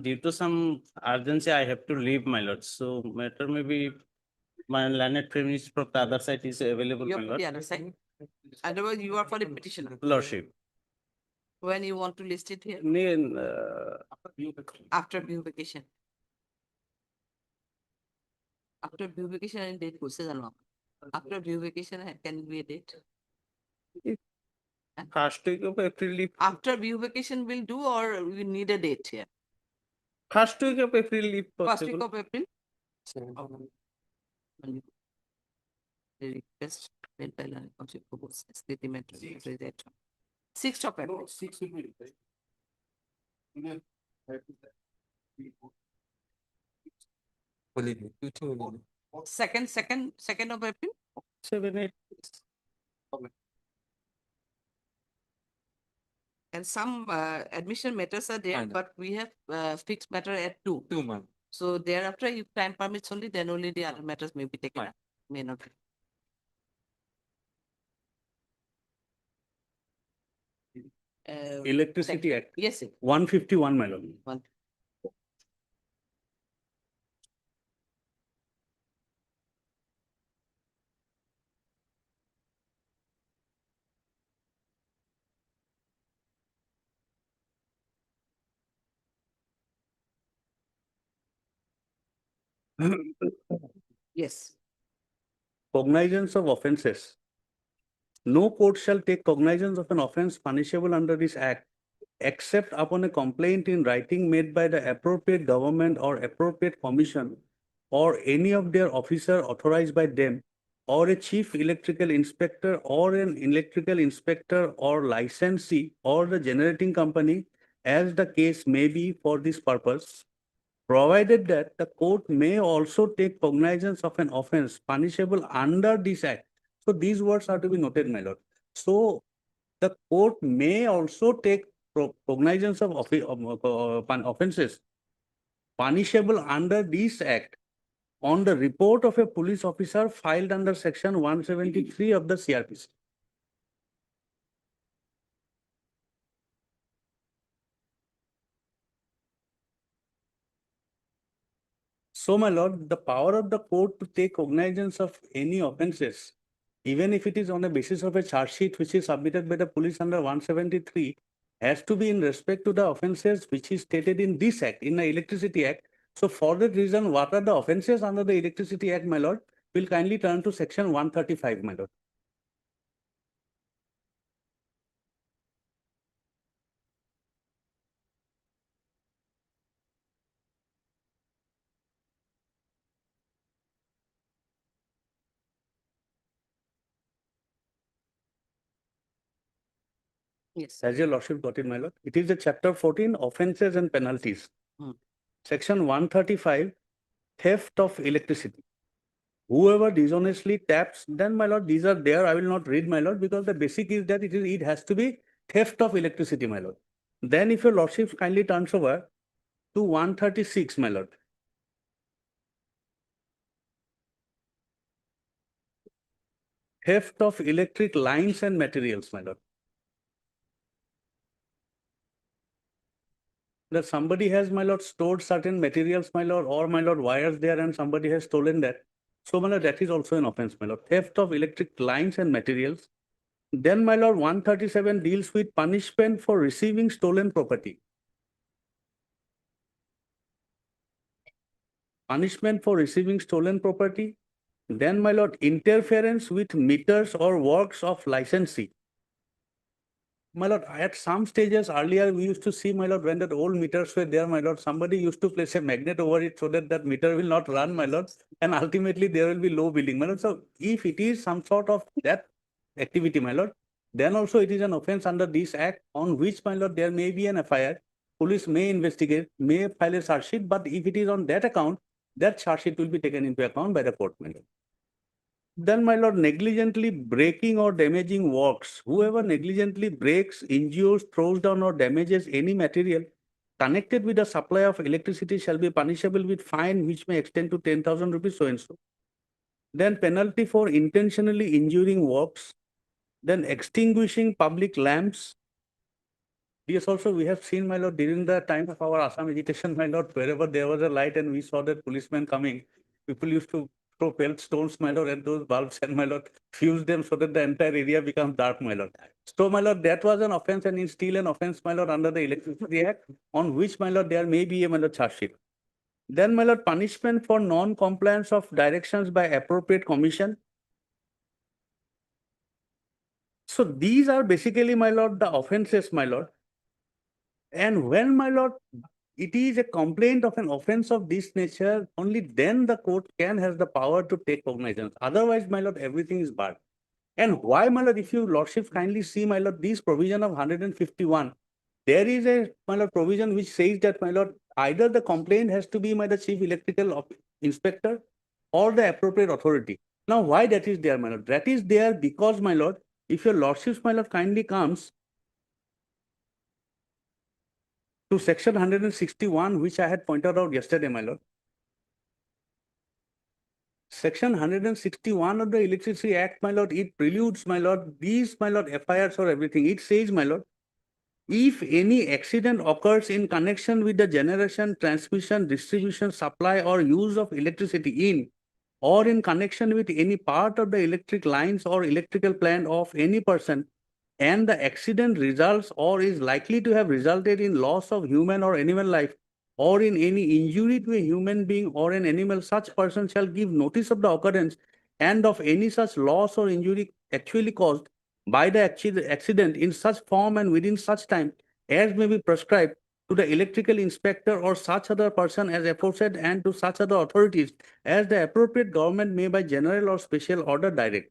due to some urgency, I have to leave, my lord. So matter maybe my learned friend is from the other side is available, You my are for lord. the other side. Otherwise, you are for the petitioner. Lordship. When you want to list it here? After beautification. After beautification and date courses along. After beautification, can be a date? First week of April, if After view vacation we'll do, or we need a date here? first week of April, if First week possible. of April? The request made by Land Council proposes the matter. 6th of April. Second of April? 7, 8. And some admission matters are there, but we have fixed matter at 2. 2 months. So thereafter, if time permits only, then only the other matters may be taken up, may not. Electricity Act, Yes, sir. 151, my lord. One. Yes. Cognizance of offences. No court shall take cognizance of an offence punishable under this act except upon a complaint in writing made by the appropriate government or appropriate commission or any of their officer authorized by them, or a chief electrical inspector or an electrical inspector or licensee or the generating company, as the case may be for this purpose, provided that the court may also take cognizance of an offence punishable under this act. So these words are to be noted, my lord. So the court may also take cognizance of offences punishable under this act on the report of a police officer filed under section 173 of the CRPC. So, my lord, the power of the court to take cognizance of any offences, even if it is on the basis of a charge sheet which is submitted by the police under 173, has to be in respect to the offences which is stated in this act, in the Electricity Act. So, for that reason, what are the offences under the Electricity Act, my lord? We'll kindly turn to section 135, my lord. Yes. As your lordship got it, my lord. It is the chapter 14, offences and penalties. Section 135, theft of electricity. Whoever dishonestly taps, then my lord, these are there. I will not read, my lord, because the basic is that it has to be theft of electricity, my lord. Then if your lordship kindly turns over to 136, my lord. Theft of electric lines and materials, my lord. That somebody has, my lord, stored certain materials, my lord, or my lord, wires there, and somebody has stolen that. So, my lord, that is also an offense, my lord. Theft of electric lines and materials. Then, my lord, 137 deals with punishment for receiving stolen property. Punishment for receiving stolen property. Then, my lord, interference with meters or works of licensee. My lord, at some stages earlier, we used to see, my lord, when that old meters were there, my lord, somebody used to place a magnet over it so that that meter will not run, my lord, and ultimately there will be low billing, my lord. So if it is some sort of that activity, my lord, then also it is an offense under this act on which, my lord, there may be an FIR. Police may investigate, may file a charge sheet, but if it is on that account, that charge sheet will be taken into account by the court, my lord. Then, my lord, negligently breaking or damaging works. Whoever negligently breaks, injures, throws down or damages any material connected with the supply of electricity shall be punishable with fine which may extend to 10,000 rupees, so and so. Then penalty for intentionally injuring works. Then extinguishing public lamps. Yes, also we have seen, my lord, during the time of our Assam agitation, my lord, wherever there was a light and we saw that policemen coming, people used to throw pelt stones, my lord, at those bulbs and, my lord, fuse them so that the entire area becomes dark, my lord. So, my lord, that was an offense and is still an offense, my lord, under the Electricity Act, on which, my lord, there may be a, my lord, charge sheet. Then, my lord, punishment for non-compliance of directions by appropriate commission. So these are basically, my lord, the offences, my lord. And when, my lord, it is a complaint of an offence of this nature, only then the court has the power to take cognizance. Otherwise, my lord, everything is barred. And why, my lord, if you lordship kindly see, my lord, this provision of 151, there is a, my lord, provision which says that, my lord, either the complaint has to be by the chief electrical inspector or the appropriate authority. Now, why that is there, my lord? That is there because, my lord, if your lordship, my lord, kindly comes to section 161, which I had pointed out yesterday, my lord. Section 161 of the Electricity Act, my lord, it preludes, my lord, these, my lord, FIRs or everything. It says, my lord, if any accident occurs in connection with the generation, transmission, distribution, supply, or use of electricity in or in connection with any part of the electric lines or electrical plant of any person, and the accident results or is likely to have resulted in loss of human or animal life, or in any injury to a human being or an animal, such person shall give notice of the occurrence and of any such loss or injury actually caused by the accident in such form and within such time as may be prescribed to the electrical inspector or such other person as aforesaid, and to such other authorities as the appropriate government may by general or special order direct.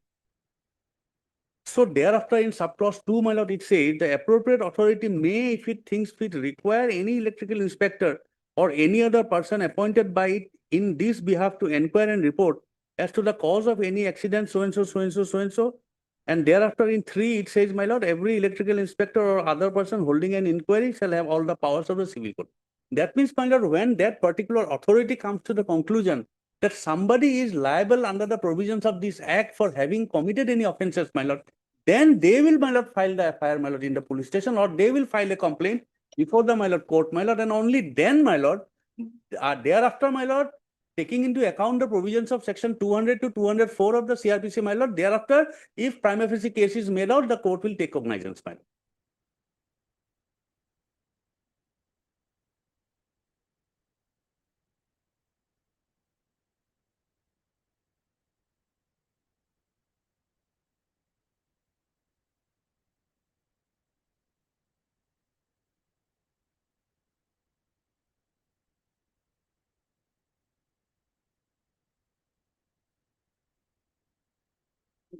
So thereafter in subclause 2, my lord, it says the appropriate authority may, if it thinks fit, require any electrical inspector or any other person appointed by it in this behalf to inquire and report as to the cause of any accident, so and so, so and so, so and so. And thereafter in 3, it says, my lord, every electrical inspector or other person holding an inquiry shall have all the powers of the civil code. That means, my lord, when that particular authority comes to the conclusion that somebody is liable under the provisions of this act for having committed any offences, my lord, then they will, my lord, file the FIR, my lord, in the police station, or they will file a complaint before the, my lord, court, my lord, and only then, my lord, thereafter, my lord, taking into account the provisions of section 200 to 204 of the CRPC, my lord, thereafter, if prima facie case is made out, the court will take cognizance, my lord.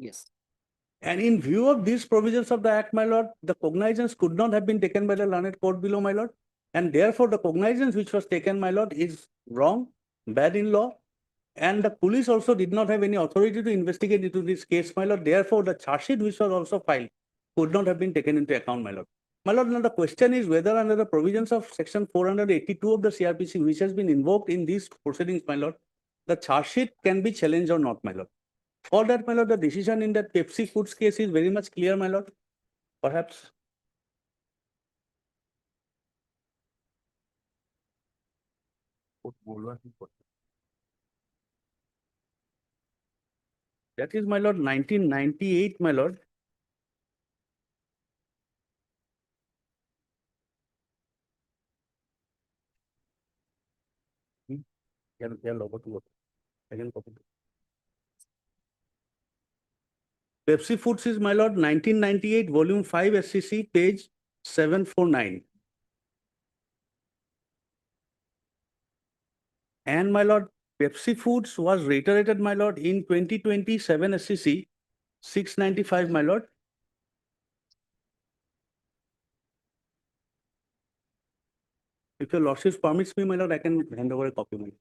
Yes. And in view of these provisions of the Act, my lord, the cognizance could not have been taken by the learned court below, my lord. And therefore, the cognizance which was taken, my lord, is wrong, bad in law. And the police also did not have any authority to investigate into this case, my lord. Therefore, the charge sheet which was also filed could not have been taken into account, my lord. My lord, now the question is whether under the provisions of section 482 of the CRPC, which has been invoked in these proceedings, my lord, the charge sheet can be challenged or not, my lord. For that, my lord, the decision in that Pepsi Foods case is very much clear, my lord. Perhaps. That is, my lord, 1998, my lord. Pepsi Foods is, my lord, 1998, volume 5, SCC, page 749. And, my lord, Pepsi Foods was reiterated, my lord, in 2027 SCC, 695, my lord. If your lordship permits me, my lord, I can hand over a copy, my lord.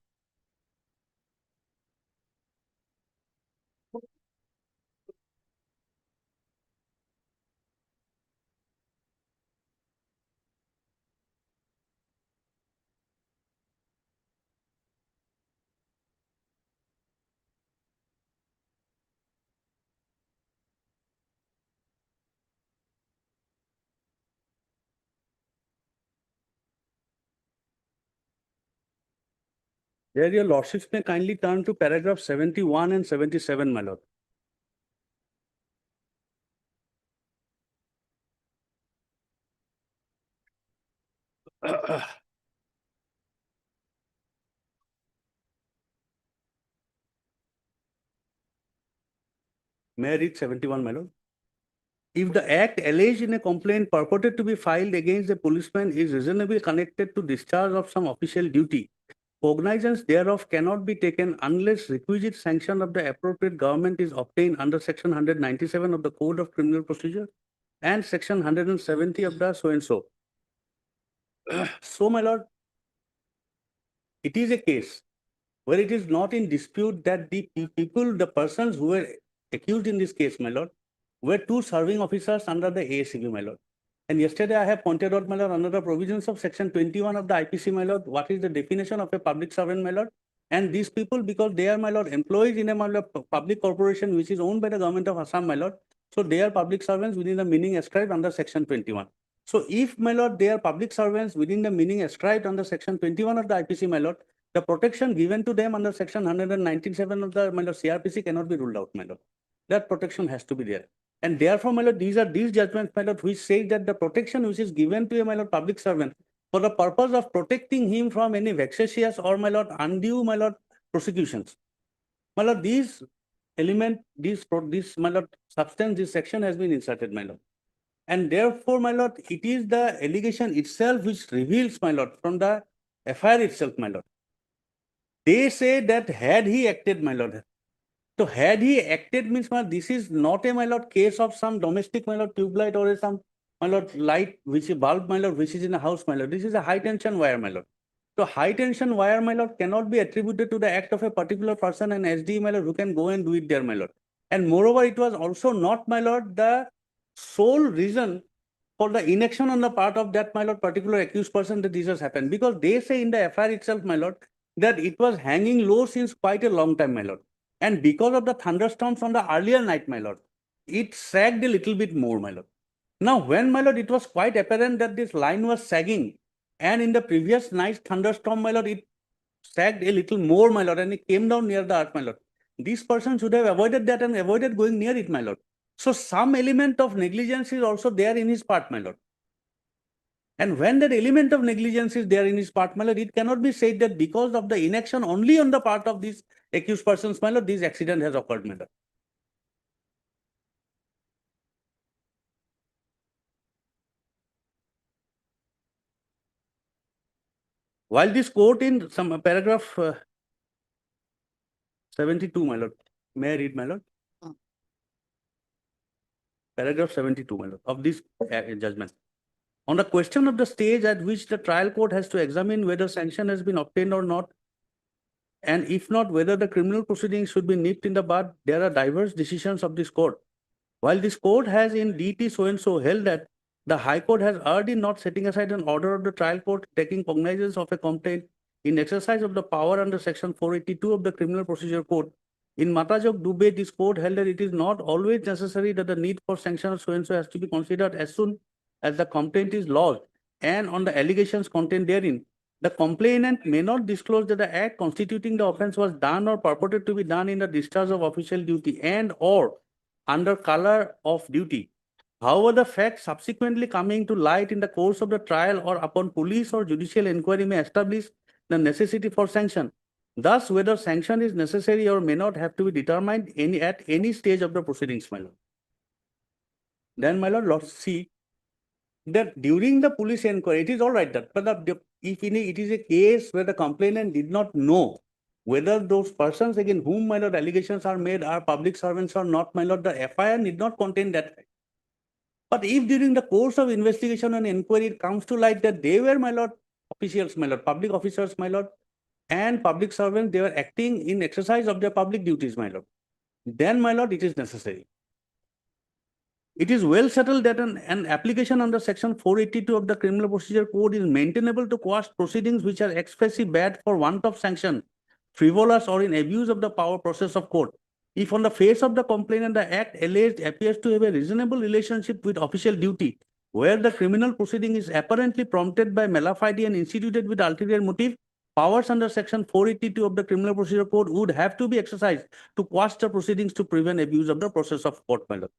There, your lordships may kindly turn to paragraph 71 and 77, my lord. May I read 71, my lord? if the act alleged in a complaint purported to be filed against a policeman is reasonably connected to discharge of some official duty, cognizance thereof cannot be taken unless requisite sanction of the appropriate government is obtained under Section 197 of the Code of Criminal Procedure and Section 170 of the so and so. So, my lord, it is a case where it is not in dispute that the people, the persons who were accused in this case, my lord, were two serving officers under the ASCB, my lord. And yesterday I have pointed out, my lord, under the provisions of Section 21 of the IPC, my lord, what is the definition of a public servant, my lord. And these people, because they are, my lord, employees in a, my lord, public corporation which is owned by the government of Assam, my lord, so they are public servants within the meaning ascribed under Section 21. So if, my lord, they are public servants within the meaning ascribed under Section 21 of the IPC, my lord, the protection given to them under Section 197 of the, my lord, CRPC cannot be ruled out, my lord. That protection has to be there. And therefore, my lord, these judgments, my lord, which say that the protection which is given to a, my lord, public servant for the purpose of protecting him from any vexatious or, my lord, undue, my lord, prosecutions. My lord, these element, this, my lord, substance, this section has been inserted, my lord. And therefore, my lord, it is the allegation itself which reveals, my lord, from the FIR itself, my lord. They say that had he acted, my lord, so had he acted means, my lord, this is not a, my lord, case of some domestic, my lord, tube light or some, my lord, light which is bulb, my lord, which is in a house, my lord. This is a high tension wire, my lord. So high tension wire, my lord, cannot be attributed to the act of a particular person and SD, my lord, who can go and do it there, my lord. And moreover, it was also not, my lord, the sole reason for the inaction on the part of that, my lord, particular accused person that this has happened. Because they say in the FIR itself, my lord, that it was hanging low since quite a long time, my lord. And because of the thunderstorms on the earlier night, my lord, it sagged a little bit more, my lord. Now, when, my lord, it was quite apparent that this line was sagging, and in the previous night's thunderstorm, my lord, it sagged a little more, my lord, and it came down near the earth, my lord. This person should have avoided that and avoided going near it, my lord. So some element of negligence is also there in his part, my lord. And when that element of negligence is there in his part, my lord, it cannot be said that because of the inaction only on the part of these accused persons, my lord, this accident has occurred, my lord. While this court in some paragraph 72, my lord, may I read, my lord? Paragraph 72, my lord, of this judgment. On the question of the stage at which the trial court has to examine whether sanction has been obtained or not, and if not, whether the criminal proceedings should be nipped in the bud, there are diverse decisions of this court. While this court has in DT so-and-so held that the High Court has erred in not setting aside an order of the trial court taking cognizance of a complaint in exercise of the power under Section 482 of the Criminal Procedure Code. In Matajok Dubey, this court held that it is not always necessary that the need for sanction of so-and-so has to be considered as soon as the complaint is lodged and on the allegations contained therein. The complainant may not disclose that the act constituting the offence was done or purported to be done in the discharge of official duty and or under color of duty. However, the facts subsequently coming to light in the course of the trial or upon police or judicial inquiry may establish the necessity for sanction. Thus, whether sanction is necessary or may not have to be determined at any stage of the proceedings, my lord. Then, my lord, let's see that during the police inquiry, it is all right that, but if it is a case where the complainant did not know whether those persons against whom, my lord, allegations are made are public servants or not, my lord, the FIR need not contain that fact. But if during the course of investigation and inquiry it comes to light that they were, my lord, officials, my lord, public officers, my lord, and public servants, they were acting in exercise of their public duties, my lord, then, my lord, it is necessary. It is well settled that an application under Section 482 of the Criminal Procedure Code is maintainable to quash proceedings which are expressly bad for want of sanction, frivolous, or in abuse of the power process of court. If on the face of the complainant the act alleged appears to have a reasonable relationship with official duty, where the criminal proceeding is apparently prompted by malafide and instituted with ulterior motive, powers under Section 482 of the Criminal Procedure Code would have to be exercised to quash the proceedings to prevent abuse of the process of court, my lord.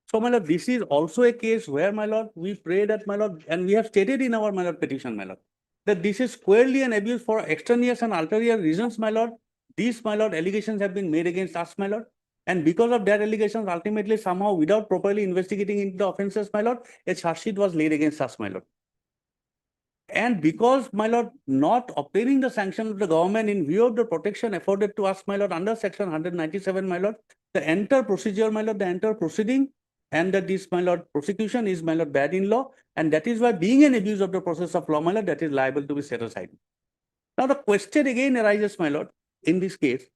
So, my lord, this is also a case where, my lord, we pray that, my lord, and we have stated in our, my lord, petition, my lord, that this is squarely an abuse for extraneous and ulterior reasons, my lord. These, my lord, allegations have been made against us, my lord. And because of that allegations, ultimately somehow without properly investigating into the offences, my lord, a charge sheet was laid against us, my lord. And because, my lord, not obtaining the sanction of the government in view of the protection afforded to us, my lord, under section 197, my lord, the entire procedure, my lord, the entire proceeding, and that this, my lord, prosecution is, my lord, bad in law, and that is why being an abuse of the process of law, my lord, that is liable to be set aside. Now the question again arises, my lord, in this case,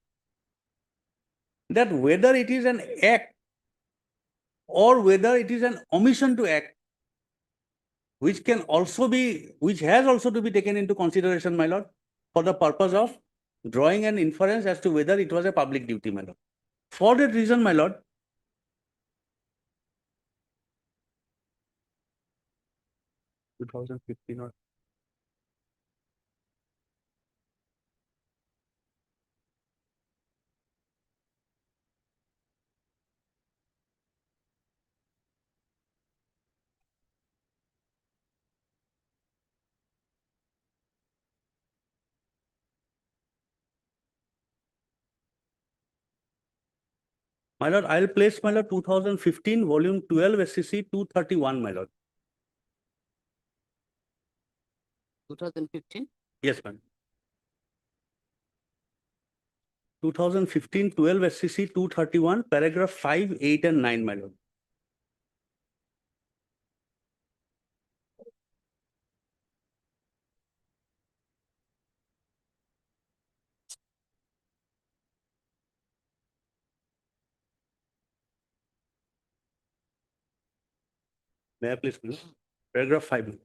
that whether it is an act or whether it is an omission to act, which can also be, which has also to be taken into consideration, my lord, for the purpose of drawing an inference as to whether it was a public duty, my lord. For that reason, my lord, 2015 or my lord, I'll place, my lord, 2015 volume 12 SCC 231, my lord. 2015. Yes, ma'am. 2015 12 SCC 231, paragraph 5, 8, and 9, my lord. May I please, my lord? Paragraph 5.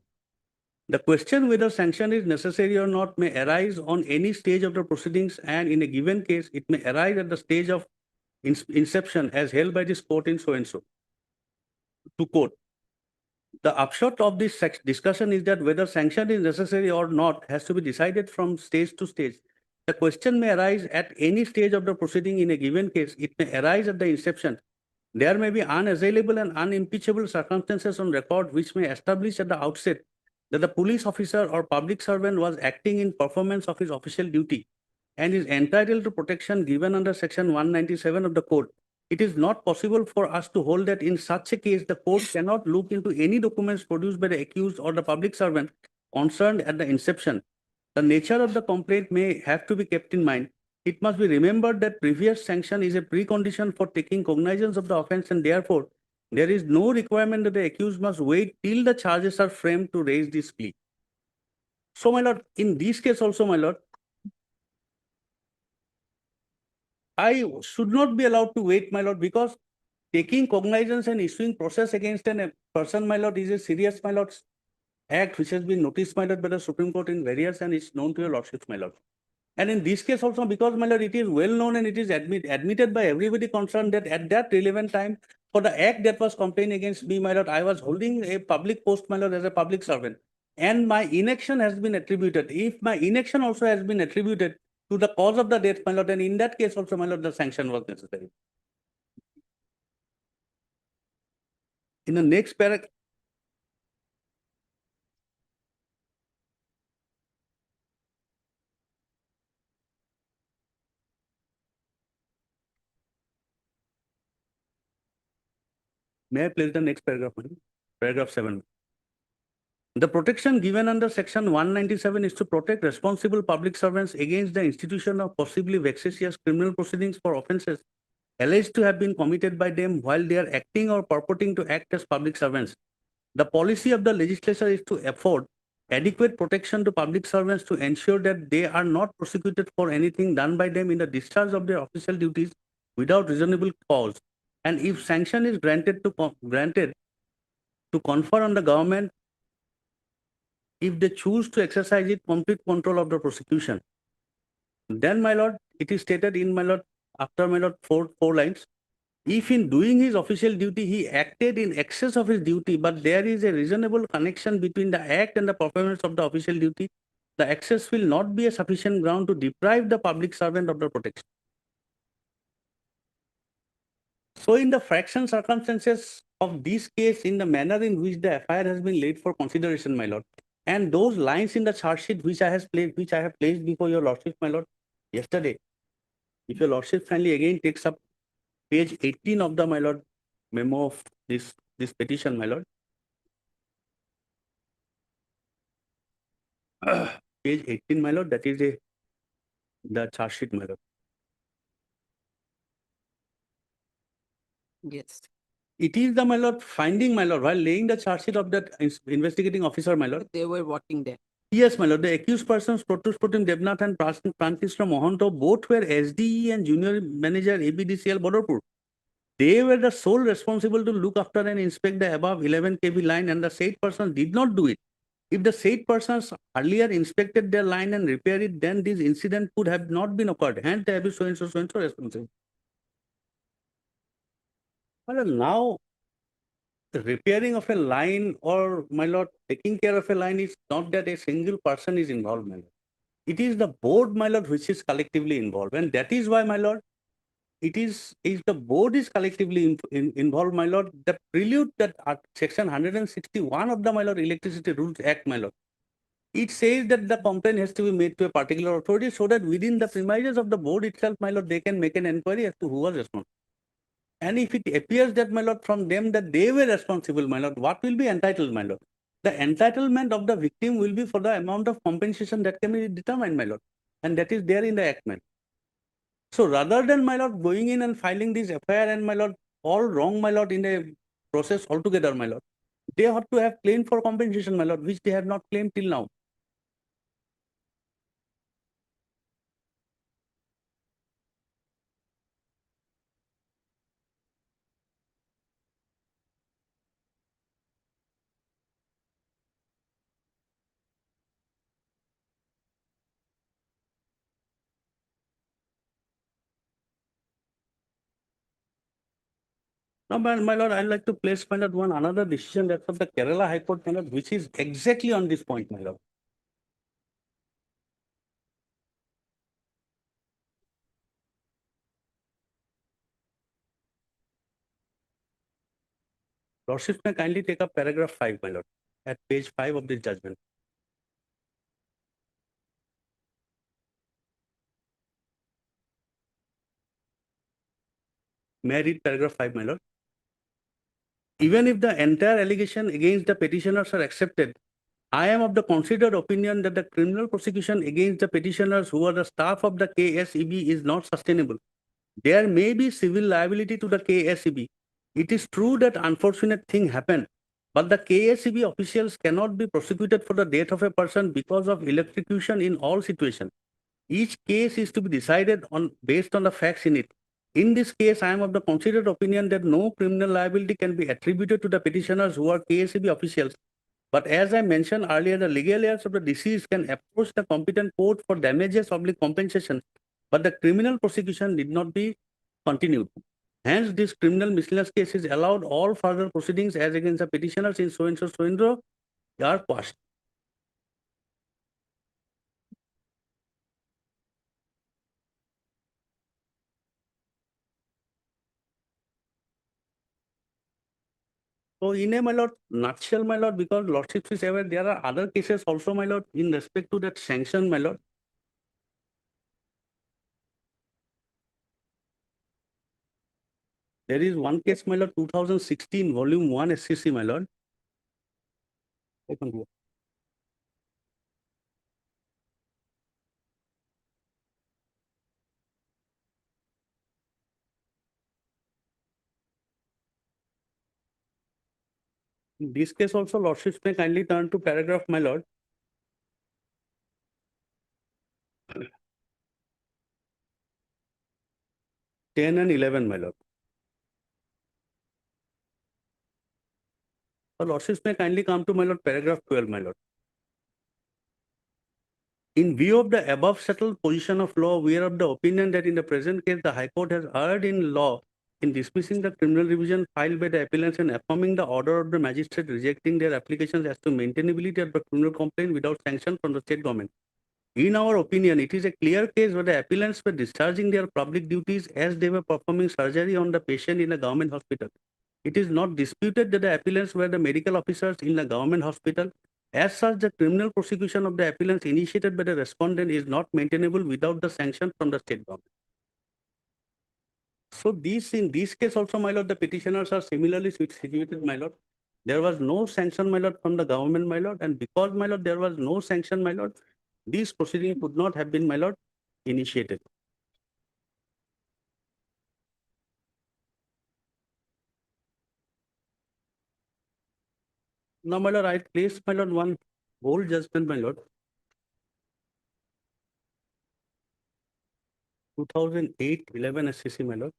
The question whether sanction is necessary or not may arise on any stage of the proceedings, and in a given case, it may arise at the stage of inception as held by this court in so and so. To quote, the upshot of this discussion is that whether sanction is necessary or not has to be decided from stage to stage. The question may arise at any stage of the proceeding in a given case. It may arise at the inception. There may be unassailable and unimpeachable circumstances on record which may establish at the outset that the police officer or public servant was acting in performance of his official duty and is entitled to protection given under section 197 of the code. It is not possible for us to hold that in such a case, the court cannot look into any documents produced by the accused or the public servant concerned at the inception. The nature of the complaint may have to be kept in mind. It must be remembered that previous sanction is a precondition for taking cognizance of the offense, and therefore there is no requirement that the accused must wait till the charges are framed to raise this plea. So, my lord, in this case also, my lord, I should not be allowed to wait, my lord, because taking cognizance and issuing process against a person, my lord, is a serious, my lord, act which has been noticed, my lord, by the Supreme Court in various and is known to your lordships, my lord. And in this case also, because, my lord, it is well known and it is admitted by everybody concerned that at that relevant time, for the act that was complained against me, my lord, I was holding a public post, my lord, as a public servant. And my inaction has been attributed. If my inaction also has been attributed to the cause of the death, my lord, then in that case also, my lord, the sanction was necessary. In the next paragraph, may I place the next paragraph, madam? Paragraph 7. The protection given under section 197 is to protect responsible public servants against the institution of possibly vexatious criminal proceedings for offences alleged to have been committed by them while they are acting or purporting to act as public servants. The policy of the legislature is to afford adequate protection to public servants to ensure that they are not prosecuted for anything done by them in the discharge of their official duties without reasonable cause. And if sanction is granted to confer on the government, if they choose to exercise it, complete control of the prosecution, then, my lord, it is stated in, my lord, after, my lord, four lines. If in doing his official duty, he acted in excess of his duty, but there is a reasonable connection between the act and the performance of the official duty, the excess will not be a sufficient ground to deprive the public servant of the protection. So, in the fraction circumstances of this case, in the manner in which the FIR has been laid for consideration, my lord, and those lines in the charge sheet which I have placed before your lordship, my lord, yesterday, if your lordship kindly again takes up page 18 of the, my lord, memo of this petition, my lord. Page 18, my lord, that is the charge sheet, my lord. Yes. It is the, my lord, finding, my lord, while laying the charge sheet of that investigating officer, my lord. They were working there. Yes, my lord, the accused persons, Protus Protim Devnath and Prankishra Mohanto, both were SDE and junior manager ABDCL Bodorpur. They were the sole responsible to look after and inspect the above 11 kV line, and the said person did not do it. If the said persons earlier inspected their line and repaired it, then this incident could have not been occurred. Hence, they have been so and so responsible. Well, now, the repairing of a line or, my lord, taking care of a line is not that a single person is involved, my lord. It is the board, my lord, which is collectively involved. And that is why, my lord, it is, if the board is collectively involved, my lord, the prelude that section 161 of the, my lord, Electricity Rules Act, my lord, it says that the complaint has to be made to a particular authority so that within the premises of the board itself, my lord, they can make an inquiry as to who was responsible. And if it appears that, my lord, from them that they were responsible, my lord, what will be entitled, my lord? The entitlement of the victim will be for the amount of compensation that can be determined, my lord. And that is there in the act, my lord. So rather than, my lord, going in and filing this FIR and, my lord, all wrong, my lord, in a process altogether, my lord, they have to have claimed for compensation, my lord, which they have not claimed till now. Now, my lord, I'd like to place, my lord, one another decision that's of the Kerala High Court, my lord, which is exactly on this point, my lord. Lordship may kindly take up paragraph 5, my lord, at page 5 of this judgment. May I read paragraph 5, my lord? Even if the entire allegation against the petitioners are accepted, I am of the considered opinion that the criminal prosecution against the petitioners who are the staff of the KSEB is not sustainable. There may be civil liability to the KSEB. It is true that unfortunate thing happened, but the KSEB officials cannot be prosecuted for the death of a person because of electrocution in all situations. Each case is to be decided on based on the facts in it. In this case, I am of the considered opinion that no criminal liability can be attributed to the petitioners who are KSEB officials. But as I mentioned earlier, the legal heirs of the deceased can approach the competent court for damages or compensation, but the criminal prosecution need not be continued. Hence, this criminal miscellaneous case is allowed. All further proceedings as against the petitioners in so and so are quashed. So in a, my lord, nutshell, my lord, because lordship is aware, there are other cases also, my lord, in respect to that sanction, my lord. There is one case, my lord, 2016, volume 1 SCC, my lord. In this case also, lordships may kindly turn to paragraph, my lord. Ten and 11, my lord. So lordships may kindly come to, my lord, paragraph 12, my lord. In view of the above settled position of law, we are of the opinion that in the present case, the High Court has erred in law in dismissing the criminal revision filed by the appellants and affirming the order of the magistrate rejecting their applications as to maintainability of the criminal complaint without sanction from the state government. In our opinion, it is a clear case where the appellants were discharging their public duties as they were performing surgery on the patient in a government hospital. It is not disputed that the appellants were the medical officers in the government hospital. As such, the criminal prosecution of the appellants initiated by the respondent is not maintainable without the sanction from the state government. So these, in this case also, my lord, the petitioners are similarly situated, my lord. There was no sanction, my lord, from the government, my lord, and because, my lord, there was no sanction, my lord, these proceedings would not have been, my lord, initiated. Now, my lord, I place, my lord, one whole judgment, my lord. 2008-11 SCC, my lord.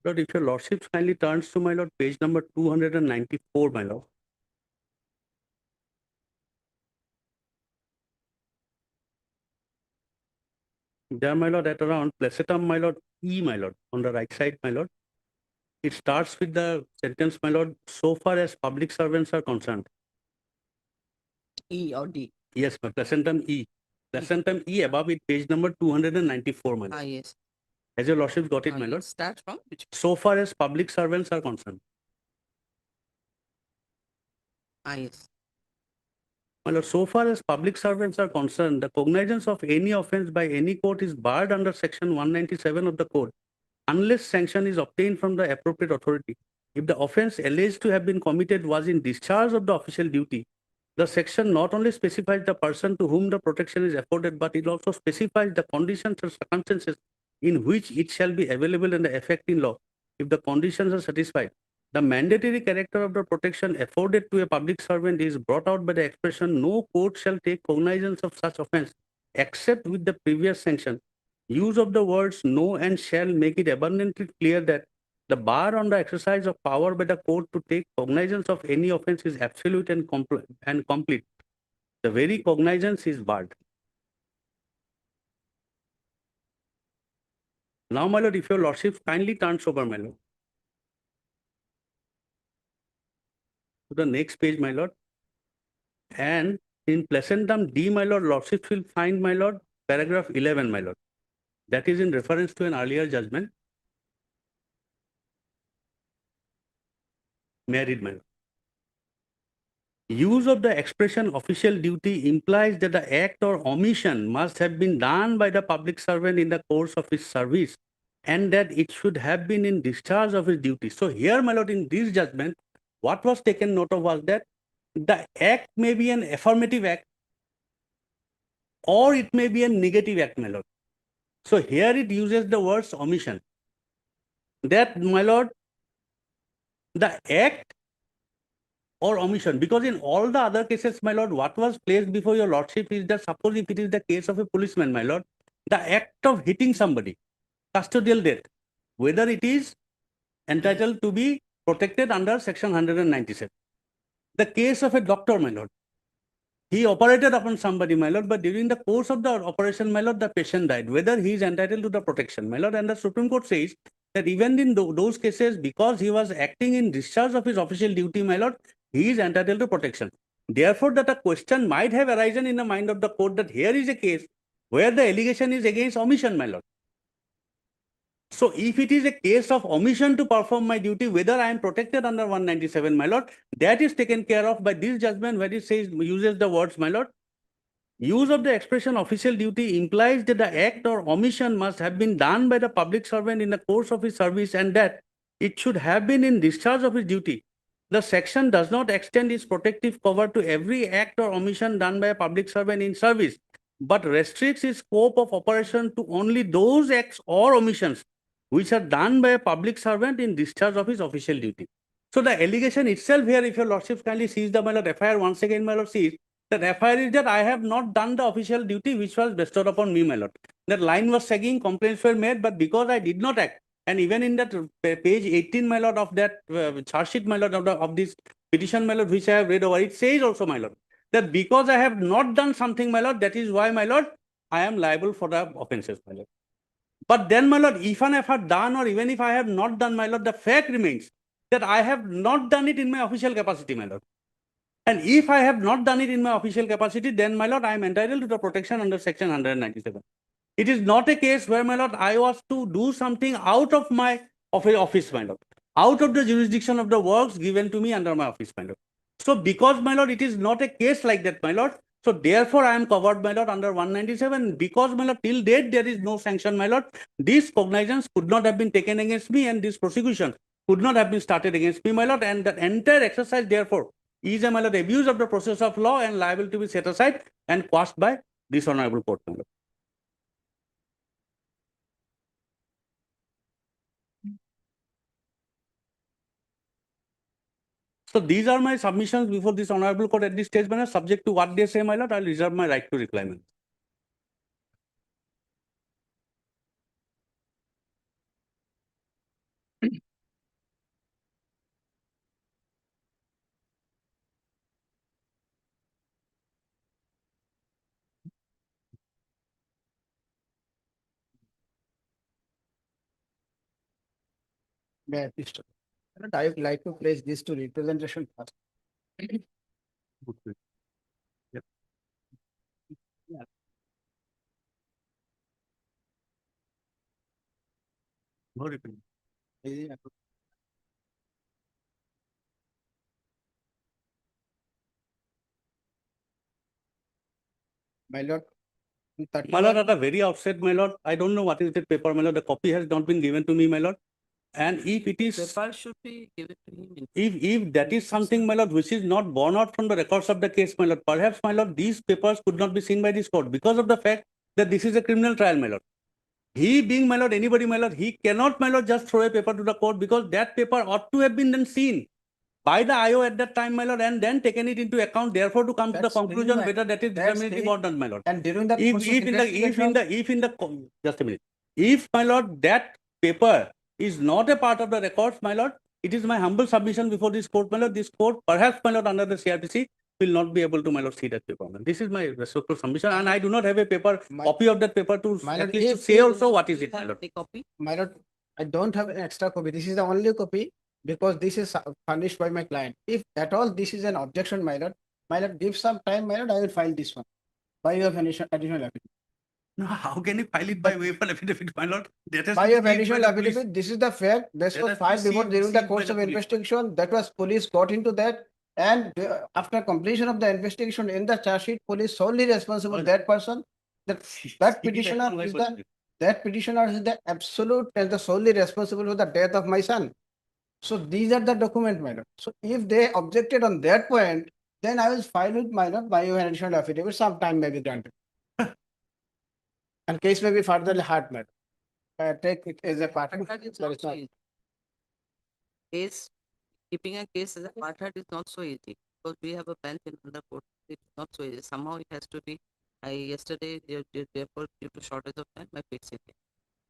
Lord, if your lordship kindly turns to, my lord, page number 294, my lord. There, my lord, at around placetam, my lord, E, my lord, on the right side, my lord. It starts with the sentence, my lord, so far as public servants are concerned. E or D? Yes, my placentum E. Placentum E above it, page number 294, my lord. Ah, yes. Has your lordship got it, my It lord? starts from which? So far as public servants are concerned. Ah, yes. My lord, so far as public servants are concerned, the cognizance of any offence by any court is barred under section 197 of the code, unless sanction is obtained from the appropriate authority. If the offence alleged to have been committed was in discharge of the official duty, the section not only specifies the person to whom the protection is afforded, but it also specifies the conditions or circumstances in which it shall be available and the effect in law. If the conditions are satisfied, the mandatory character of the protection afforded to a public servant is brought out by the expression, no court shall take cognizance of such offence except with the previous sanction. Use of the words no and shall make it abundantly clear that the bar on the exercise of power by the court to take cognizance of any offence is absolute and complete. The very cognizance is barred. Now, my lord, if your lordship kindly turns over, my lord, to the next page, my lord, and in placentum D, my lord, lordship will find, my lord, paragraph 11, my lord. That is in reference to an earlier judgment. Married, my lord. Use of the expression official duty implies that the act or omission must have been done by the public servant in the course of his service, and that it should have been in discharge of his duty. So here, my lord, in this judgment, what was taken note of was that the act may be an affirmative act or it may be a negative act, my lord. So here it uses the words omission. That, my lord, the act or omission, because in all the other cases, my lord, what was placed before your lordship is that suppose if it is the case of a policeman, my lord, the act of hitting somebody, custodial death, whether it is entitled to be protected under section 197. The case of a doctor, my lord, he operated upon somebody, my lord, but during the course of the operation, my lord, the patient died, whether he is entitled to the protection, my lord, and the Supreme Court says that even in those cases, because he was acting in discharge of his official duty, my lord, he is entitled to protection. Therefore, that a question might have arisen in the mind of the court that here is a case where the allegation is against omission, my lord. So if it is a case of omission to perform my duty, whether I am protected under 197, my lord, that is taken care of by this judgment where it says, uses the words, my lord. Use of the expression official duty implies that the act or omission must have been done by the public servant in the course of his service and that it should have been in discharge of his duty. The section does not extend its protective cover to every act or omission done by a public servant in service, but restricts its scope of operation to only those acts or omissions which are done by a public servant in discharge of his official duty. So the allegation itself here, if your lordship kindly sees the, my lord, FIR once again, my lord, sees that FIR is that I have not done the official duty which was bestowed upon me, my lord. That line was sagging, complaints were made, but because I did not act, and even in that page 18, my lord, of that charge sheet, my lord, of this petition, my lord, which I have read over, it says also, my lord, that because I have not done something, my lord, that is why, my lord, I am liable for the offences, my lord. But then, my lord, even if I have done or even if I have not done, my lord, the fact remains that I have not done it in my official capacity, my lord. And if I have not done it in my official capacity, then, my lord, I am entitled to the protection under section 197. It is not a case where, my lord, I was to do something out of my office, my lord, out of the jurisdiction of the works given to me under my office, my lord. So because, my lord, it is not a case like that, my lord, so therefore I am covered, my lord, under 197. Because, my lord, till date there is no sanction, my lord, this cognizance could not have been taken against me and this prosecution could not have been started against me, my lord, and the entire exercise, therefore, is a, my lord, abuse of the process of law and liable to be set aside and quashed by this honorable court, my lord. So these are my submissions before this honorable court at this stage, my lord. Subject to what they say, my lord, I'll reserve my right to reply, my lord. May I please stop? I would like to place this to representation first. Yep. Yeah. No reply. My lord. My lord, at the very outset, my lord, I don't know what is the paper, my lord. The copy has not been given to me, my lord. And if it is, Paper should be given to him. if that is something, my lord, which is not borne out from the records of the case, my lord, perhaps, my lord, these papers could not be seen by this court because of the fact that this is a criminal trial, my lord. He being, my lord, anybody, my lord, he cannot, my lord, just throw a paper to the court because that paper ought to have been then seen by the IO at that time, my lord, and then taken it into account, therefore to come to the That's conclusion very whether that is that's disseminative very- or not, my lord. And during that If process in the just a minute, if, my lord, that paper is not a part of the records, my lord, it is my humble submission before this court, my lord. This court, perhaps, my lord, under the CRPC, will not be able to, my lord, see that paper. This is my respectful submission, and I do not have a paper copy of that paper to My at lord, least to if say you- also what is it, my lord. A copy? My lord, I don't have an extra copy. This is the only copy because this is furnished by my client. If at all this is an objection, my lord, give some time, my lord, I will file this one by your additional affidavit. No, how can you file it by way of an affidavit, my lord? That has By to be your seized by additional the police. affidavit, this is the fact. This That was has to be filed before seized- during the seized by course the of police. investigation. That was police got into that. And after completion of the investigation in the charge sheet, police solely responsible that person. That petitioner is the absolute and the solely responsible for the death of my son. So these are the document, my lord. So if they objected on that point, then I will file with my lord by your additional affidavit. Some time may be granted. And case may be further hard, madam. Take it as a part. That is There not is so not- easy. Case, keeping a case as a part is not so easy because we have a bench in the court. It's not so easy. Somehow it has to be. Yesterday, therefore, due to shortage of time, I fixed it.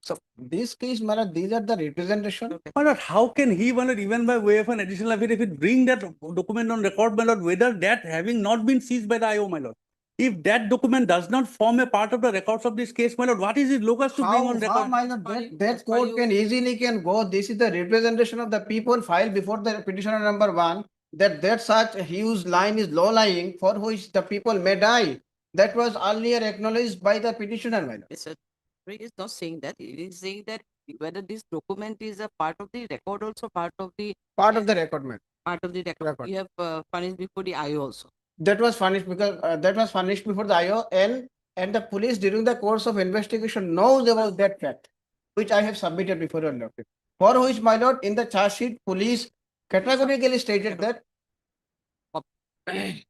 So this case, my lord, these are the representation. My lord, how can he, my lord, even by way of an additional affidavit, bring that document on record, my lord, whether that having not been seized by the IO, my lord? If that document does not form a part of the records of this case, my lord, what is it locus to bring on How, record? my lord, that court can easily can go. This is the representation of the people filed before the petitioner number 1. That such a huge line is low lying for which the people may die. That was earlier acknowledged by the petitioner, my lord. Mr. He is not saying that. He is saying that whether this document is a part of the record, also part of the record, man. Part of the record. You have furnished before the IO also. That was furnished because that was furnished before the IO and the police during the course of investigation knows about that fact, which I have submitted before your lord. For which, my lord, in the charge sheet, police categorically stated that.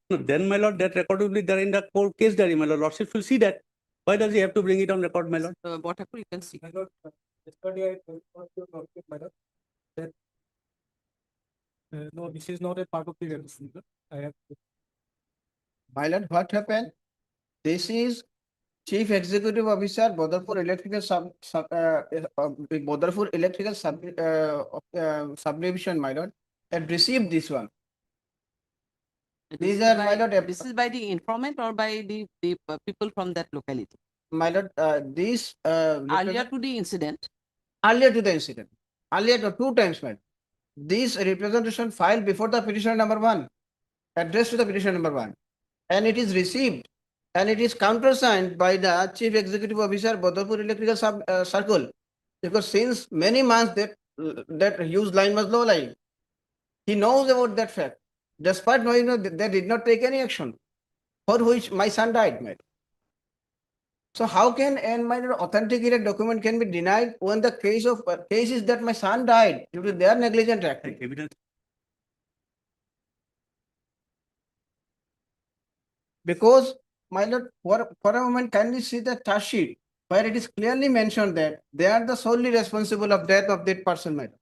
No, then, my lord, that record will be there in the court case diary, my lord. Lordship will see that. Why does he have to bring it on record, my lord? What you can see. My lord, yesterday I told you, my lord, that no, this is not a part of the record. I have. My lord, what happened? This is Chief Executive Officer, Bodarpur Electrical Bodarpur Electrical Subdivision, my lord, had received this one. This These is are, by- my lord, This is by the informant or by the people from that locality? my lord, these Earlier to the incident, earlier to the incident, earlier to 2 times, madam. This representation filed before the petitioner number 1, addressed to the petitioner number 1, and it is received and it is countersigned by the Chief Executive Officer, Bodhapur Electrical Circle, because since many months that huge line was low lying. He knows about that fact. Despite knowing that they did not take any action for which my son died, madam. So how can my authenticated document can be denied when the case is that my son died due to their negligent acting? Evidence. Because, my lord, for a moment, can we see the charge sheet where it is clearly mentioned that they are the solely responsible of death of that person, madam?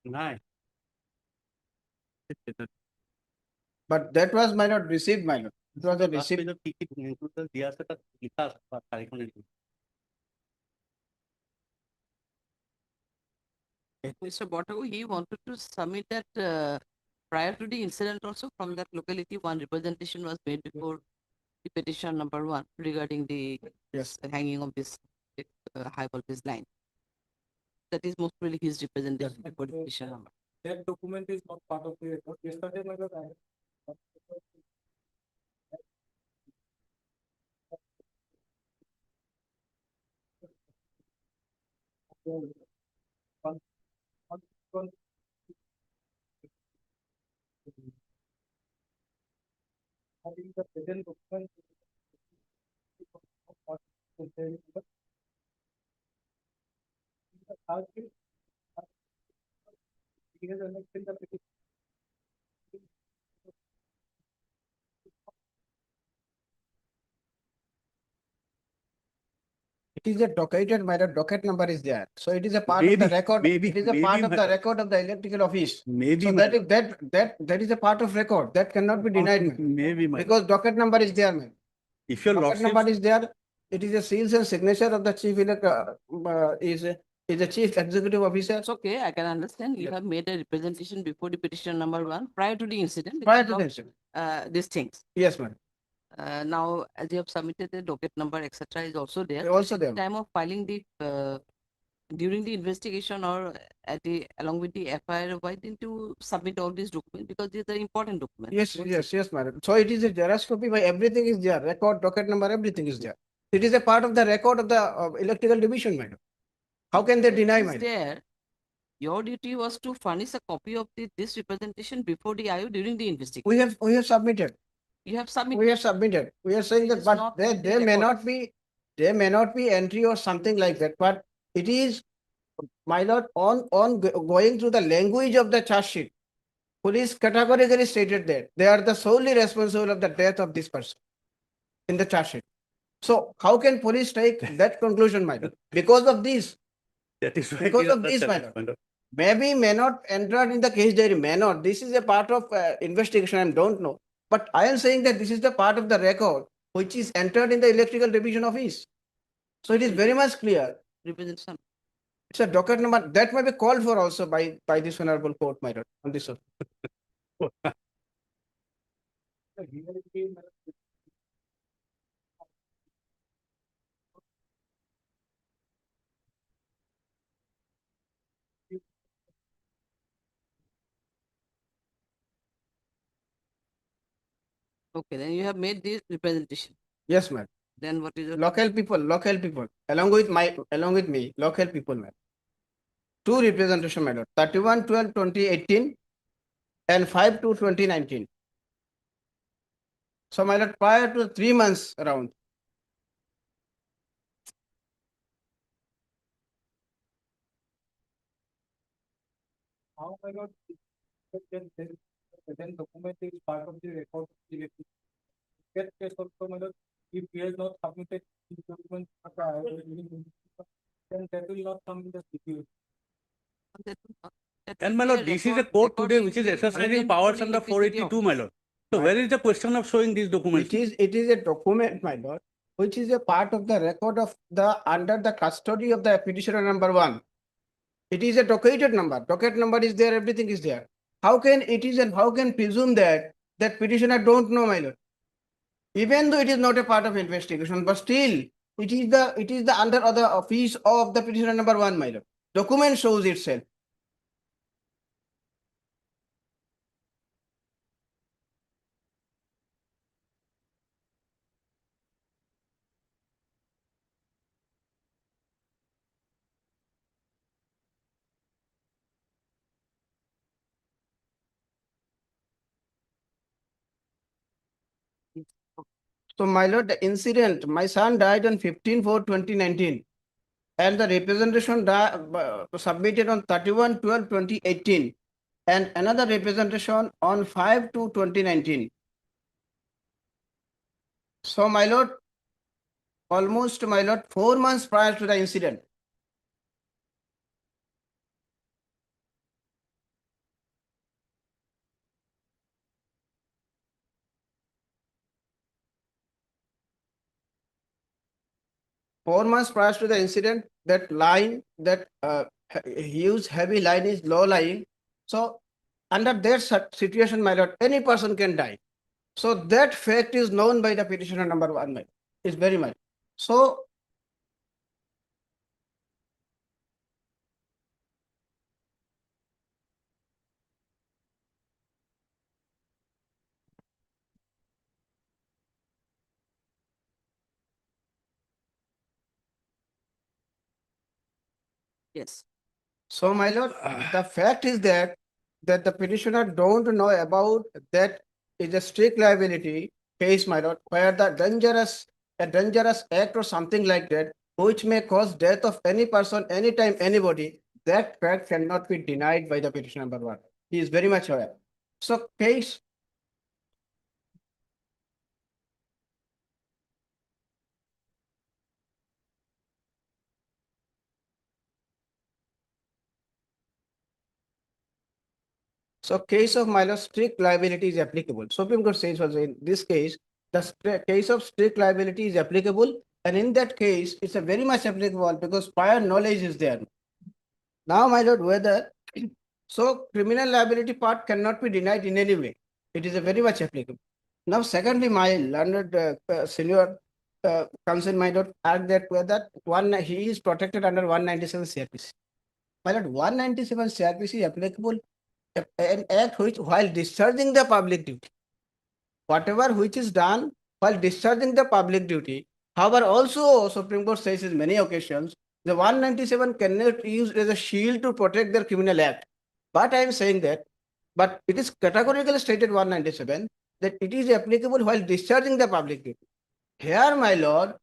Nine. But that was, my lord, received, my lord. It was a receipt. Mr. Botago, he wanted to submit that prior to the incident also from that locality, one representation was made before the petition number 1 regarding the hanging of this high voltage line. That is most probably his representation before the petition number. That document is not part of the record. Yesterday, my lord, having the present document. He has annexed in the petition. It is a docketed, my lord, docket number is there. So it is a part of the record. It is a part of the record of the electrical office. Maybe. So that is a part of record. That cannot be denied, madam. Maybe. Because docket number is there, man. If your Docket lordship. number is there, it is a seals and signature of the chief is a chief executive officer. It's okay, I can understand. You have made a representation before the petition number 1 prior to the incident. Prior because to the of, incident. These things. Yes, madam. Now, as you have submitted the docket number, etc., is also there. Also At there. the time of filing the during the investigation or along with the FIR, why didn't you submit all these documents? Because these are important documents. Yes, madam. So it is a xerox copy, by everything is there. Record, docket number, everything is there. It is a part of the record of the electrical division, madam. How can they deny, It is madam? there. Your duty was to furnish a copy of this representation before the IO during the investigation. We have submitted. You have submitted. We have submitted. We are saying It that, is but not there in the may record. not be entry or something like that. But it is, my lord, going through the language of the charge sheet. Police categorically stated that they are the solely responsible of the death of this person in the charge sheet. So how can police take that conclusion, my lord? Because of this. That is Because of this, my lord. Maybe may not enter in the case diary, may not. This is a part of investigation, I don't know. But I am saying that this is the part of the record which is entered in the electrical division office. So it is very much clear. Representation. It's a docket number that may be called for also by this honorable court, my lord, on this. Okay, then you have made this representation. Yes, ma'am. Then what is your Local people, along with me, local people, ma'am. 2 representation, my lord, 31/12/2018 and 5/2/2019. So, my lord, prior to 3 months around. How, my lord, then document is part of the record of the electric. That case also, my lord, if he has not submitted his documents, then that will not come in the CPU. And my lord, this is a court today which is exercising powers under 482, my lord. So where is the question of showing these documents? It is a document, my lord. which is a part of the record of the under the custody of the petitioner number 1. It is a docketed number. Docket number is there, everything is there. How can it is and how can presume that petitioner don't know, my lord? Even though it is not a part of investigation, but still it is the under other office of the petitioner number 1, my lord. Document shows itself. So, my lord, the incident, my son died on 15/4/2019, and the representation submitted on 31/12/2018, and another representation on 5/2/2019. So, my lord, almost, my lord, 4 months prior to the incident. Four months prior to the incident, that line, that huge heavy line is low lying. So under that situation, my lord, any person can die. So that fact is known by the petitioner number 1, my lord. It's very much. So Yes. So, my lord, the fact is that the petitioner don't know about that is a strict liability case, my lord, where a dangerous act or something like that, which may cause death of any person, anytime, anybody, that fact cannot be denied by the petitioner number 1. He is very much aware. So, case. So case of, my lord, strict liability is applicable. Supreme Court says also in this case, the case of strict liability is applicable, and in that case, it's a very much applicable because prior knowledge is there. Now, my lord, whether so criminal liability part cannot be denied in any way. It is a very much applicable. Now, secondly, my learned senior concern, my lord, add that whether he is protected under 197 CRPC. My lord, 197 CRPC is applicable an act which while discharging the public duty, whatever which is done while discharging the public duty. However, also Supreme Court says in many occasions, the 197 cannot be used as a shield to protect their criminal act. But I am saying that, but it is categorically stated 197 that it is applicable while discharging the public duty. Here, my lord,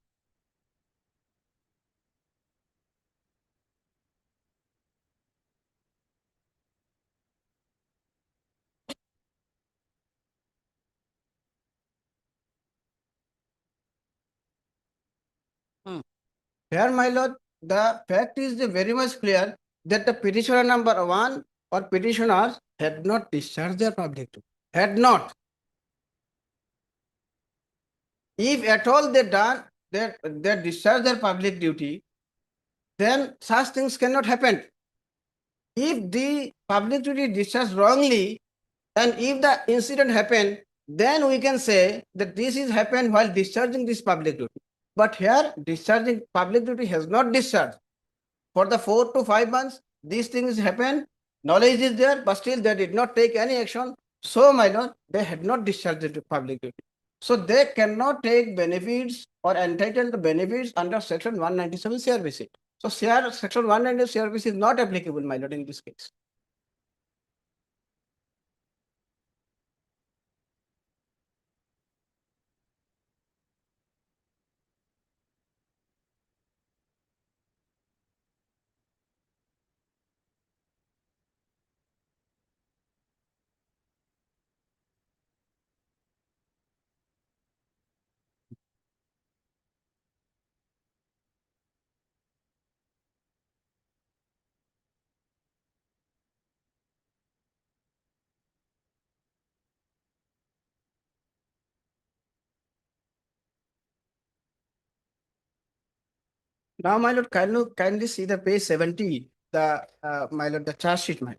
here, my lord, the fact is very much clear that the petitioner number 1 or petitioners had not discharged their public duty. Had not. If at all they done, they discharge their public duty, then such things cannot happen. If the public duty discharged wrongly, and if the incident happened, then we can say that this is happened while discharging this public duty. But here, discharging public duty has not discharged. For the 4 to 5 months, these things happen, knowledge is there, but still they did not take any action. So, my lord, they had not discharged the public duty. So, they cannot take benefits or entitled to benefits under section 197 CRPC. So, section 197 CRPC is not applicable, my lord, in this case. Now, my lord, kindly see the page 70, my lord, the charge sheet, my.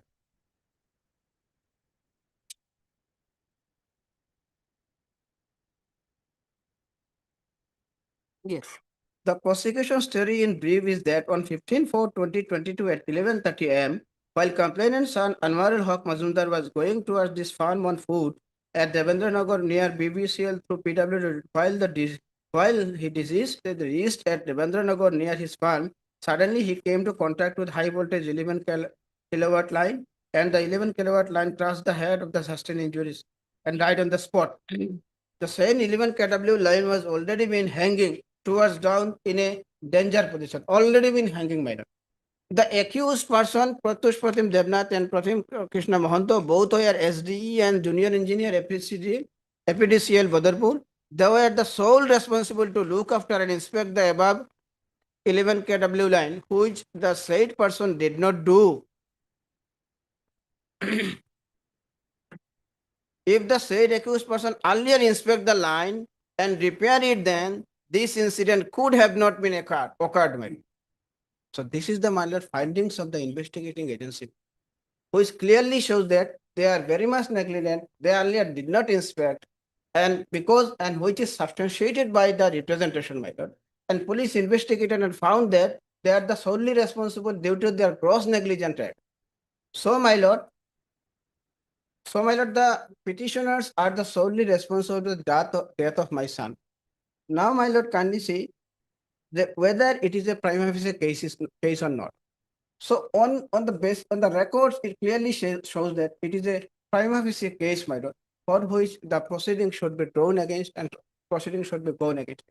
Yes. The prosecution story in brief is that on 15/4/2022 at 11:30 a.m., while complainant's son Anwarul Haq Mazumdar was going towards this farm on foot at Devendranagar near BBCL through PWD, while he reached at Devendranagar near his farm, suddenly he came to contact with high voltage 11 kilowatt line, and the 11 kilowatt line crushed the head of the sustained injuries and died on the spot. The same 11 kW line was already been hanging towards down in a danger position, already been hanging, minor. The accused person, Pratush Pratim Devnath and Pratim Krishna Mohanto, both were SDE and junior engineer APDCL Badarpur. They were the sole responsible to look after and inspect the above 11 kW line, which the said person did not do. If the said accused person earlier inspect the line and repair it, then this incident could have not been occurred. So this is the minor findings of the investigating agency, which clearly shows that they are very much negligent. They earlier did not inspect, and which is substantiated by the representation method. And police investigated and found that they are the solely responsible due to their gross negligent act. So, my lord, the petitioners are the solely responsible for the death of my son. Now, my lord, kindly see that whether it is a prima facie case or not. So on the records, it clearly shows that it is a prima facie case, my lord, for which the proceeding should be drawn against and proceeding should be gone against.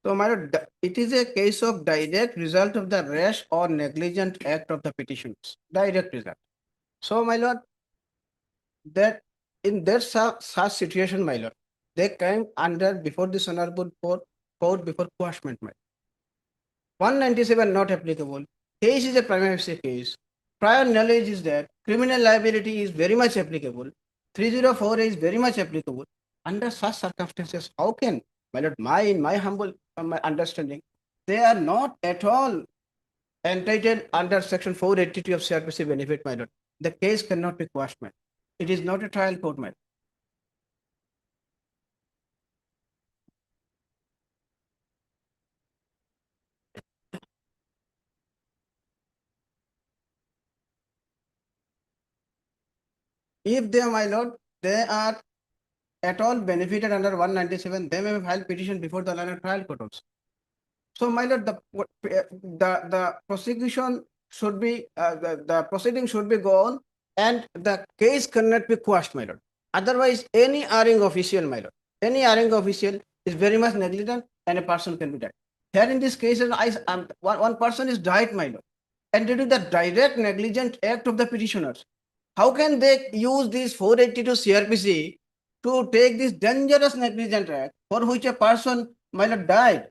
So, my lord, it is a case of direct result of the rash or negligent act of the petitioners. Direct result. So, my lord, that in that such situation, my lord, they came under before this honorable court before quashment, my lord. 197 not applicable. Case is a prima facie case. Prior knowledge is that criminal liability is very much applicable. 304 is very much applicable. Under such circumstances, how can, my lord, in my humble my understanding, they are not at all entitled under section 482 of CRPC benefit, my lord. The case cannot be quashed, my lord. It is not a trial court, my lord. If they, my lord, they are at all benefited under 197, they may file petition before the line of trial court also. So, my lord, the prosecution should be the proceeding should be gone, and the case cannot be quashed, my lord. Otherwise, any erring official, my lord, any erring official is very much negligent, and a person can be died. Here in this case, one person is died, my lord, and due to the direct negligent act of the petitioners, how can they use this 482 CRPC to take this dangerous negligent act for which a person might have died?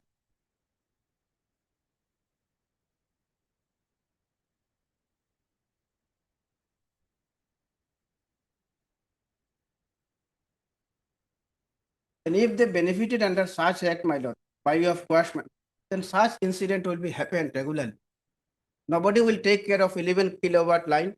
And if they benefited under such act, my lord, by way of quashment, then such incident will be happen regularly. Nobody will take care of 11 kilowatt line,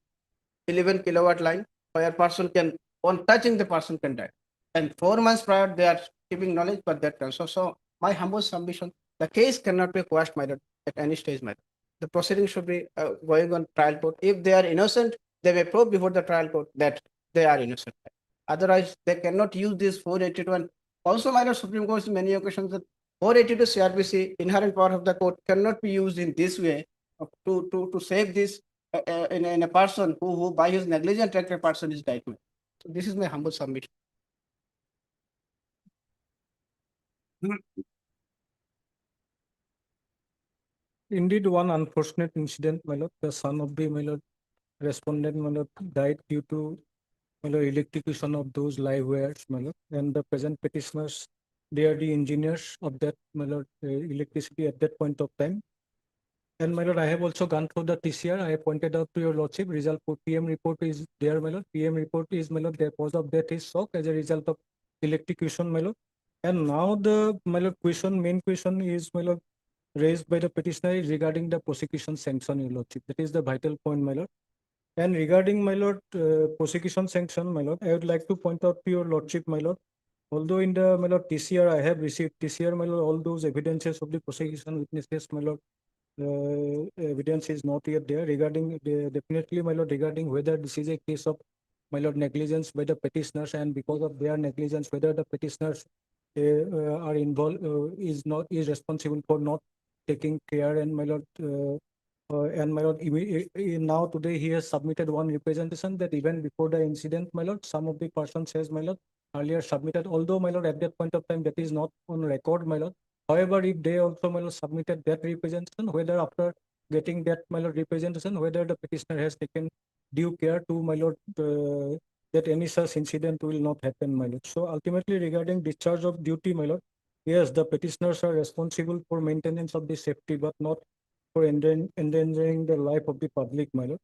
where a person can, on touching the person can die. And 4 months prior, they are keeping knowledge, but that also. So my humble submission, the case cannot be quashed, my lord, at any stage, my lord. The proceeding should be going on trial court. If they are innocent, they may prove before the trial court that they are innocent. Otherwise, they cannot use this 482. And also, my lord, Supreme Court in many occasions that 482 CRPC, inherent power of the court, cannot be used in this way to save this in a person who by his negligent act a person is died. So this is my humble submission. Indeed, one unfortunate incident, my lord, the son of the, my lord, respondent, my lord, died due to, my lord, electrocution of those live wires, my lord, and the present petitioners, they are the engineers of that, my lord, electricity at that point of time. And my lord, I have also gone through the TCR. I have pointed out to your lordship, result for PM report is there, my lord. PM report is, my lord, the cause of death is shock as a result of electrocution, my lord. And now the, my lord, main question is, my lord, raised by the petitioner is regarding the prosecution sanction, your lordship. That is the vital point, my lord. And regarding, my lord, prosecution sanction, my lord, I would like to point out to your lordship, my lord, although in the, my lord, TCR, I have received TCR, my lord, all those evidences of the prosecution witnesses, my lord, evidence is not yet there regarding, definitely, my lord, regarding whether this is a case of, my lord, negligence by the petitioners, and because of their negligence, whether the petitioners are involved, is responsible for not taking care, and my lord, and my lord, now today he has submitted one representation that even before the incident, my lord, some of the persons has, my lord, earlier submitted, although, my lord, at that point of time that is not on record, my lord. However, if they also, my lord, submitted that representation, whether after getting that, my lord, representation, whether the petitioner has taken due care to, my lord, that any such incident will not happen, my lord. So ultimately, regarding discharge of duty, my lord, yes, the petitioners are responsible for maintenance of the safety, but not for endangering the life of the public, my lord.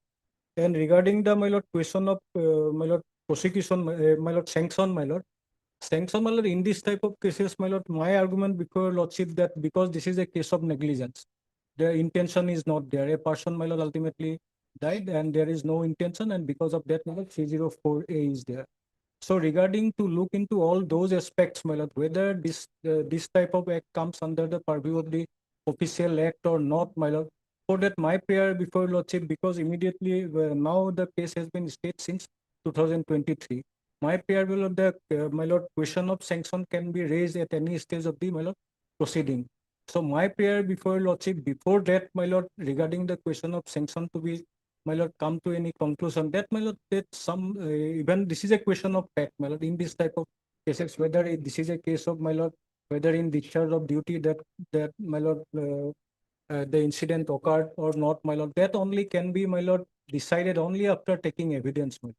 And regarding the, my lord, question of, my lord, prosecution, my lord, sanction, my lord, sanction, my lord, in this type of cases, my lord, my argument before lordship that because this is a case of negligence, the intention is not there. A person, my lord, ultimately died and there is no intention, and because of that, my lord, 304A is there. So regarding to look into all those aspects, my lord, whether this type of act comes under the purview of the official act or not, my lord, for that my prayer before lordship, because immediately now the case has been stayed since 2023. My prayer will the my lord, question of sanction can be raised at any stage of the, my lord, proceeding. So my prayer before lordship, before that, my lord, regarding the question of sanction to be, my lord, come to any conclusion that, my lord, that some even this is a question of fact, my lord, in this type of cases, whether this is a case of, my lord, whether in discharge of duty that my lord, the incident occurred or not, my lord, that only can be, my lord, decided only after taking evidence, my lord.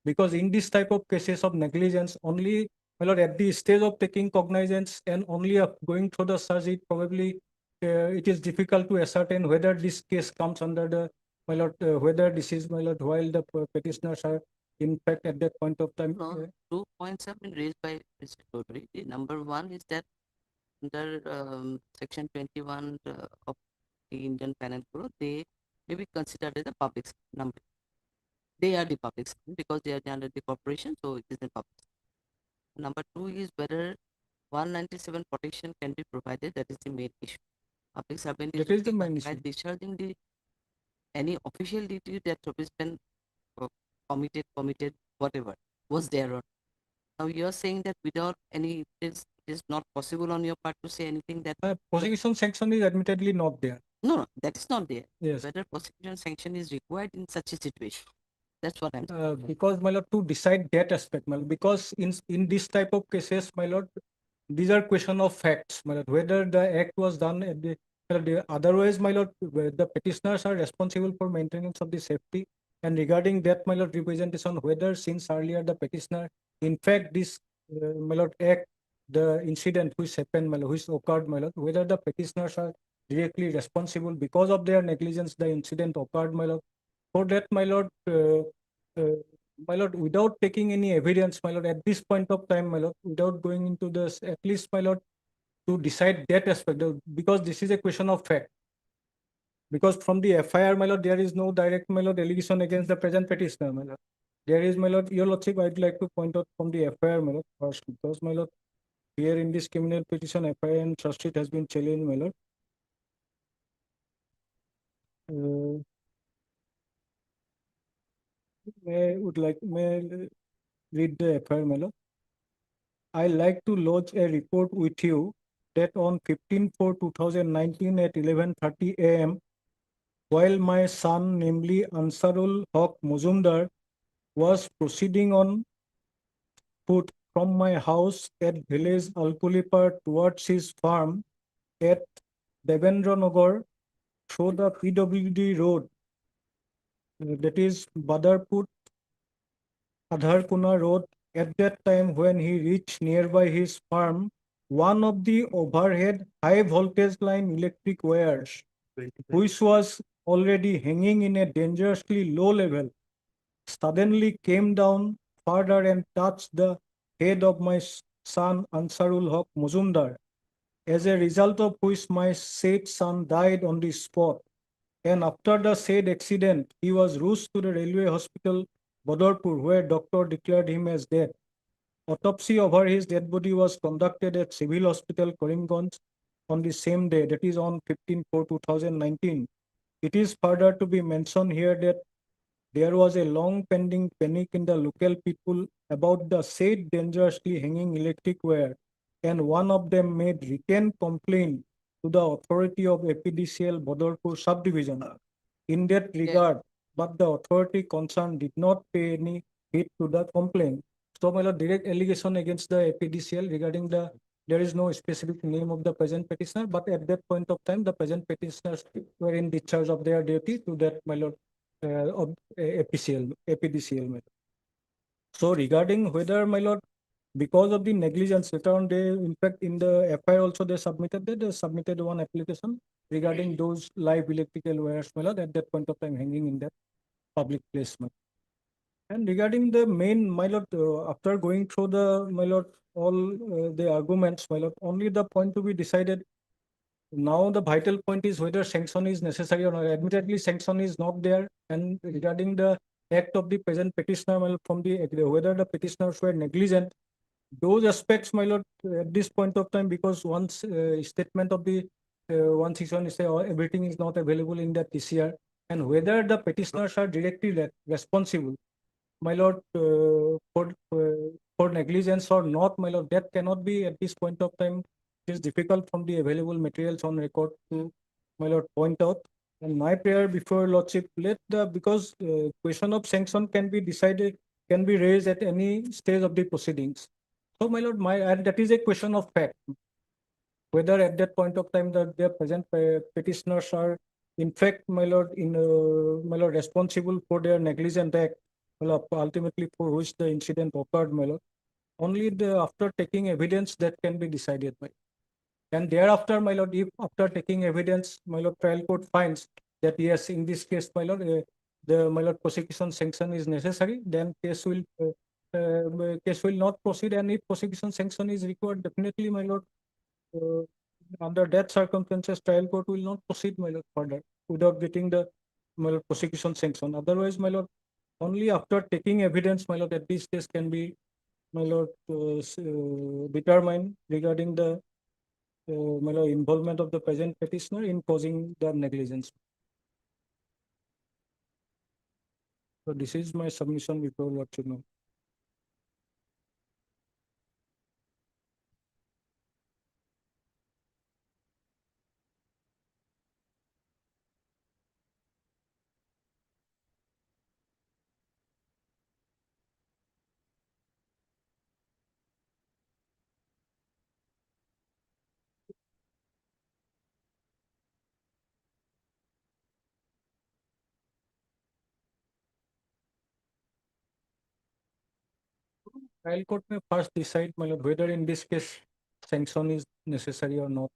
Because in this type of cases of negligence, only, my lord, at the stage of taking cognizance and only of going through the search, it probably it is difficult to ascertain whether this case comes under the, my lord, whether this is, my lord, while the petitioners are in fact at that point of time. No, 2 points have been raised by Mr. Chaudhary. The number one is that under section 21 of the Indian Penal Code, they may be considered as a public number. They are the public because they are under the corporation, so it is a public. Number two is whether 197 protection can be provided. That is the main issue. Public servant is That is the main by issue. discharging the any official duty that has been committed, whatever was there on. Now you are saying that without any, it is not possible on your part to say anything that Prosecution sanction is admittedly not there. no, that is not there. Yes. Whether prosecution sanction is required in such a situation. That's what I'm saying. Because, my lord, to decide that aspect, my lord, because in this type of cases, my lord, these are question of facts, my lord, whether the act was done at otherwise, my lord, the petitioners are responsible for maintenance of the safety. And regarding that, my lord, representation, whether since earlier the petitioner, in fact, this, my lord, act, the incident which happened, my lord, which occurred, my lord, whether the petitioners are directly responsible because of their negligence, the incident occurred, my lord. For that, my lord, my lord, without taking any evidence, my lord, at this point of time, my lord, without going into this, at least, my lord, to decide that aspect, because this is a question of fact. Because from the FIR, my lord, there is no direct, my lord, allegation against the present petitioner, my lord. There is, my lord, your lordship, I'd like to point out from the FIR, my lord, first, because, my lord, here in this criminal petition, FIR and trust sheet has been challenged, my lord. May I read the FIR, my lord? I like to lodge a report with you that on 15/4/2019 at 11:30 a.m., while my son, namely Ansarul Haq Muzumdar, was proceeding on foot from my house at village Alkulipar towards his farm at Devendra Nagar through the PWD road, that is Badarpur Adharkuna Road. At that time, when he reached nearby his farm, one of the overhead high voltage line electric wires, which was already hanging in a dangerously low level, suddenly came down further and touched the head of my son Ansarul Haq Muzumdar, as a result of which my said son died on the spot. And after the said accident, he was rushed to the railway hospital, Badarpur, where doctor declared him as dead. Autopsy over his dead body was conducted at Civil Hospital, Karimganj, on the same day, that is on 15/4/2019. It is further to be mentioned here that there was a long pending panic in the local people about the said dangerously hanging electric wire, and one of them made written complaint to the authority of APDCL Badarpur subdivision in that regard, but the authority concerned did not pay any heed to the complaint. So, my lord, direct allegation against the APDCL regarding there is no specific name of the present petitioner, but at that point of time, the present petitioners were in discharge of their duty to that, my lord, of APDCL, my lord. So regarding whether, my lord, because of the negligence later on, they, in fact, in the FIR also they submitted one application regarding those live electrical wires, my lord, at that point of time hanging in that public place, my lord. And regarding the main, my lord, after going through the, my lord, all the arguments, my lord, only the point to be decided now, the vital point is whether sanction is necessary or not. Admittedly, sanction is not there. And regarding the act of the present petitioner, my lord, from the whether the petitioners were negligent, those aspects, my lord, at this point of time, because once statement of the 161 is say everything is not available in the TCR, and whether the petitioners are directly responsible, my lord, for negligence or not, my lord, that cannot be at this point of time. It is difficult from the available materials on record to, my lord, point out. And my prayer before lordship, let the, because question of sanction can be decided, can be raised at any stage of the proceedings. So, my lord, and that is a question of fact. Whether at that point of time that their present petitioners are, in fact, my lord, my lord, responsible for their negligent act, well, ultimately for which the incident occurred, my lord. Only after taking evidence that can be decided, my lord. And thereafter, my lord, if after taking evidence, my lord, trial court finds that yes, in this case, my lord, my lord, prosecution sanction is necessary, then case will not proceed. And if prosecution sanction is required, definitely, my lord, under that circumstances, trial court will not proceed, my lord, further without getting the, my lord, prosecution sanction. Otherwise, my lord, only after taking evidence, my lord, at this stage can be, my lord, determined regarding the, my lord, involvement of the present petitioner in causing the negligence. So this is my submission before what you know. Trial court may first decide, my lord, whether in this case sanction is necessary or not.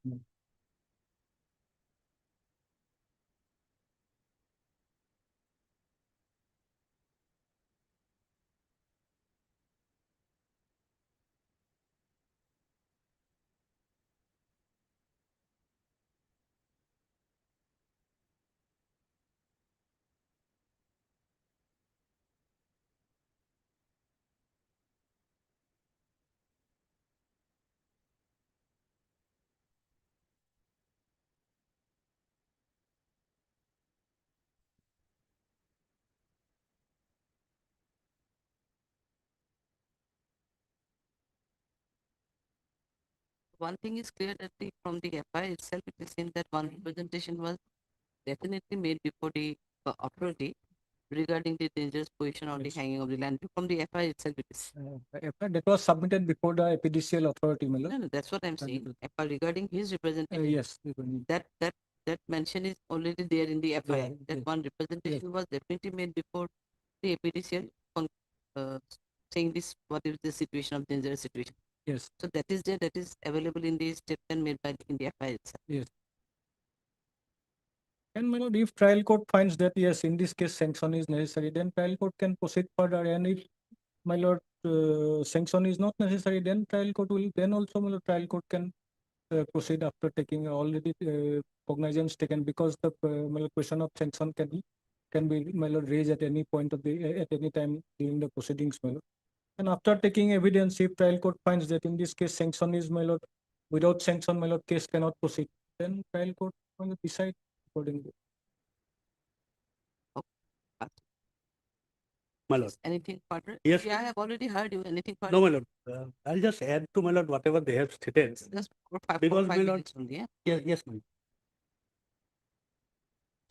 One thing is clear that from the FI itself, it is seen that one representation was definitely made before the authority regarding the dangerous position or the hanging of the land. From the FI itself, it is. That was submitted before the APDCL authority, my lord. No, that's what I'm saying. FI regarding his representation. Yes. That that mention is already there in the FIR. Yeah, That yes. one representation was definitely made before the APDCL saying this, what is the situation of dangerous situation. Yes, So that is there, that is available in the statement made by in the FIR itself. yes. And my lord, if trial court finds that yes, in this case sanction is necessary, then trial court can proceed further. And if my lord, sanction is not necessary, then trial court will, then also my lord, trial court can proceed after taking already cognizance taken, because the my lord, question of sanction can be my lord, raised at any point of the at any time during the proceedings, my lord. And after taking evidence, if trial court finds that in this case sanction is, my lord, without sanction, my lord, case cannot proceed, then trial court will decide accordingly. My lord. Anything further? Yes. Yeah, I have already heard you. Anything further? No, my lord. I'll just add to, my lord, whatever they have stated. Just Because, my lord, minutes only, yeah? Yes, my lord.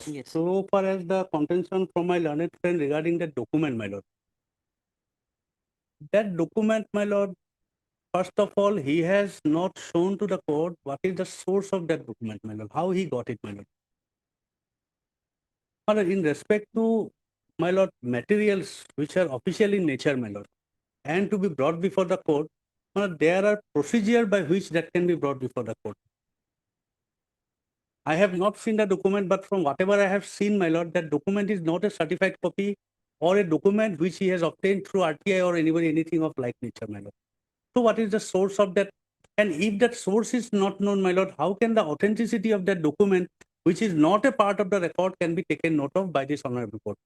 Yes. So far as the contention from my learned friend regarding that document, my lord. That document, my lord, first of all, he has not shown to the court what is the source of that document, my lord, how he got it, my lord. My lord, in respect to, my lord, materials which are official in nature, my lord, and to be brought before the court, my lord, there are procedures by which that can be brought before the court. I have not seen the document, but from whatever I have seen, my lord, that document is not a certified copy or a document which he has obtained through RTI or anybody, anything of like nature, my lord. So what is the source of that? And if that source is not known, my lord, how can the authenticity of that document, which is not a part of the record, can be taken note of by this honorable court?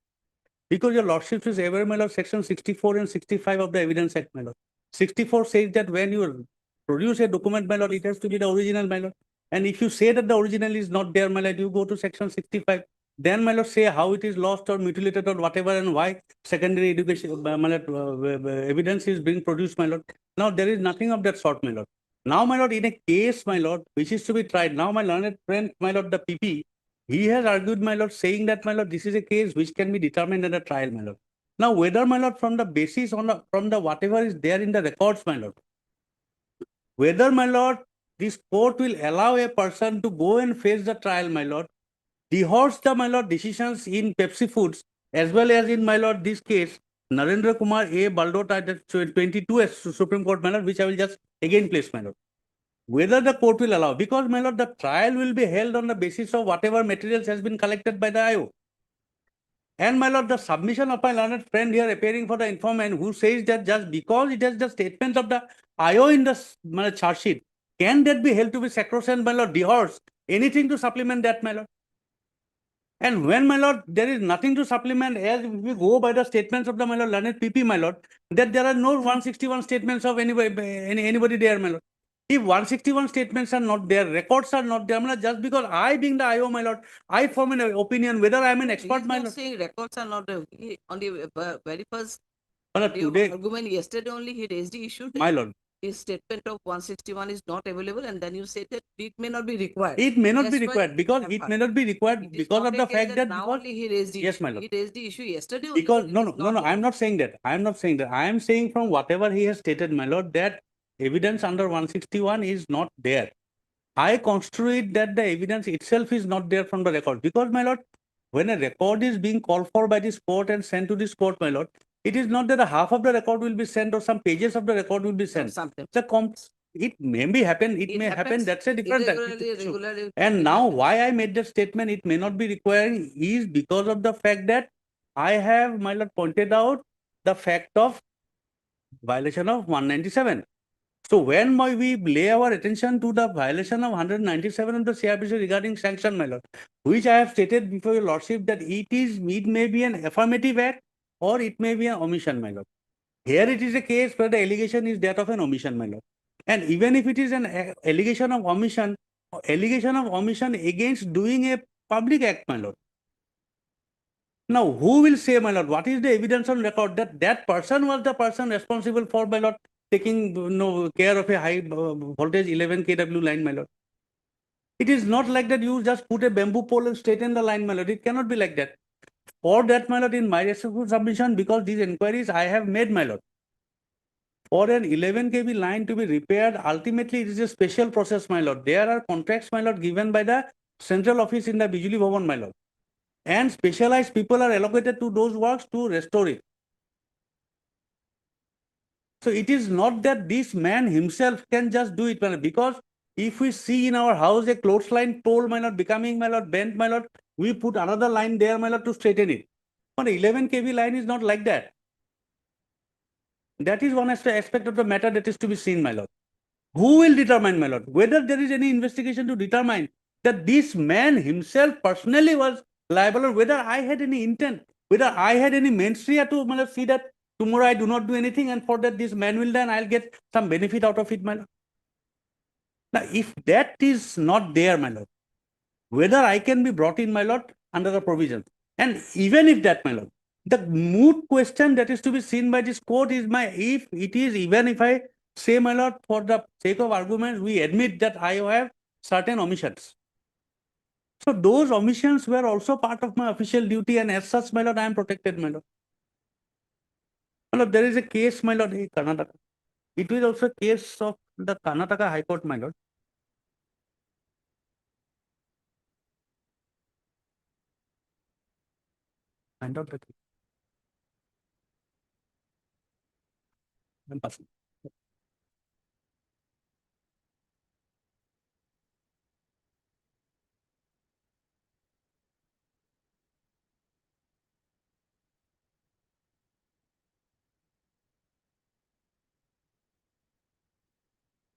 Because your lordship is aware, my lord, section 64 and 65 of the Evidence Act, my lord. 64 says that when you produce a document, my lord, it has to be the original, my lord. And if you say that the original is not there, my lord, you go to section 65. Then, my lord, say how it is lost or mutilated or whatever, and why secondary education, my lord, evidence is being produced, my lord. Now, there is nothing of that sort, my lord. Now, my lord, in a case, my lord, which is to be tried, now my learned friend, my lord, the PP, he has argued, my lord, saying that, my lord, this is a case which can be determined at a trial, my lord. Now, whether, my lord, from the basis on the, from the whatever is there in the records, my lord, whether, my lord, this court will allow a person to go and face the trial, my lord, rehearse the, my lord, decisions in Pepsi Foods, as well as in, my lord, this case, Narendra Kumar A. Baldot at 22 as Supreme Court, my lord, which I will just again place, my lord. Whether the court will allow, because, my lord, the trial will be held on the basis of whatever materials has been collected by the IO. And, my lord, the submission of my learned friend here appearing for the informant who says that just because it has the statement of the IO in the charge sheet, can that be held to be sacrosanct, my lord, rehearse anything to supplement that, my lord? And when, my lord, there is nothing to supplement, as if we go by the statements of the, my lord, learned PP, my lord, that there are no 161 statements of anybody there, my lord. If 161 statements are not there, records are not there, my lord, just because I being the IO, my lord, I form an opinion whether I am an expert, my lord. Saying records are not there. On the very first My lord, today, argument yesterday only he raised the issue. my lord, his statement of 161 is not available, and then you said that it may not be required. it may not be That's why required because I have it heard. may not be required It is because not of a the case fact that now because only he raised the yes, issue. my lord. He raised the issue yesterday only, Because but no, it no, is no, no, not I'm there. not saying that. I'm not saying that. I am saying from whatever he has stated, my lord, that evidence under 161 is not there. I construe it that the evidence itself is not there from the record. Because, my lord, when a record is being called for by this court and sent to this court, my lord, it is not that a half of the record will be sent or some pages of the record will be sent. It may be happen, it may happen, that's a different issue. Irregularly, And now why I made that statement, it may not be requiring, is because of the fact that I have, my lord, pointed out the fact of violation of 197. So when we lay our attention to the violation of 197 of the CRPC regarding sanction, my lord, which I have stated before your lordship that it may be an affirmative act or it may be an omission, my lord. Here it is a case where the allegation is that of an omission, my lord. And even if it is an allegation of omission against doing a public act, my lord. Now, who will say, my lord, what is the evidence on record that that person was the person responsible for, my lord, taking care of a high voltage 11 kW line, my lord? It is not like that you just put a bamboo pole and straighten the line, my lord. It cannot be like that. For that, my lord, in my submission, because these inquiries I have made, my lord, for an 11 kV line to be repaired, ultimately it is a special process, my lord. There are contracts, my lord, given by the central office in the Bijuli Bhavan, my lord. And specialized people are allocated to those works to restore it. So it is not that this man himself can just do it, my lord, because if we see in our house a clothesline pole, my lord, becoming, my lord, bent, my lord, we put another line there, my lord, to straighten it. But 11 kV line is not like that. That is one aspect of the matter that is to be seen, my lord. Who will determine, my lord, whether there is any investigation to determine that this man himself personally was liable, or whether I had any intent, whether I had any mens rea to, my lord, see that tomorrow I do not do anything and for that this man will die and I'll get some benefit out of it, my lord. Now, if that is not there, my lord, whether I can be brought in, my lord, under the provision, and even if that, my lord, the moot question that is to be seen by this court is if it is, even if I say, my lord, for the sake of argument, we admit that I have certain omissions. So those omissions were also part of my official duty, and as such, my lord, I am protected, my lord. My lord, there is a case, my lord, in Karnataka. It was also a case of the Karnataka High Court, my lord. Find out the case. I'm passing.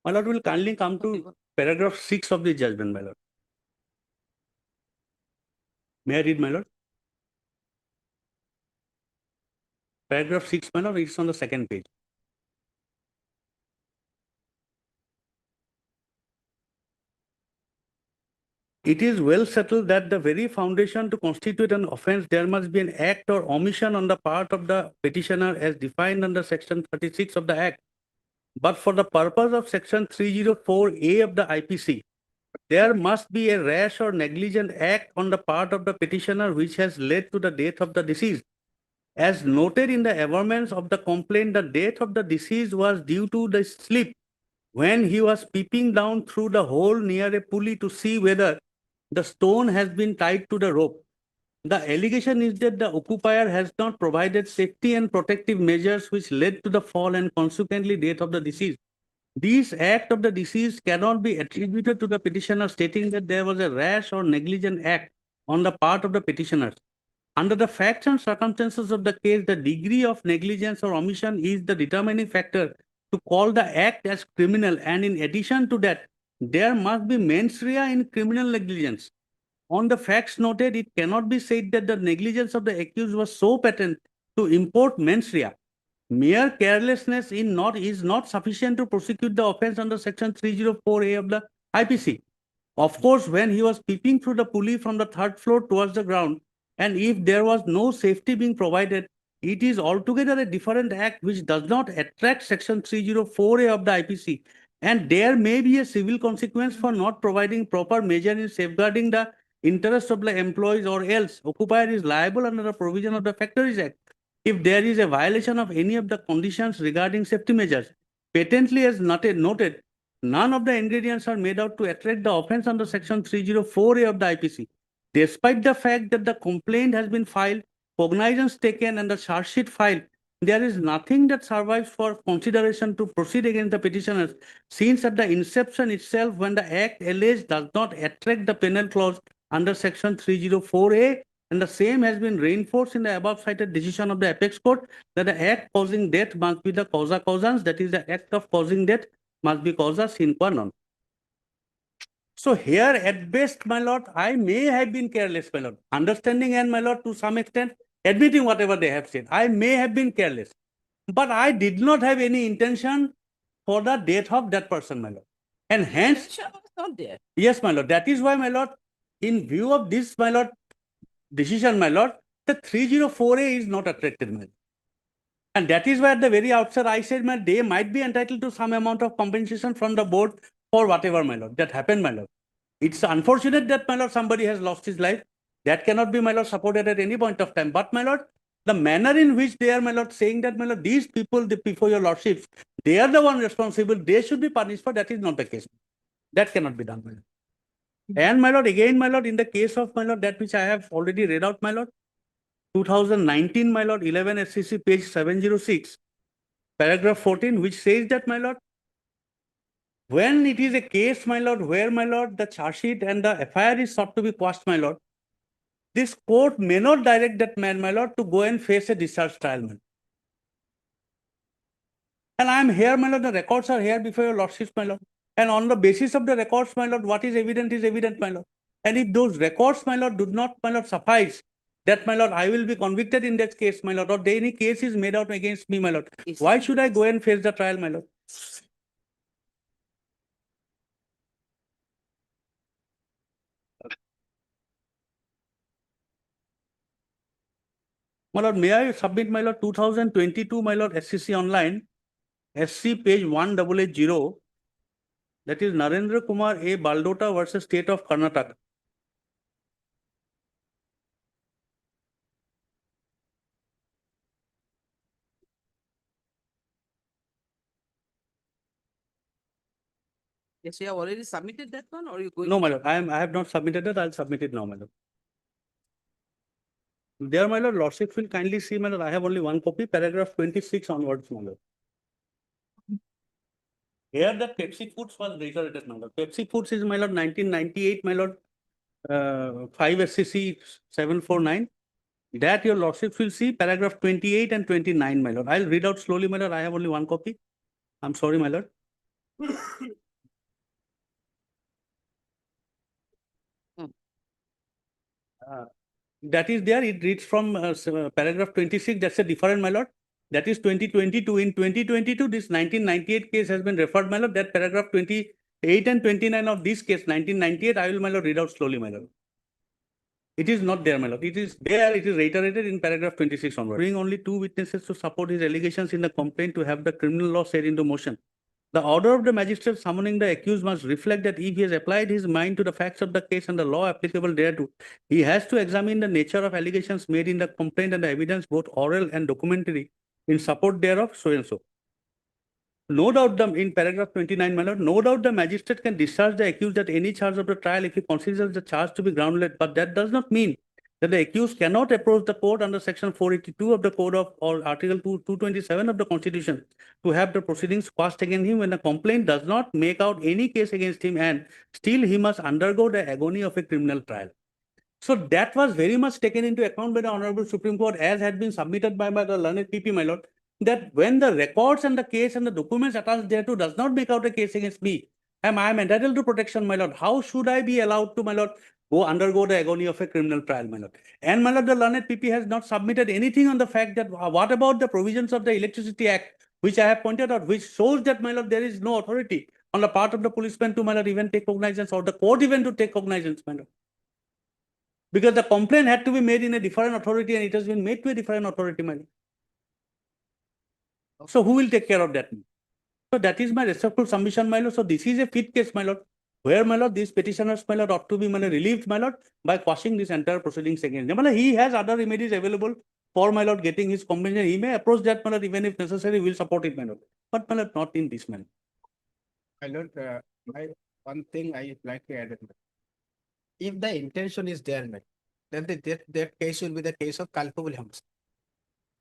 My lord will kindly come to paragraph 6 of the judgment, my lord. May I read, my lord? Paragraph 6, my lord, it's on the second page. It is well settled that the very foundation to constitute an offence, there must be an act or omission on the part of the petitioner as defined under section 36 of the Act. But for the purpose of section 304A of the IPC, there must be a rash or negligent act on the part of the petitioner which has led to the death of the deceased. As noted in the averments of the complaint, the death of the deceased was due to the slip when he was peeping down through the hole near a pulley to see whether the stone has been tied to the rope. The allegation is that the occupier has not provided safety and protective measures which led to the fall and consequently death of the deceased. This act of the deceased cannot be attributed to the petitioner, stating that there was a rash or negligent act on the part of the petitioners. Under the facts and circumstances of the case, the degree of negligence or omission is the determining factor to call the act as criminal, and in addition to that, there must be mens rea in criminal negligence. On the facts noted, it cannot be said that the negligence of the accused was so patent to import mens rea. Mere carelessness is not sufficient to prosecute the offence under section 304A of the IPC. Of course, when he was peeping through the pulley from the third floor towards the ground, and if there was no safety being provided, it is altogether a different act which does not attract section 304A of the IPC. And there may be a civil consequence for not providing proper measure in safeguarding the interest of the employees, or else occupier is liable under the provision of the Factories Act if there is a violation of any of the conditions regarding safety measures. Patently as noted, none of the ingredients are made out to attract the offence under section 304A of the IPC. Despite the fact that the complaint has been filed, cognizance taken, and the charge sheet filed, there is nothing that survives for consideration to proceed against the petitioners, since at the inception itself, when the act alleged does not attract the penal clause under section 304A, and the same has been reinforced in the above cited decision of the apex court, that the act causing death must be the causa causans, that is, the act of causing death must be causa sine qua non. So here, at best, my lord, I may have been careless, my lord. Understanding and, my lord, to some extent, admitting whatever they have said, I may have been careless. But I did not have any intention for the death of that person, my lord. And hence, Intention was not there. yes, my lord, that is why, my lord, in view of this, my lord, decision, my lord, the 304A is not attracted, my lord. And that is why at the very outset I said, my they might be entitled to some amount of compensation from the board for whatever, my lord, that happened, my lord. It's unfortunate that, my lord, somebody has lost his life. That cannot be, my lord, supported at any point of time. But, my lord, the manner in which they are, my lord, saying that, my lord, these people, before your lordships, they are the one responsible, they should be punished for, that is not the case. That cannot be done, my lord. And my lord, again, my lord, in the case of my lord, that which I have already read out, my lord, 2019, my lord, 11 SCC, page 706, paragraph 14, which says that, my lord, when it is a case, my lord, where, my lord, the charge sheet and the FIR is sought to be quashed, my lord, this court may not direct that man, my lord, to go and face a discharge trial, my lord. And I am here, my lord, the records are here before your lordships, my lord. And on the basis of the records, my lord, what is evident, my lord. And if those records, my lord, do not, my lord, suffice, that, my lord, I will be convicted in that case, my lord, or any case is made out against me, my lord. Why should I go and face the trial, my lord? My lord, may I submit, my lord, 2022, my lord, SCC online, SC page 1880, that is Narendra Kumar A. Baldota versus State of Karnataka. Yes, you have already submitted that one, or you going? No, my lord, I have not submitted it. I'll submit it now, my lord. There, my lord, lordship will kindly see, my lord, I have only one copy, paragraph 26 onwards, my lord. Here, the Pepsi Foods was reiterated, my lord. Pepsi Foods is, my lord, 1998, my lord, 5 SCC 749. That your lordship will see paragraph 28 and 29, my lord. I'll read out slowly, my lord. I have only one copy. I'm sorry, my lord. That is there, it reads from paragraph 26, that's a different, my lord. That is 2022. In 2022, this 1998 case has been referred, my lord. That paragraph 28 and 29 of this case, 1998, I will, my lord, read out slowly, my lord. It is not there, my lord. It is there, it is reiterated in paragraph 26 onward. Bring only 2 witnesses to support his allegations in the complaint to have the criminal law set into motion. The order of the magistrate summoning the accused must reflect that if he has applied his mind to the facts of the case and the law applicable thereto, he has to examine the nature of allegations made in the complaint and the evidence, both oral and documentary, in support thereof, so and so. No doubt, in paragraph 29, my lord, no doubt the magistrate can discharge the accused at any charge of the trial if he considers the charge to be groundless, but that does not mean that the accused cannot approach the court under section 482 of the code of, or article 227 of the constitution to have the proceedings quashed against him when the complaint does not make out any case against him, and still he must undergo the agony of a criminal trial. So that was very much taken into account by the Honorable Supreme Court, as had been submitted by the learned PP, my lord, that when the records and the case and the documents attached thereto does not make out a case against me, I am entitled to protection, my lord. How should I be allowed to, my lord, go undergo the agony of a criminal trial, my lord? And my lord, the learned PP has not submitted anything on the fact that what about the provisions of the Electricity Act, which I have pointed out, which shows that, my lord, there is no authority on the part of the policeman to, my lord, even take cognizance, or the court even to take cognizance, my lord. Because the complaint had to be made in a different authority and it has been made to a different authority, my lord. So who will take care of that? So that is my respectful submission, my lord. So this is a fit case, my lord, where, my lord, these petitioners, my lord, ought to be, my lord, relieved, my lord, by quashing this entire proceedings against them. My lord, he has other remedies available for, my lord, getting his compensation. He may approach that, my lord, even if necessary, will support it, my lord. But, my lord, not in this manner. My lord, one thing I would like to add. If the intention is there, then that case will be the case of culpable homicide.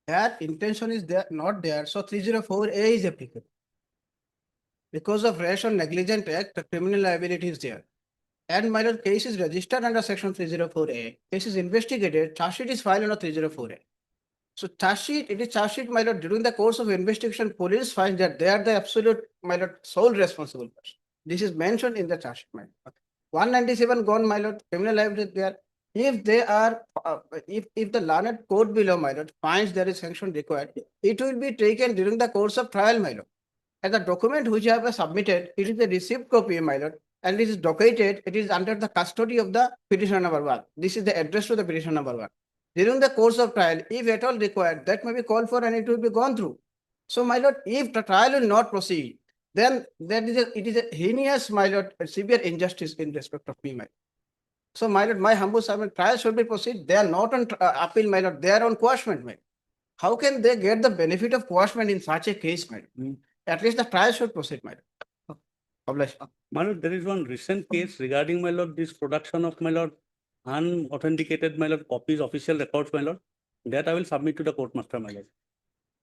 That intention is there, not there, so 304A is applicable. Because of rash or negligent act, the criminal liability is there. And my lord, case is registered under section 304A. Case is investigated, charge sheet is filed under 304A. So charge sheet, it is charge sheet, my lord, during the course of investigation, police find that they are the absolute, my lord, sole responsible person. This is mentioned in the charge sheet, my lord. 197 gone, my lord, criminal liability there. If they are, if the learned court below, my lord, finds there is sanction required, it will be taken during the course of trial, my lord. And the document which I have submitted, it is a received copy, my lord, and it is docketed, it is under the custody of the petitioner number 1. This is the address to the petitioner number 1. During the course of trial, if at all required, that may be called for and it will be gone through. So, my lord, if the trial will not proceed, then it is a heinous, my lord, severe injustice in respect of me, my lord. So, my lord, my humble servant, trial should be proceed. They are not on appeal, my lord, they are on quashment, my lord. How can they get the benefit of quashment in such a case, my lord? At least the trial should proceed, my lord. Obliged. My lord, there is one recent case regarding, my lord, this production of, my lord, unauthenticated, my lord, copies, official records, my lord. That I will submit to the court master, my lord.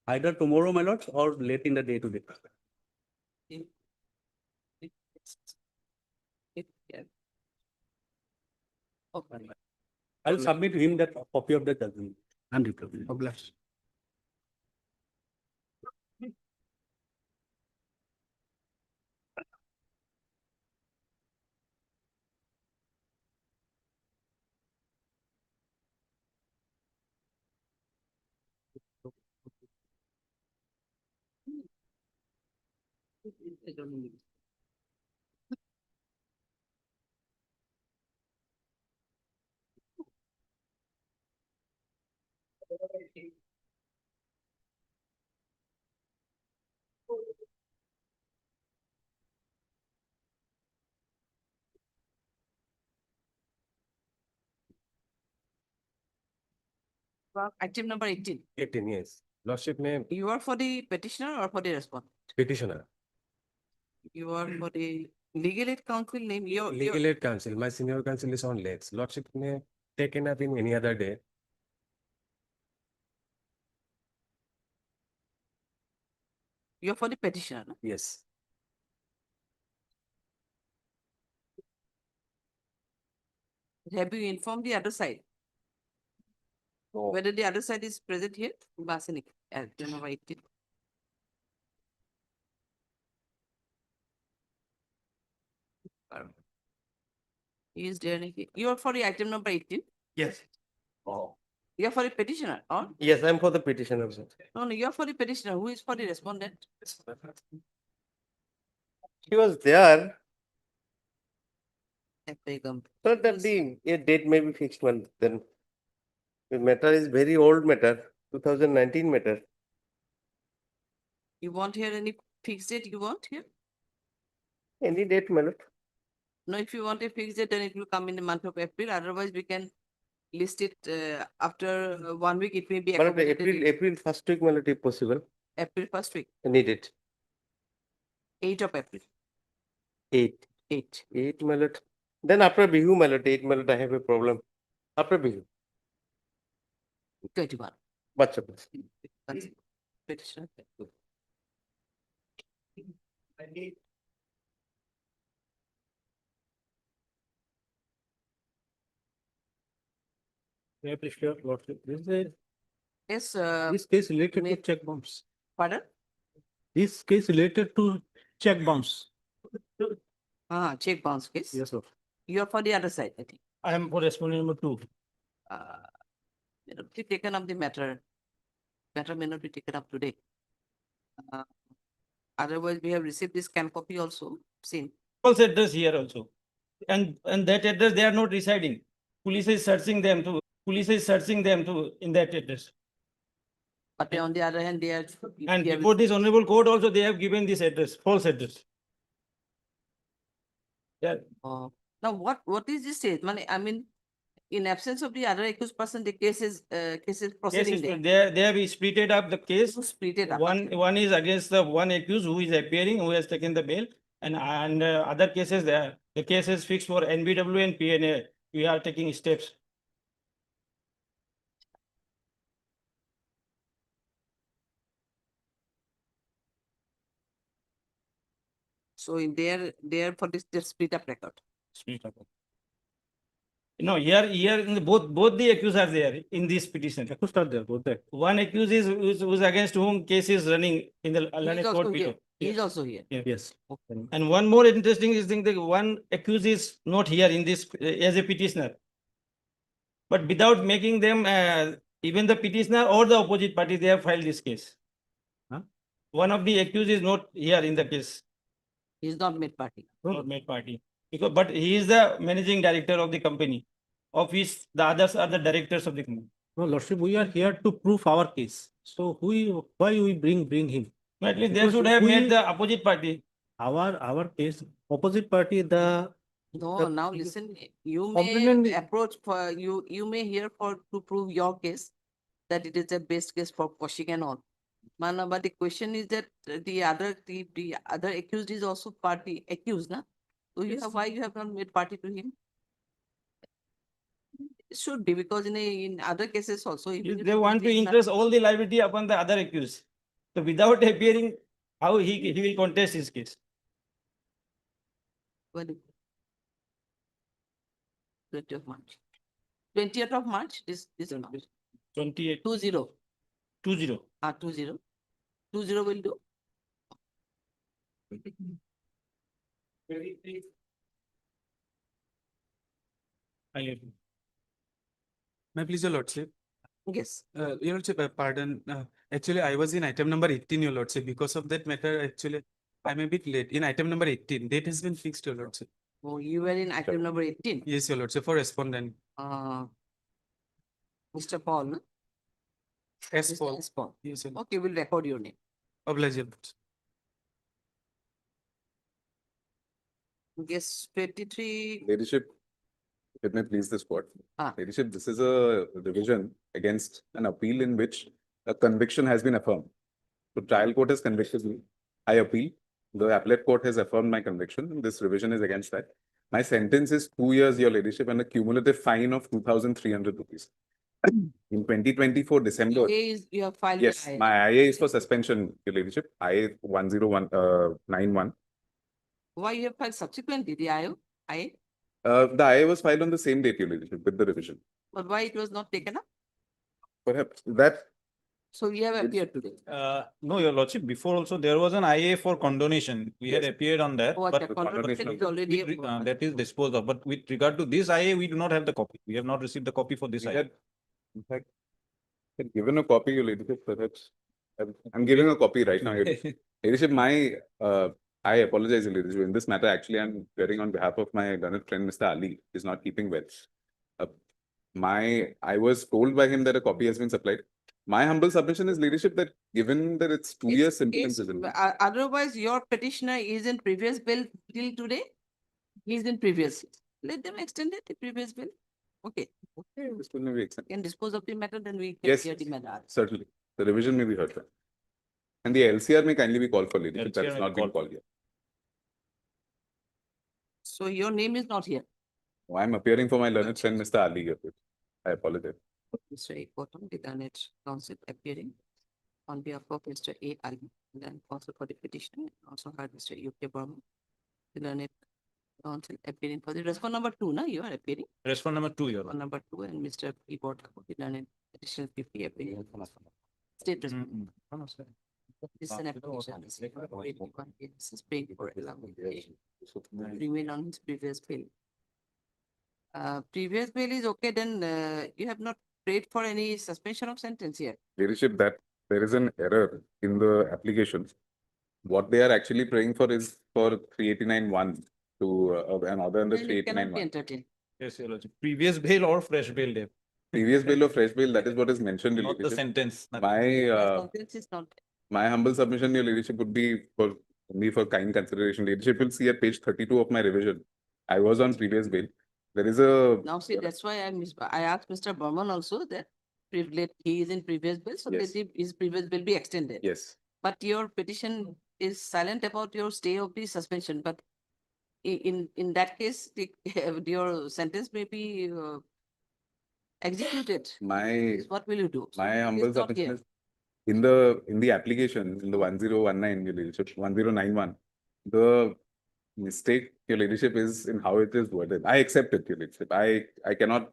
Either tomorrow, my lord, or late in the day today. Okay. I'll submit to him that copy of the judgment and reply. Obliged. Item number 18. 18, yes. Lordship may You are for the petitioner or for the respondent? petitioner. You are for the legal aid counsel name. Legal aid counsel. My senior counsel is on legs. Lordship may taken up in any other day. You are for the petitioner. No? Yes. Have you informed the other side? No. Whether the other side is present here? Basinik, item number 18. Is there any? You are for the item number 18? Yes. Oh. You are for the petitioner, or? Yes, I'm for the petitioner, sir. No, you are for the petitioner. Who is for the respondent? He was there. Begum. So that the date may be fixed one then. The matter is very old matter, 2019 matter. You want here any fixed date you want here? Any date, my lord. No, if you want a fixed date, then it will come in the month of April. Otherwise, we can list it after 1 week. It may be My lord, accommodated in April first week, my lord, if possible. April 1st week, I need it. 8 of April. 8. 8, my lord. Then after Bihu, my lord, 8, my lord, I have a problem. After Bihu. 21. What's up? Petitioner. May I please share, lordship? Yes, This case related may- to check bounce. pardon? This case related to check bounce. Check bounce case. Yes, sir. You are for the other side, I think. I am for respondent number 2. May not be taken up the matter. Matter may not be taken up today. Otherwise, we have received this scan copy also, seen. False address here also. And that address, they are not residing. Police is searching them to in that address. But on the other hand, they are. And they have- before this honorable court also, they have given this address, false address. Yeah. Now, what is this state? I mean, in absence of the other accused person, the case is proceeding there. They have splitted up the case. Who split it up? One is against the one accused who is appearing, who has taken the bail, and other cases there. The case is fixed for NBW and PNA. We are taking steps. So in there for this, they split up record. Split up. No, here in the both the accused are there in this petition. Accused are there, both there. One accused is who's against whom case is running in the He learned is also court here. petition. He is also here. Yes. And one more interesting is thing that one accused is not here in this as a petitioner. But without making them even the petitioner or the opposite party, they have filed this case. Huh? One of the accused is not here in the case. He is not made party. Not made party. But he is the managing director of the company, of which the others are the directors of the company. No, lordship, we are here to prove our case. So why we bring him? No, at least they Because should have we- made the opposite party. Our case, opposite party, No, The- now listen, you Complainant- may approach for you may hear to prove your case that it is a best case for quashing and all. Mana, but the question is that the other accused is also party accused, na? So you have, why you have not made party to him? It should be, because in other cases also. even if They it want to is not- increase all the liability upon the other accused. So without appearing, how he will contest his case? When it- 20th of March. 20th of March, this month. 28, 20. 20. 20. 20 will do. May I please, your lordship? Yes. Your lordship, pardon. Actually, I was in item number 18, your lordship. Because of that matter, actually, I'm a bit late. In item number 18, date has been fixed, your lordship. Oh, you were in item number 18. Yes, your lordship, for respondent. Mr. Paul, no? S. Mr. Paul. S. Paul. Yes, your Okay, we'll record your name. oblige, your lordship. Yes, 23. Ladyship, if it may please this court. Ah. Ladyship, this is a revision against an appeal in which a conviction has been affirmed. The trial court has convicted me. I appeal. The appellate court has affirmed my conviction. This revision is against that. My sentence is 2 years, your ladyship, and a cumulative fine of 2,300 rupees. In 2024 December. You have filed. Yes, with my IA is for suspension, your ladyship. IA 10191. Why you have filed subsequently, the IO? The IA was filed on the same date, your ladyship, with the revision. But why it was not taken up? Perhaps that. So you have appeared today. No, your lordship, before also there was an IA for condonation. We had Yes. appeared on that, Oh, but the condonation is already. that is disposed of. But with regard to this IA, we do not have the copy. We have not received the copy for this We IA. had, in fact, had given a copy, your ladyship, perhaps. I'm giving a copy right now. Your ladyship, I apologize, your ladyship. In this matter, actually, I'm appearing on behalf of my learned friend, Mr. Ali. He's not keeping well. I was told by him that a copy has been supplied. My humble submission is, ladyship, that given that it's 2 years simple imprisonment. Otherwise, your petitioner is in previous bill till today. He's in previous. Let them extend it, the previous bill. Okay. This will be extended. Can dispose of the matter, then we can Yes, hear the matter. certainly. The revision may be heard. And the LCR may kindly be called for, ladyship. LCR That's may not be been called. called yet. So your name is not here. Oh, I'm appearing for my learned friend, Mr. Ali. Here. I apologize. Mr. A. Gautam, the learned counsel appearing on behalf of Mr. A. Ali, and then also for the petitioner, also heard Mr. U.K. Burma, the learned counsel appearing for the respond number 2, na? You are appearing. Respond number 2, your On lordship. number 2, and Mr. P. Gautam, the learned additional 50 appearing. State response. This is an application. This is paying for remain on his previous bill. Previous bill is okay, then you have not prayed for any suspension of sentence here. Leadership, that there is an error in the application. What they are actually praying for is for 389(1) to another under Then it cannot be 389(1). entertained. Yes, your lordship. Previous bail or fresh bail, Dev. Previous bill or fresh bill, that is what is mentioned. Your Not the leadership. sentence. Sentence is not. My humble submission, your leadership, would be for me for kind consideration. Leadership will see at page 32 of my revision. I was on previous bail. There is a. Now see, that's why I asked Mr. Burman also that he is in previous bill, so Yes. that his previous bill be extended. Yes. But your petition is silent about your stay of the suspension, but in that case, your sentence may be executed. What will you do? So My it is humble not submission here. is in the application, in the 1019, your leadership, 1091, the mistake, your leadership, is in how it is worded. I accept it, your leadership. I cannot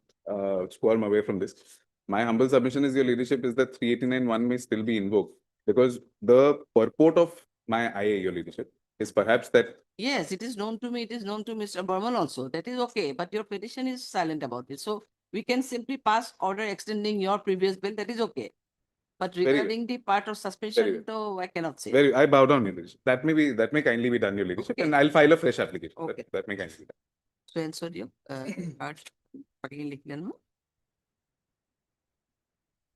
squirm away from this. My humble submission is, your leadership, is that 389(1) may still be invoked because the purport of my IA, your leadership, is perhaps that. Yes, it is known to me. It is known to Mr. Burman also. That is okay. But your petition is silent about it. So we can simply pass order extending your previous bill. That is okay. But Very regarding the part of suspension, though, I cannot say. I bow down, your leadership. That may kindly be done, your leadership, and I'll file a fresh application. Okay. That may kindly be done. So answer you. Part पढ़िए लिख लेना.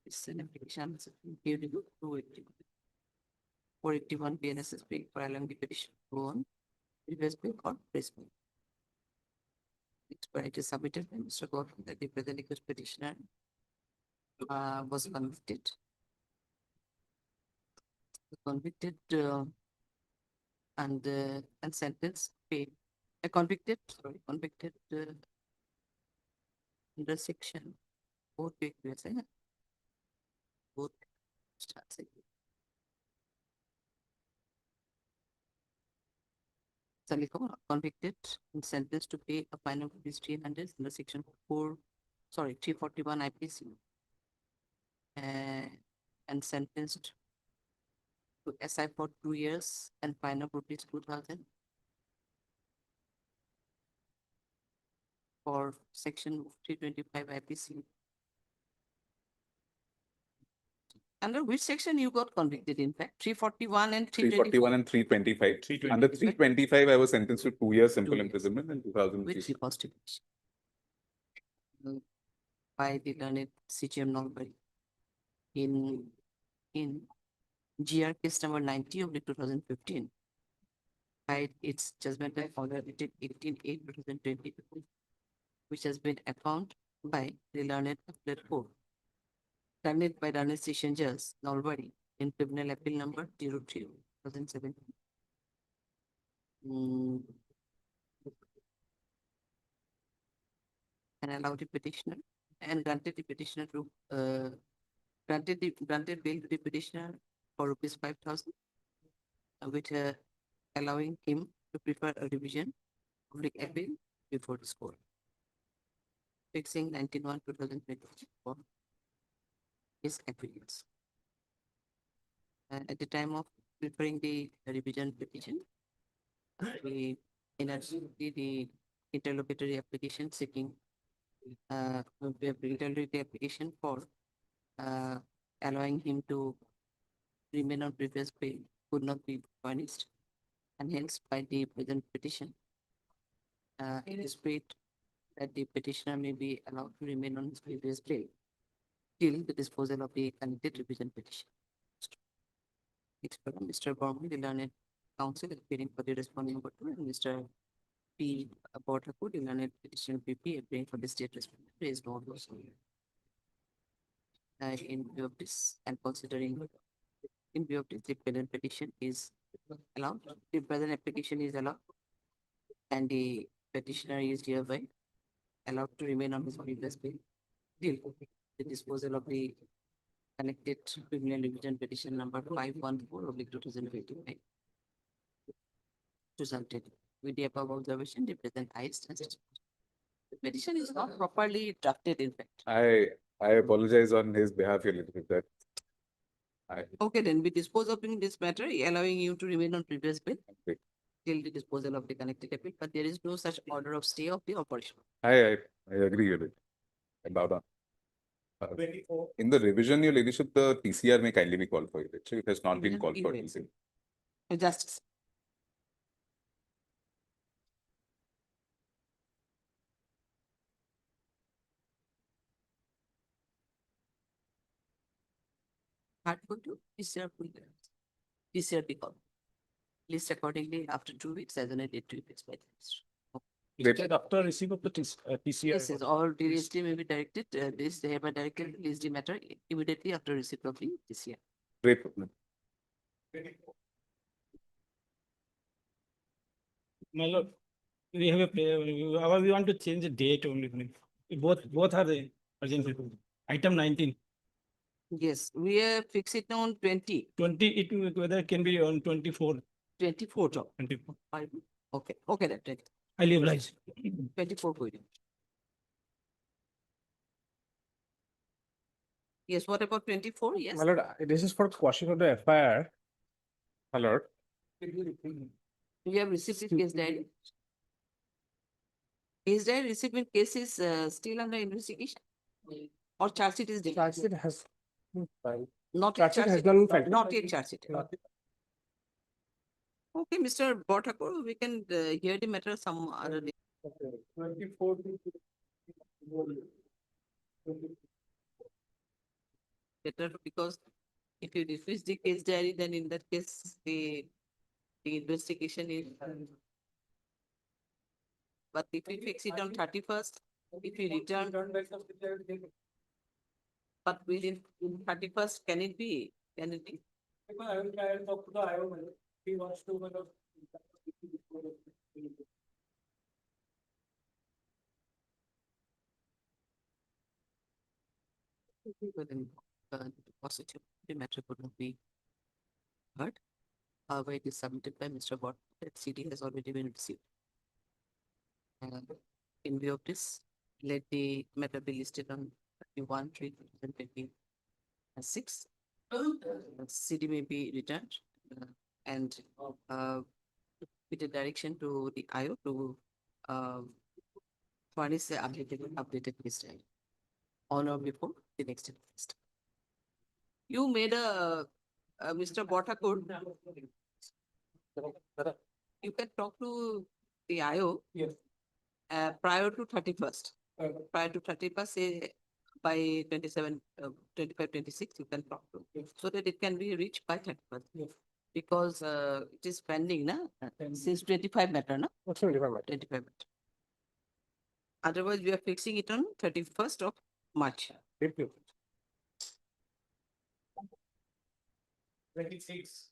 It's an application. Here you go. 481 BNSS being filed on the petition. Go on. Previous bill or placement. It is submitted by Mr. Gautam that the present accused petitioner was convicted convicted and sentenced pay convicted under section both starts again. Convicted and sentenced to pay a fine of rupees 300 under section 341 IPC and sentenced to SI for 2 years and fine of rupees 2,000 for section 325 IPC. Under which section you got convicted, in fact? 341 and 341 and 325. Under 325, I was sentenced to 2 years simple imprisonment and 2,000 With rupees. constitution by the learned CGM Nalbari in GR case number 90 of 2015 by its judgmental order dated 18/8/2020, which has been affirmed by the learned appellate court. Learned by learned session judge Nalbari in criminal appeal number 03/2017. And allowed the petitioner and granted the petitioner to granted bail to the petitioner for rupees 5,000, with allowing him to prefer a revision of the appeal before this court, fixing 19/1/2020 for his appeals. At the time of preparing the revision petition, we enacted the interlocutory application seeking interlocutory application for allowing him to remain on previous bail could not be furnished, and hence by the present petition, it is prayed that the petitioner may be allowed to remain on his previous bail till the disposal of the connected revision petition. Mr. Borman, the learned counsel appearing for the respondent number 2, and Mr. P. Bortaku, the learned petitioner PP appearing for the state respondent, raised no objection. In view of this and considering in view of this, the present petition is allowed, the present application is allowed, and the petitioner is hereby allowed to remain on his previous bail till the disposal of the connected criminal revision petition number 514/2025. Presented with the above observation, the present highest the petition is not properly drafted, in fact. I apologize on his behalf a little bit that Okay, then we dispose of in this matter, allowing you to remain on previous bail till the disposal of the connected appeal, but there is no such order of stay of the operation. I agree with it. I bow down. In the revision, your ladyship, the TCR may kindly be called for it. It has not been called for TCR. Justice. Hardcore to TCR full terms. TCR be called. List accordingly after 2 weeks as an date to be fixed by the minister. After receipt of the TCR. Yes, yes, all DST may be directed, this they have a directed release the matter immediately after receipt of the TCR. Great. My lord, we have we want to change the date only. Both are the urgent. Item 19. Yes, we are fixing it on 20. 20, it whether it can be on 24. 24 job. 24. Okay, okay, that's it. I liberalize. 24 for you. Yes, what about 24? Yes. My lord, this is for quashing of the FIR. My lord. You have received the case diary. Case diary recipient case is still under investigation, or charge sheet is Charge sheet has not charge sheet yet has not been filed. not yet charge sheet. Okay, Mr. Bortakur, we can hear the matter some other day. 24. Better, because if you refuse the case diary, then in that case the investigation is. But if we fix it on 31st, if you return, but within 31st, can it be? Can it be? I will try and talk to the IO. He wants to. Within the positive, the matter could not be heard. However, it is submitted by Mr. Bott that CD has already been received. In view of this, let the matter be listed on 31/3/2026. CD may be returned and with a direction to the IO to furnish the updated list on or before the next list. You made a Mr. Bottakur. You can talk to the IO. Yes. Prior to 31st. Prior to 31st, say by 27, 25, 26, you can talk to. So that it can be reached by 31st. Yes. Because it is pending, na? Since 25 matter, na? What's 25 matter? 25 matter. Otherwise, we are fixing it on 31st of March. 26.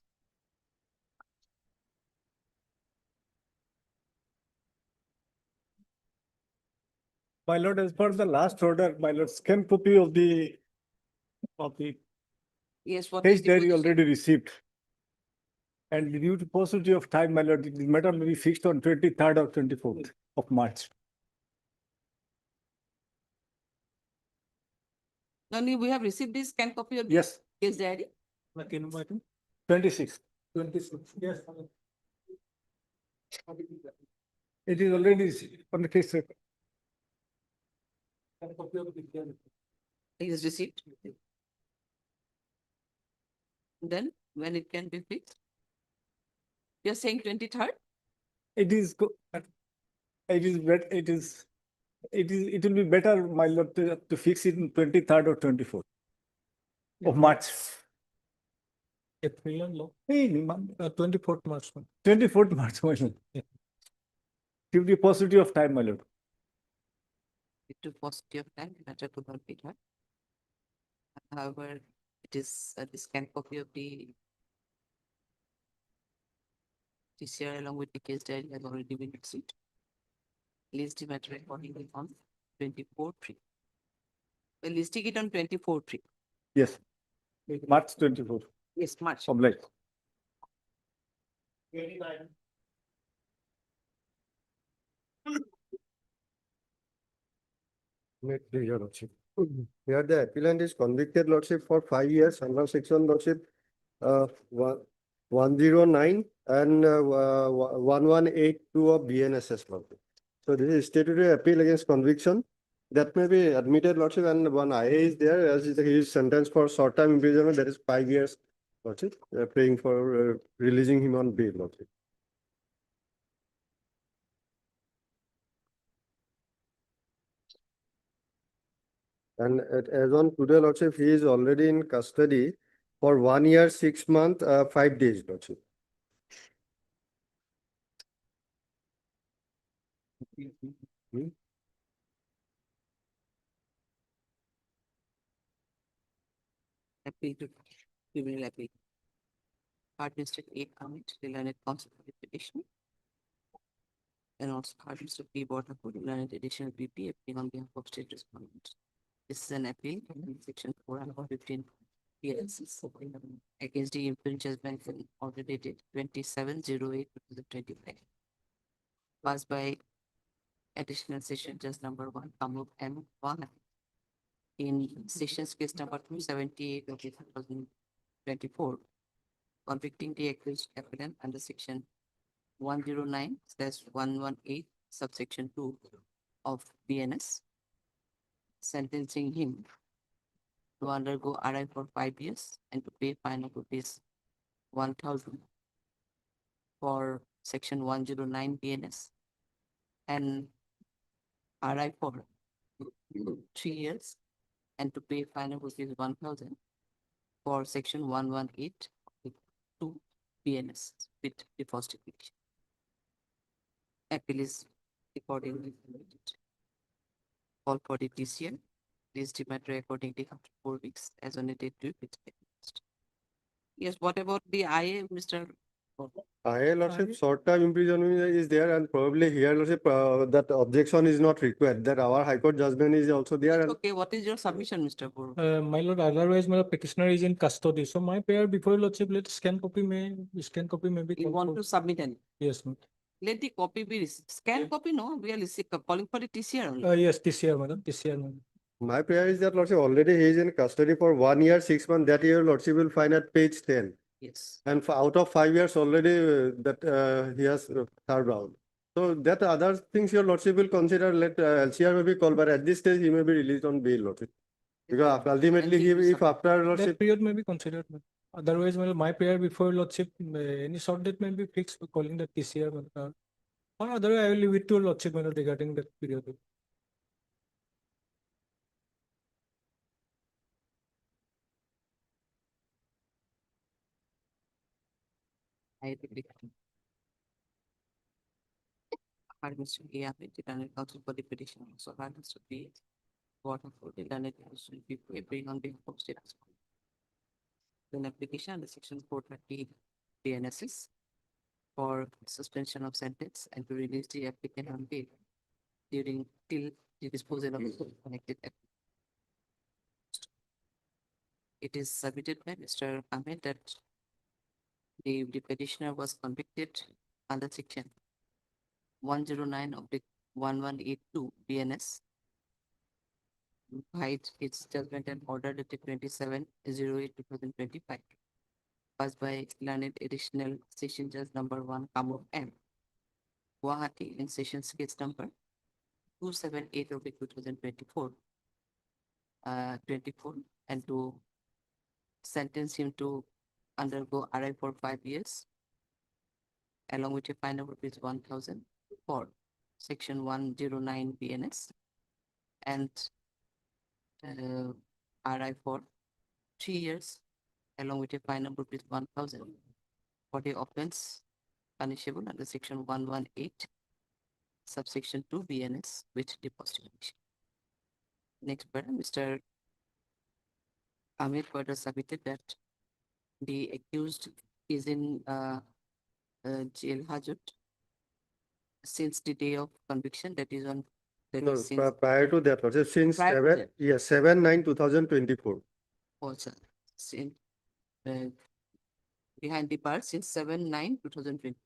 My lord, as per the last order, my lord, scan copy of the Yes, what case is the diary position? already received. And due to paucity of time, my lord, the matter may be fixed on 23rd or 24th of March. Only we have received this scan copy of Yes. case diary. 26. 26. Yes. It is already on the case record. It is received. Then when it can be fixed? You are saying 23rd? It is, it will be better, my lord, to fix it in 23rd or 24th of March. April, 24th March. 24th March, my lord. Give the paucity of time, my lord. To paucity of time, the matter could not be heard. However, it is the scan copy of the TCR along with the case diary has already been received. List the matter accordingly on 24/3. We're listing it on 24/3. Yes. March 24th. Yes, March. Obliged. 29. Here the appellant is convicted, lordship, for 5 years under section, lordship, 109 and 1182 of BNSS, lordship. So this is statutory appeal against conviction that may be admitted, lordship, and one IA is there as he is sentenced for short term imprisonment, that is 5 years, lordship. We are praying for releasing him on bail, lordship. And as on today, lordship, he is already in custody for 1 year, 6 months, 5 days, lordship. Appeal to criminal appeal. Hard Mr. A. Amit, the learned counsel for the petition. And also Hard Mr. P. Bottakur, learned additional BP, appeal on behalf of state respondent. This is an appeal in section 415 PLCs against the Imperial Judgment order dated 27/08/2025. Passed by additional session judge number 1, Kamrup M1 in sessions case number 278 of 2024, convicting the accused appellant under section 109/118 subsection 2 of BNS, sentencing him to undergo RI for 5 years and to pay fine of rupees 1,000 for section 109 BNS and RI for 3 years and to pay fine of rupees 1,000 for section 118 2 BNS with the first application. Appeal is accordingly submitted. Call for the TCM. This matter accordingly after 4 weeks as on a date to be Yes, what about the IA, Mr.? I lordship, short-term imprisonment is there, and probably here lordship, that objection is not required, that our High Court judgment is also there. And Okay, what is your submission, Mr. Bor? My lord, otherwise, my petitioner is in custody. So my prayer before lordship, let scan copy may be. You want to submit any? Yes, ma'am. Let the copy be scanned copy, no? We are calling for the TCR only. Yes, this year, madam, this year, madam. my prayer is that lordship, already he is in custody for 1 year, 6 months, that year lordship will find at page 10. Yes. And out of 5 years already that he has served out. So that other things your lordship will consider, let LCR may be called, but at this stage he may be released on bail lordship. Because ultimately he, if after That lordship, period may be considered, ma'am. Otherwise, well, my prayer before lordship, any short date may be fixed for calling the TCR. Or otherwise, I will leave it to lordship regarding that period. I agree. Mr. Gauhati, the Learned Counsel for the petition also has to be waterful. The Learned Counsel will be bring on behalf of state. An application under section 430 DNSS for suspension of sentence and to release the applicant on bail during till the disposal of the connected. It is submitted by Mr. Ahmed that the petitioner was convicted under section 109 of the 1182 BNS by its judgment and order dated 27/08/2025, passed by Learned Additional Session Judge number 1 Kamur M. Gauhati in sessions case number 278 of 2024, and to sentence him to undergo RI for 5 years, along with a fine of rupees 1,000 for section 109 BNS, and RI for 3 years, along with a fine of rupees 1,000 for the offense punishable under section 118, subsection 2 BNS with deposit. Next, Mr. Ahmed further submitted that the accused is in jail hazard since the day of conviction, that is on no, prior to that lordship, since 7/9/2024. Also, since behind the bar since 7/9/2020.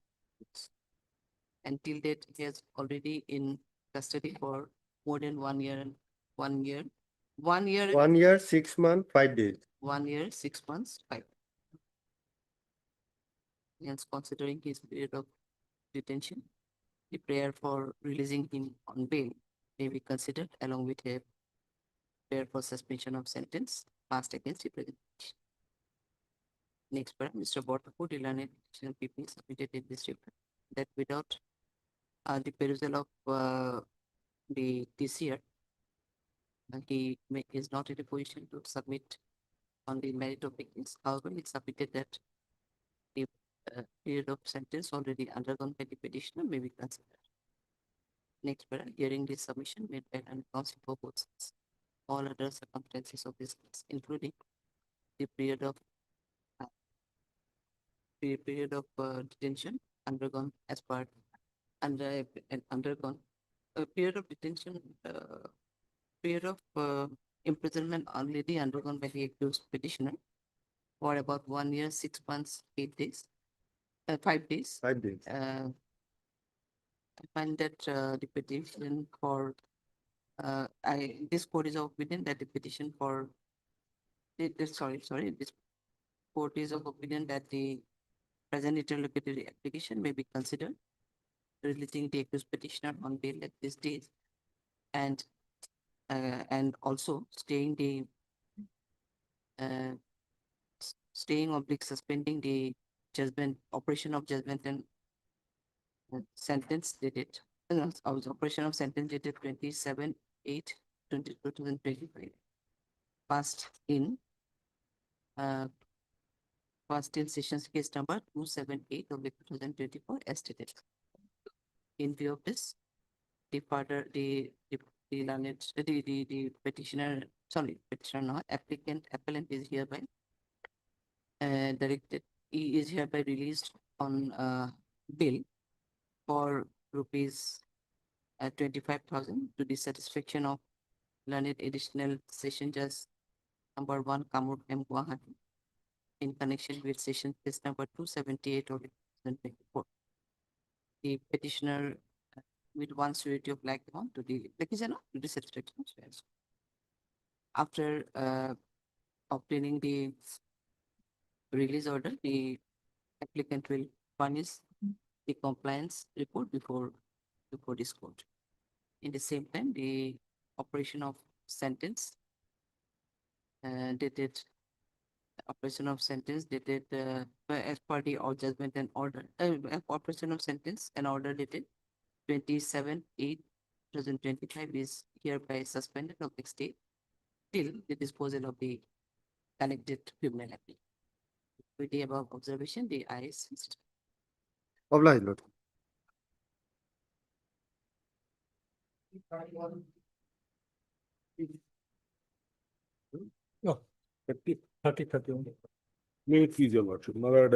Until date, he has already in custody for more than 1 year and 1 year. 1 year. 1 year, 6 months, 5 days. 1 year, 6 months, 5. Hence, considering his period of detention, the prayer for releasing him on bail may be considered along with a prayer for suspension of sentence passed against the presentation. Next, Mr. Bortapu, the learned people submitted in this report that without the perusal of the TCR, he is not in a position to submit on the merit of the case. However, he submitted that the period of sentence already undergone by the petitioner may be considered. Next, hearing the submission made by an counsel for both sides, all other circumstances of this case, including the period of detention undergone as part under and undergone a period of detention, period of imprisonment already undergone by the accused petitioner for about 1 year, 6 months, 8 days, 5 days. 5 days. I find that the petition for this court is of opinion that the petition for this court is of opinion that the present interlocutory application may be considered, releasing the accused petitioner on bail at this date, and also staying the suspending the judgment, operation of judgment and sentence dated, operation of sentence dated 27/8/2025, passed in sessions case number 278 of 2024 as stated. In view of this, the petitioner, appellant is hereby directed, he is hereby released on bill for rupees 25,000 to the satisfaction of learned additional session judge number 1 Kamur M Gauhati in connection with session case number 278 of 2024. The petitioner with one surety of like amount to the satisfaction of judge. After obtaining the release order, the applicant will furnish the compliance report before this court. In the same time, the operation of sentence dated as per the or judgment and order operation of sentence and order dated 27/8/2025 is hereby suspended of the state till the disposal of the connected criminal appeal. With the above observation, the ayes. Obliged, Lord. No, 30 only. May it please your lordship, my lord,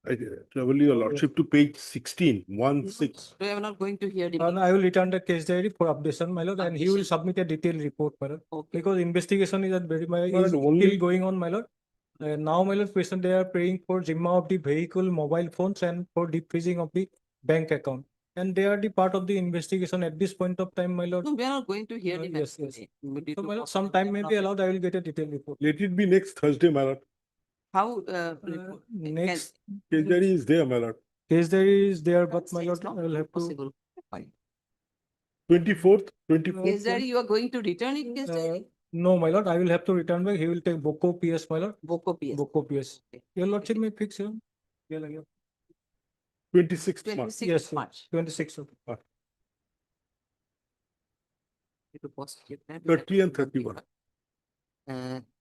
I trouble your lordship to page 16, 1/6. We are not going to hear the. And I will return the case diary for updation, my lord, and he will submit a detailed report, my lord. Okay. Because investigation is at very lord, is only- still going on, my lord. Now, my lord, patient they are praying for Zimma of the vehicle, mobile phones, and for deep freezing of the bank account. And they are the part of the investigation at this point of time, my lord. No, we are not going to hear the. Yes, matter yes. today. We need So, to my lord, post some it time on may our- be allowed. I will get a detailed report. Let it be next Thursday, my lord. How report- Next Case diary is there, my lord. case diary is there, but my It's lord, not I will have to. possible. Fine. 24th. Case diary, you are going to return it, case diary? No, my lord, I will have to return back. He will take Boko PS, my lord. Boko PS. Boko PS. Okay. Your lordship may fix him. Yeah, like, 26th March. 26th yes, March. 26th of March. To post it, 30 and 31.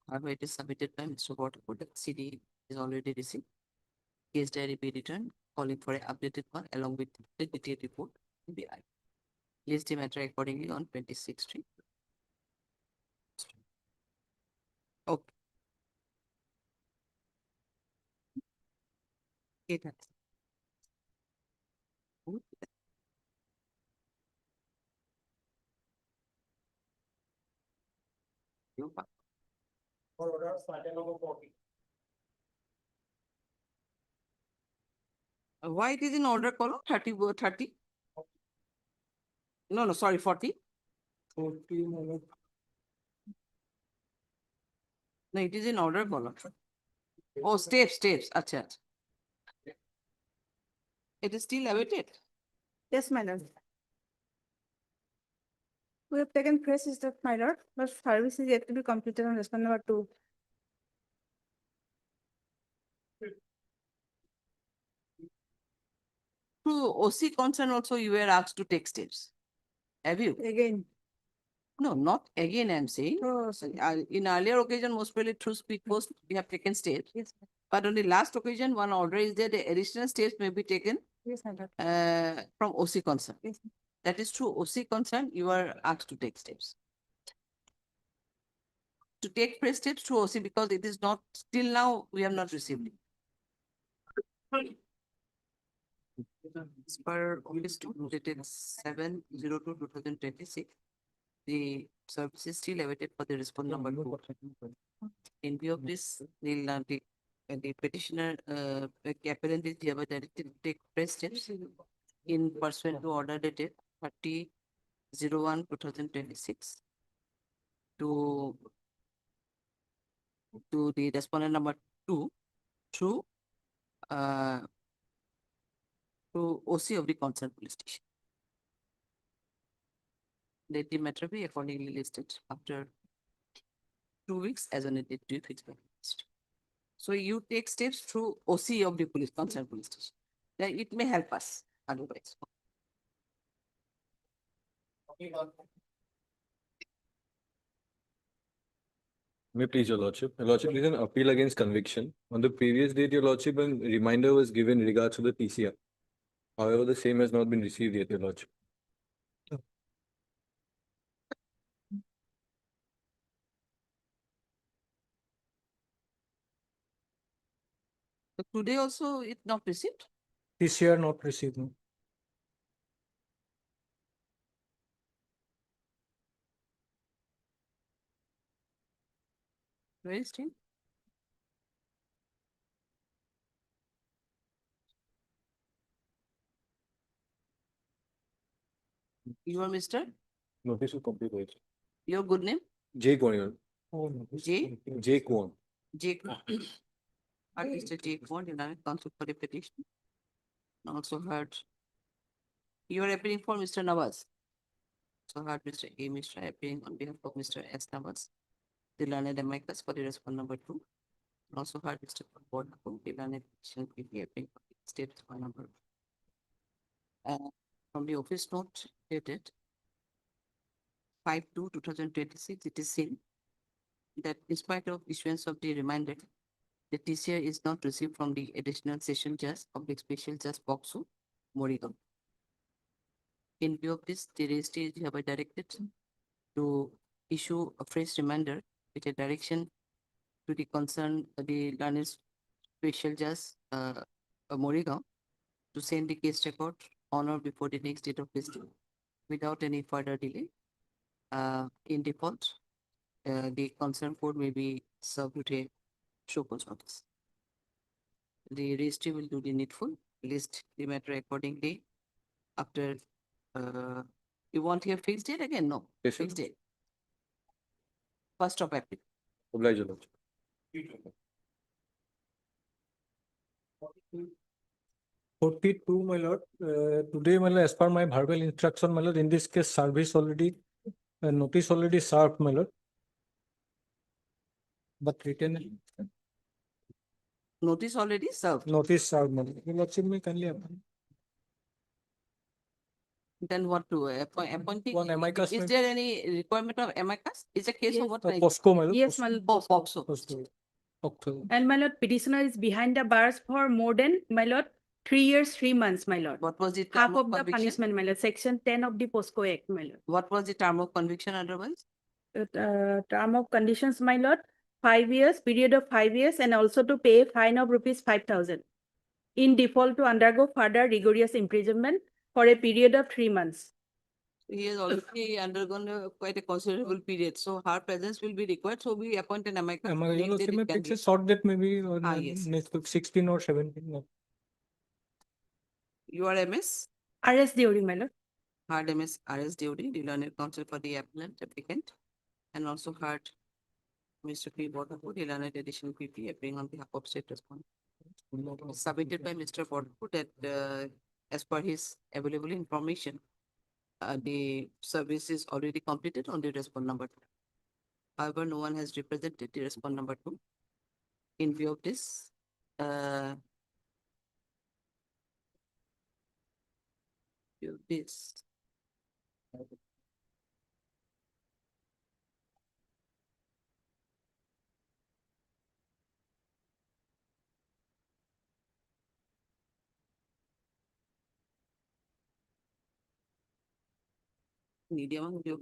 However, it is submitted by Mr. Waterford. The CD is already received. Case diary be returned, calling for an updated one along with the detailed report in the eye. List the matter accordingly on 26th Street. Okay. It has. Why it is in order column 30? No, sorry, 40. 40, my lord. No, it is in order column. Oh, steps. Acha. It is still awaited. Yes, my lord. We have taken press is that, my lord, but service is yet to be completed on respond number 2. Through OC concern also you were asked to take steps. Have you? Again. No, not again, I'm saying. In earlier occasion, most probably through speed post, we have taken steps. Yes. But on the last occasion, one order is that the additional steps may be taken Yes, my lord. from OC concern. Yes. That is true. OC concern, you are asked to take steps. To take fresh steps through OC because it is not, till now, we have not received it. As per office dated 7/02/2026, the service is still awaited for the response number 2. In view of this, the petitioner, appellant is hereby directed to take fresh steps in pursuant to order dated 30/01/2026 to the respondent number 2 through to OC of the concerned police station. Let the matter be accordingly listed after 2 weeks as on a date to be fixed by the ministry. So you take steps through OC of the concerned police station. Then it may help us otherwise. May please your lordship. Your lordship is an appeal against conviction. On the previous date, your lordship, a reminder was given in regards to the TCR. However, the same has not been received yet, your lordship. So today also it not received? This year not received. No. Where is it? You are Mr. Notice to complete it. Your good name? J. Kwon. Oh, no. J. J. Kwon. J. Mr. J. Kwon, counsel for the petition. Also heard. You are appearing for Mr. Nawaz. So heard Mr. A. Mishra appearing on behalf of Mr. S. Nawaz, the learned amicus for the respondent number 2. Also heard Mr. Bodako, the learned petition PP appearing for the state respondent number. From the office note dated 5/2/2026, it is seen that in spite of issuance of the reminder, the TCR is not received from the additional session judge of the special judge POCSO, Morigaon. In view of this, the registry is hereby directed to issue a fresh reminder with a direction to the concerned, the learned special judge, Morigaon, to send the case record on or before the next date of listing without any further delay. In default, the concerned court may be served with a show cause notice. The registry will do the needful, list the matter accordingly after, you want here fixed date again? No, Yes, sir. fixed date. 1st of April. Oblige, Your Lordship. 42, my lord. Today, my lord, as per my verbal instruction, my lord, in this case, service already, notice already served, my lord. But written Notice already served. notice served, my lord. Your lordship may kindly appoint. Then what to appointing? One amicus Is may- there any requirement of amicus? Is a case of what? kind? POSCO, my lord. Yes, my lord. Oh, POCSO. POSCO. Okay. And my lord, petitioner is behind the bars for more than, my lord, 3 years, 3 months, my lord. What was the Half term of the conviction? punishment, my lord, section 10 of the POSCO Act, my lord. What was the term of conviction otherwise? Term of conditions, my lord, 5 years, period of 5 years, and also to pay a fine of rupees 5,000. In default to undergo further rigorous imprisonment for a period of 3 months. He has already undergone quite a considerable period, so her presence will be required, so we appoint an amicus. Your Next date lordship it may can fix be. a short date, maybe Yes. next week, 16 or 17. No. You are MS? Arrest during, my lord. Hard MS RS duty, the learned counsel for the applicant, and also hard Mr. P. Bodapur, the learned additional PP appearing on behalf of state respondent. Submitted by Mr. Bodapur that as per his available information, the service is already completed on the respond number 2. However, no one has represented the respond number 2. In view of this, medium of the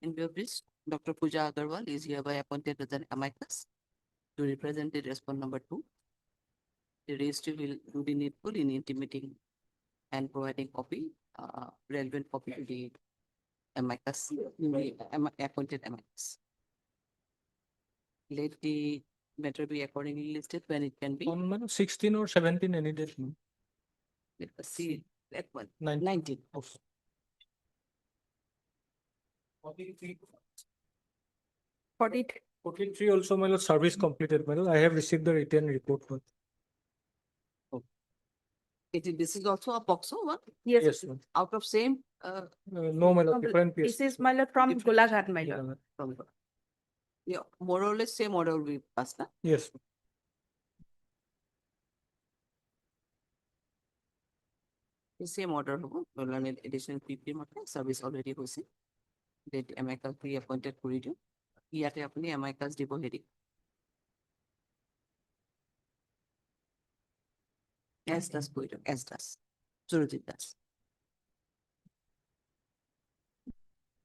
in view of this, Dr. Pooja Agarwal is hereby appointed as an amicus to represent the respond number 2. The registry will do the needful in intimating and providing copy, relevant copy to the amicus, appointed amicus. Let the matter be accordingly listed when it can be. On 16 or 17, any date. No? Let us see that one. 19. 43 also, my lord, service completed, my lord. I have received the written report. This is also a POCSO one? Yes. Yes, ma'am. Out of same, No, my lord, different This PS. is, my lord, from Golaghat, my lord. yeah, more or less same order will be passed, na? Yes. The same order hobo, learned additional PP matter, service already হৈছে. That amicus pre-appointed কৰি দিওঁ। ইয়াতে আপুনি amicus দিব হেৰি। S Das কৰি দিওঁ, S Das, Surajit Das.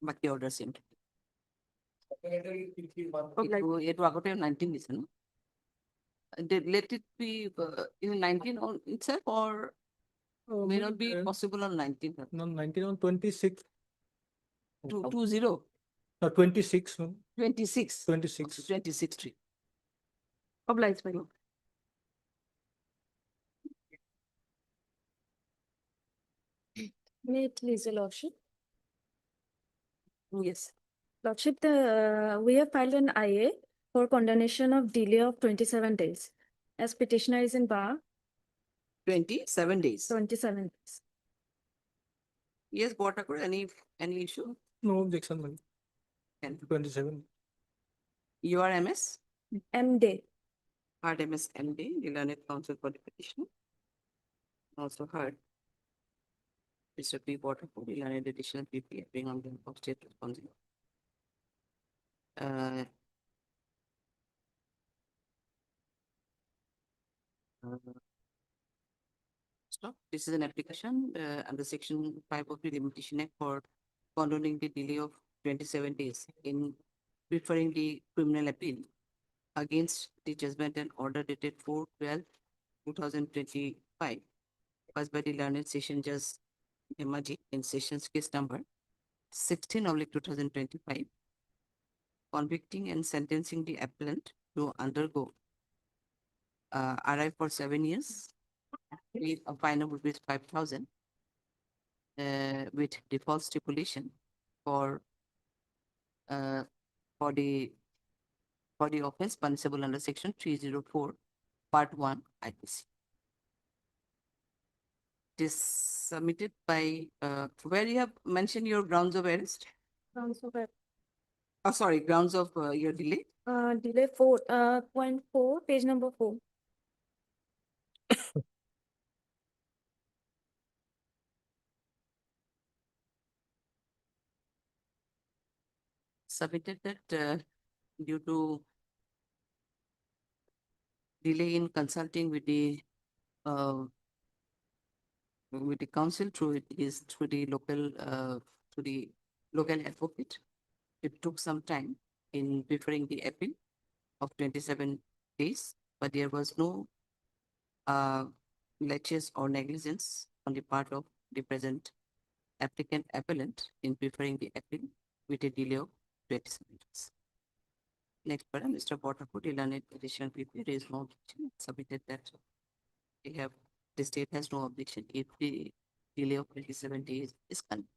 বাকি order same. এইটো আগতে 19 দিছে ন? Let it be in 19 on itself, or may not be possible on 19. No, 19 on 26. 20. No, 26. No, 26. 26. 26 3. Obliged, my lord. May it please your lordship. Yes. Lordship, we have filed an IA for condemnation of delay of 27 days. As petitioner is in bar, 27 days. 27 days. Yes, Botakur, any issue? No objection, my lord. And 27. you are MS? MD. Heard MS MD, the learned counsel for the petitioner. Also heard Mr. P. Botakur, the learned additional PP, being on behalf of state responsible. Stop. This is an application under Section 5 of the Limitation Act for condoning the delay of 27 days in preferring the criminal appeal against the judgment and order dated 4/12/2025, passed by the learned session judge Emaji in sessions case number 16/2025, convicting and sentencing the appellant to undergo RI for 7 years with a fine of rupees 5,000 with default stipulation for the offense punishable under section 304 part 1 IPC. It is submitted by where you have mentioned your grounds of arrest. Grounds of Sorry, grounds of your delay. delay 4.4, page number 4. Submitted that due to delay in consulting with the council through the local advocate, it took some time in preferring the appeal of 27 days, but there was no laches or negligence on the part of the present applicant appellant in preferring the appeal with a delay of 27 days. Next, Mr. Botakur, the learned additional PP raised no objection, submitted that the state has no objection if the delay of 27 days is confirmed.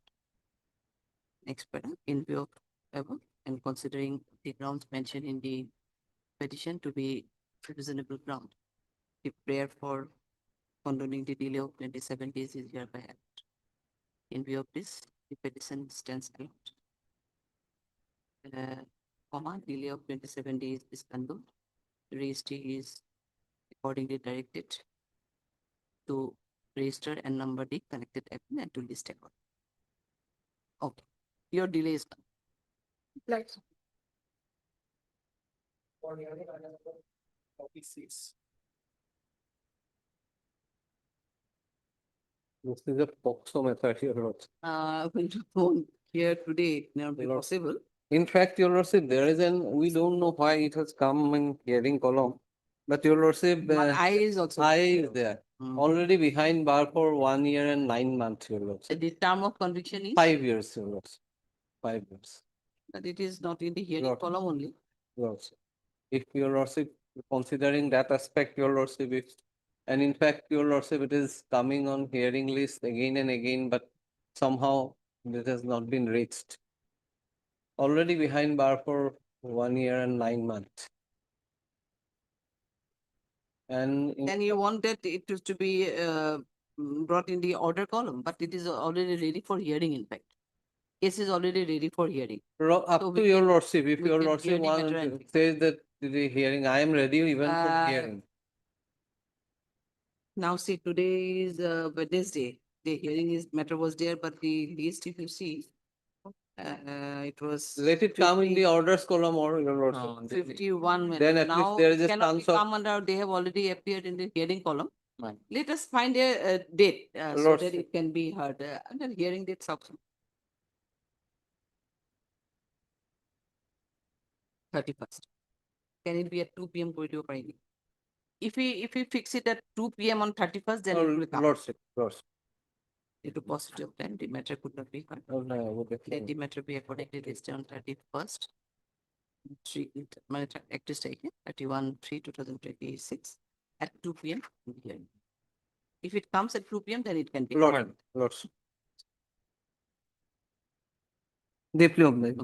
Next, in view of above and considering the grounds mentioned in the petition to be reasonable ground, the prayer for condoning the delay of 27 days is hereby held. In view of this, the petition stands allowed. Delay of 27 days is condoned. The registry is accordingly directed to register and number the connected applicant and to list record. Okay, your delay is done. Like, This is a POXO method, Your Lordship. When you go here today, it may not be possible. In fact, Your Lordship, we don't know why it has come in hearing column. But Your Lordship, I is also I is there. Mm. Already behind bar for 1 year and 9 months, Your Lordship. The term of conviction is 5 years, Your Lordship. 5 years. but it is not in the hearing Lord. column only. Your Lordship. If Your Lordship, considering that aspect, Your Lordship, and in fact, Your Lordship, it is coming on hearing list again and again, but somehow this has not been reached. Already behind bar for 1 year and 9 months. And Then you want that it is to be brought in the order column, but it is already ready for hearing, in fact. Case is already ready for hearing. up So to we Your can- Lordship, if we Your can Lordship hear the matter wants, and- says that the hearing, I am ready even for hearing. Now see, today is Wednesday. The hearing matter was there, but the list, if you see, it was. Let it come in 50 the orders column or Your Lordship. 51 minutes. Then at least Now there is a cannot chance be of. come under, they have already appeared in the hearing column. Right. Let us find a date so that Lordship. it can be heard under hearing dates also. 31st. Can it be at 2 p.m. কৰি দিব পাৰি নেকি? If we fix it at 2 p.m. on 31st, then it will come. Lordship. Due to paucity of time, the matter could not be heard. Let the matter be accordingly listed on 31st. 31/3/2026 at 2 p.m. hearing. If it comes at 2 p.m., then it can be. Lordship. Deeply obliged.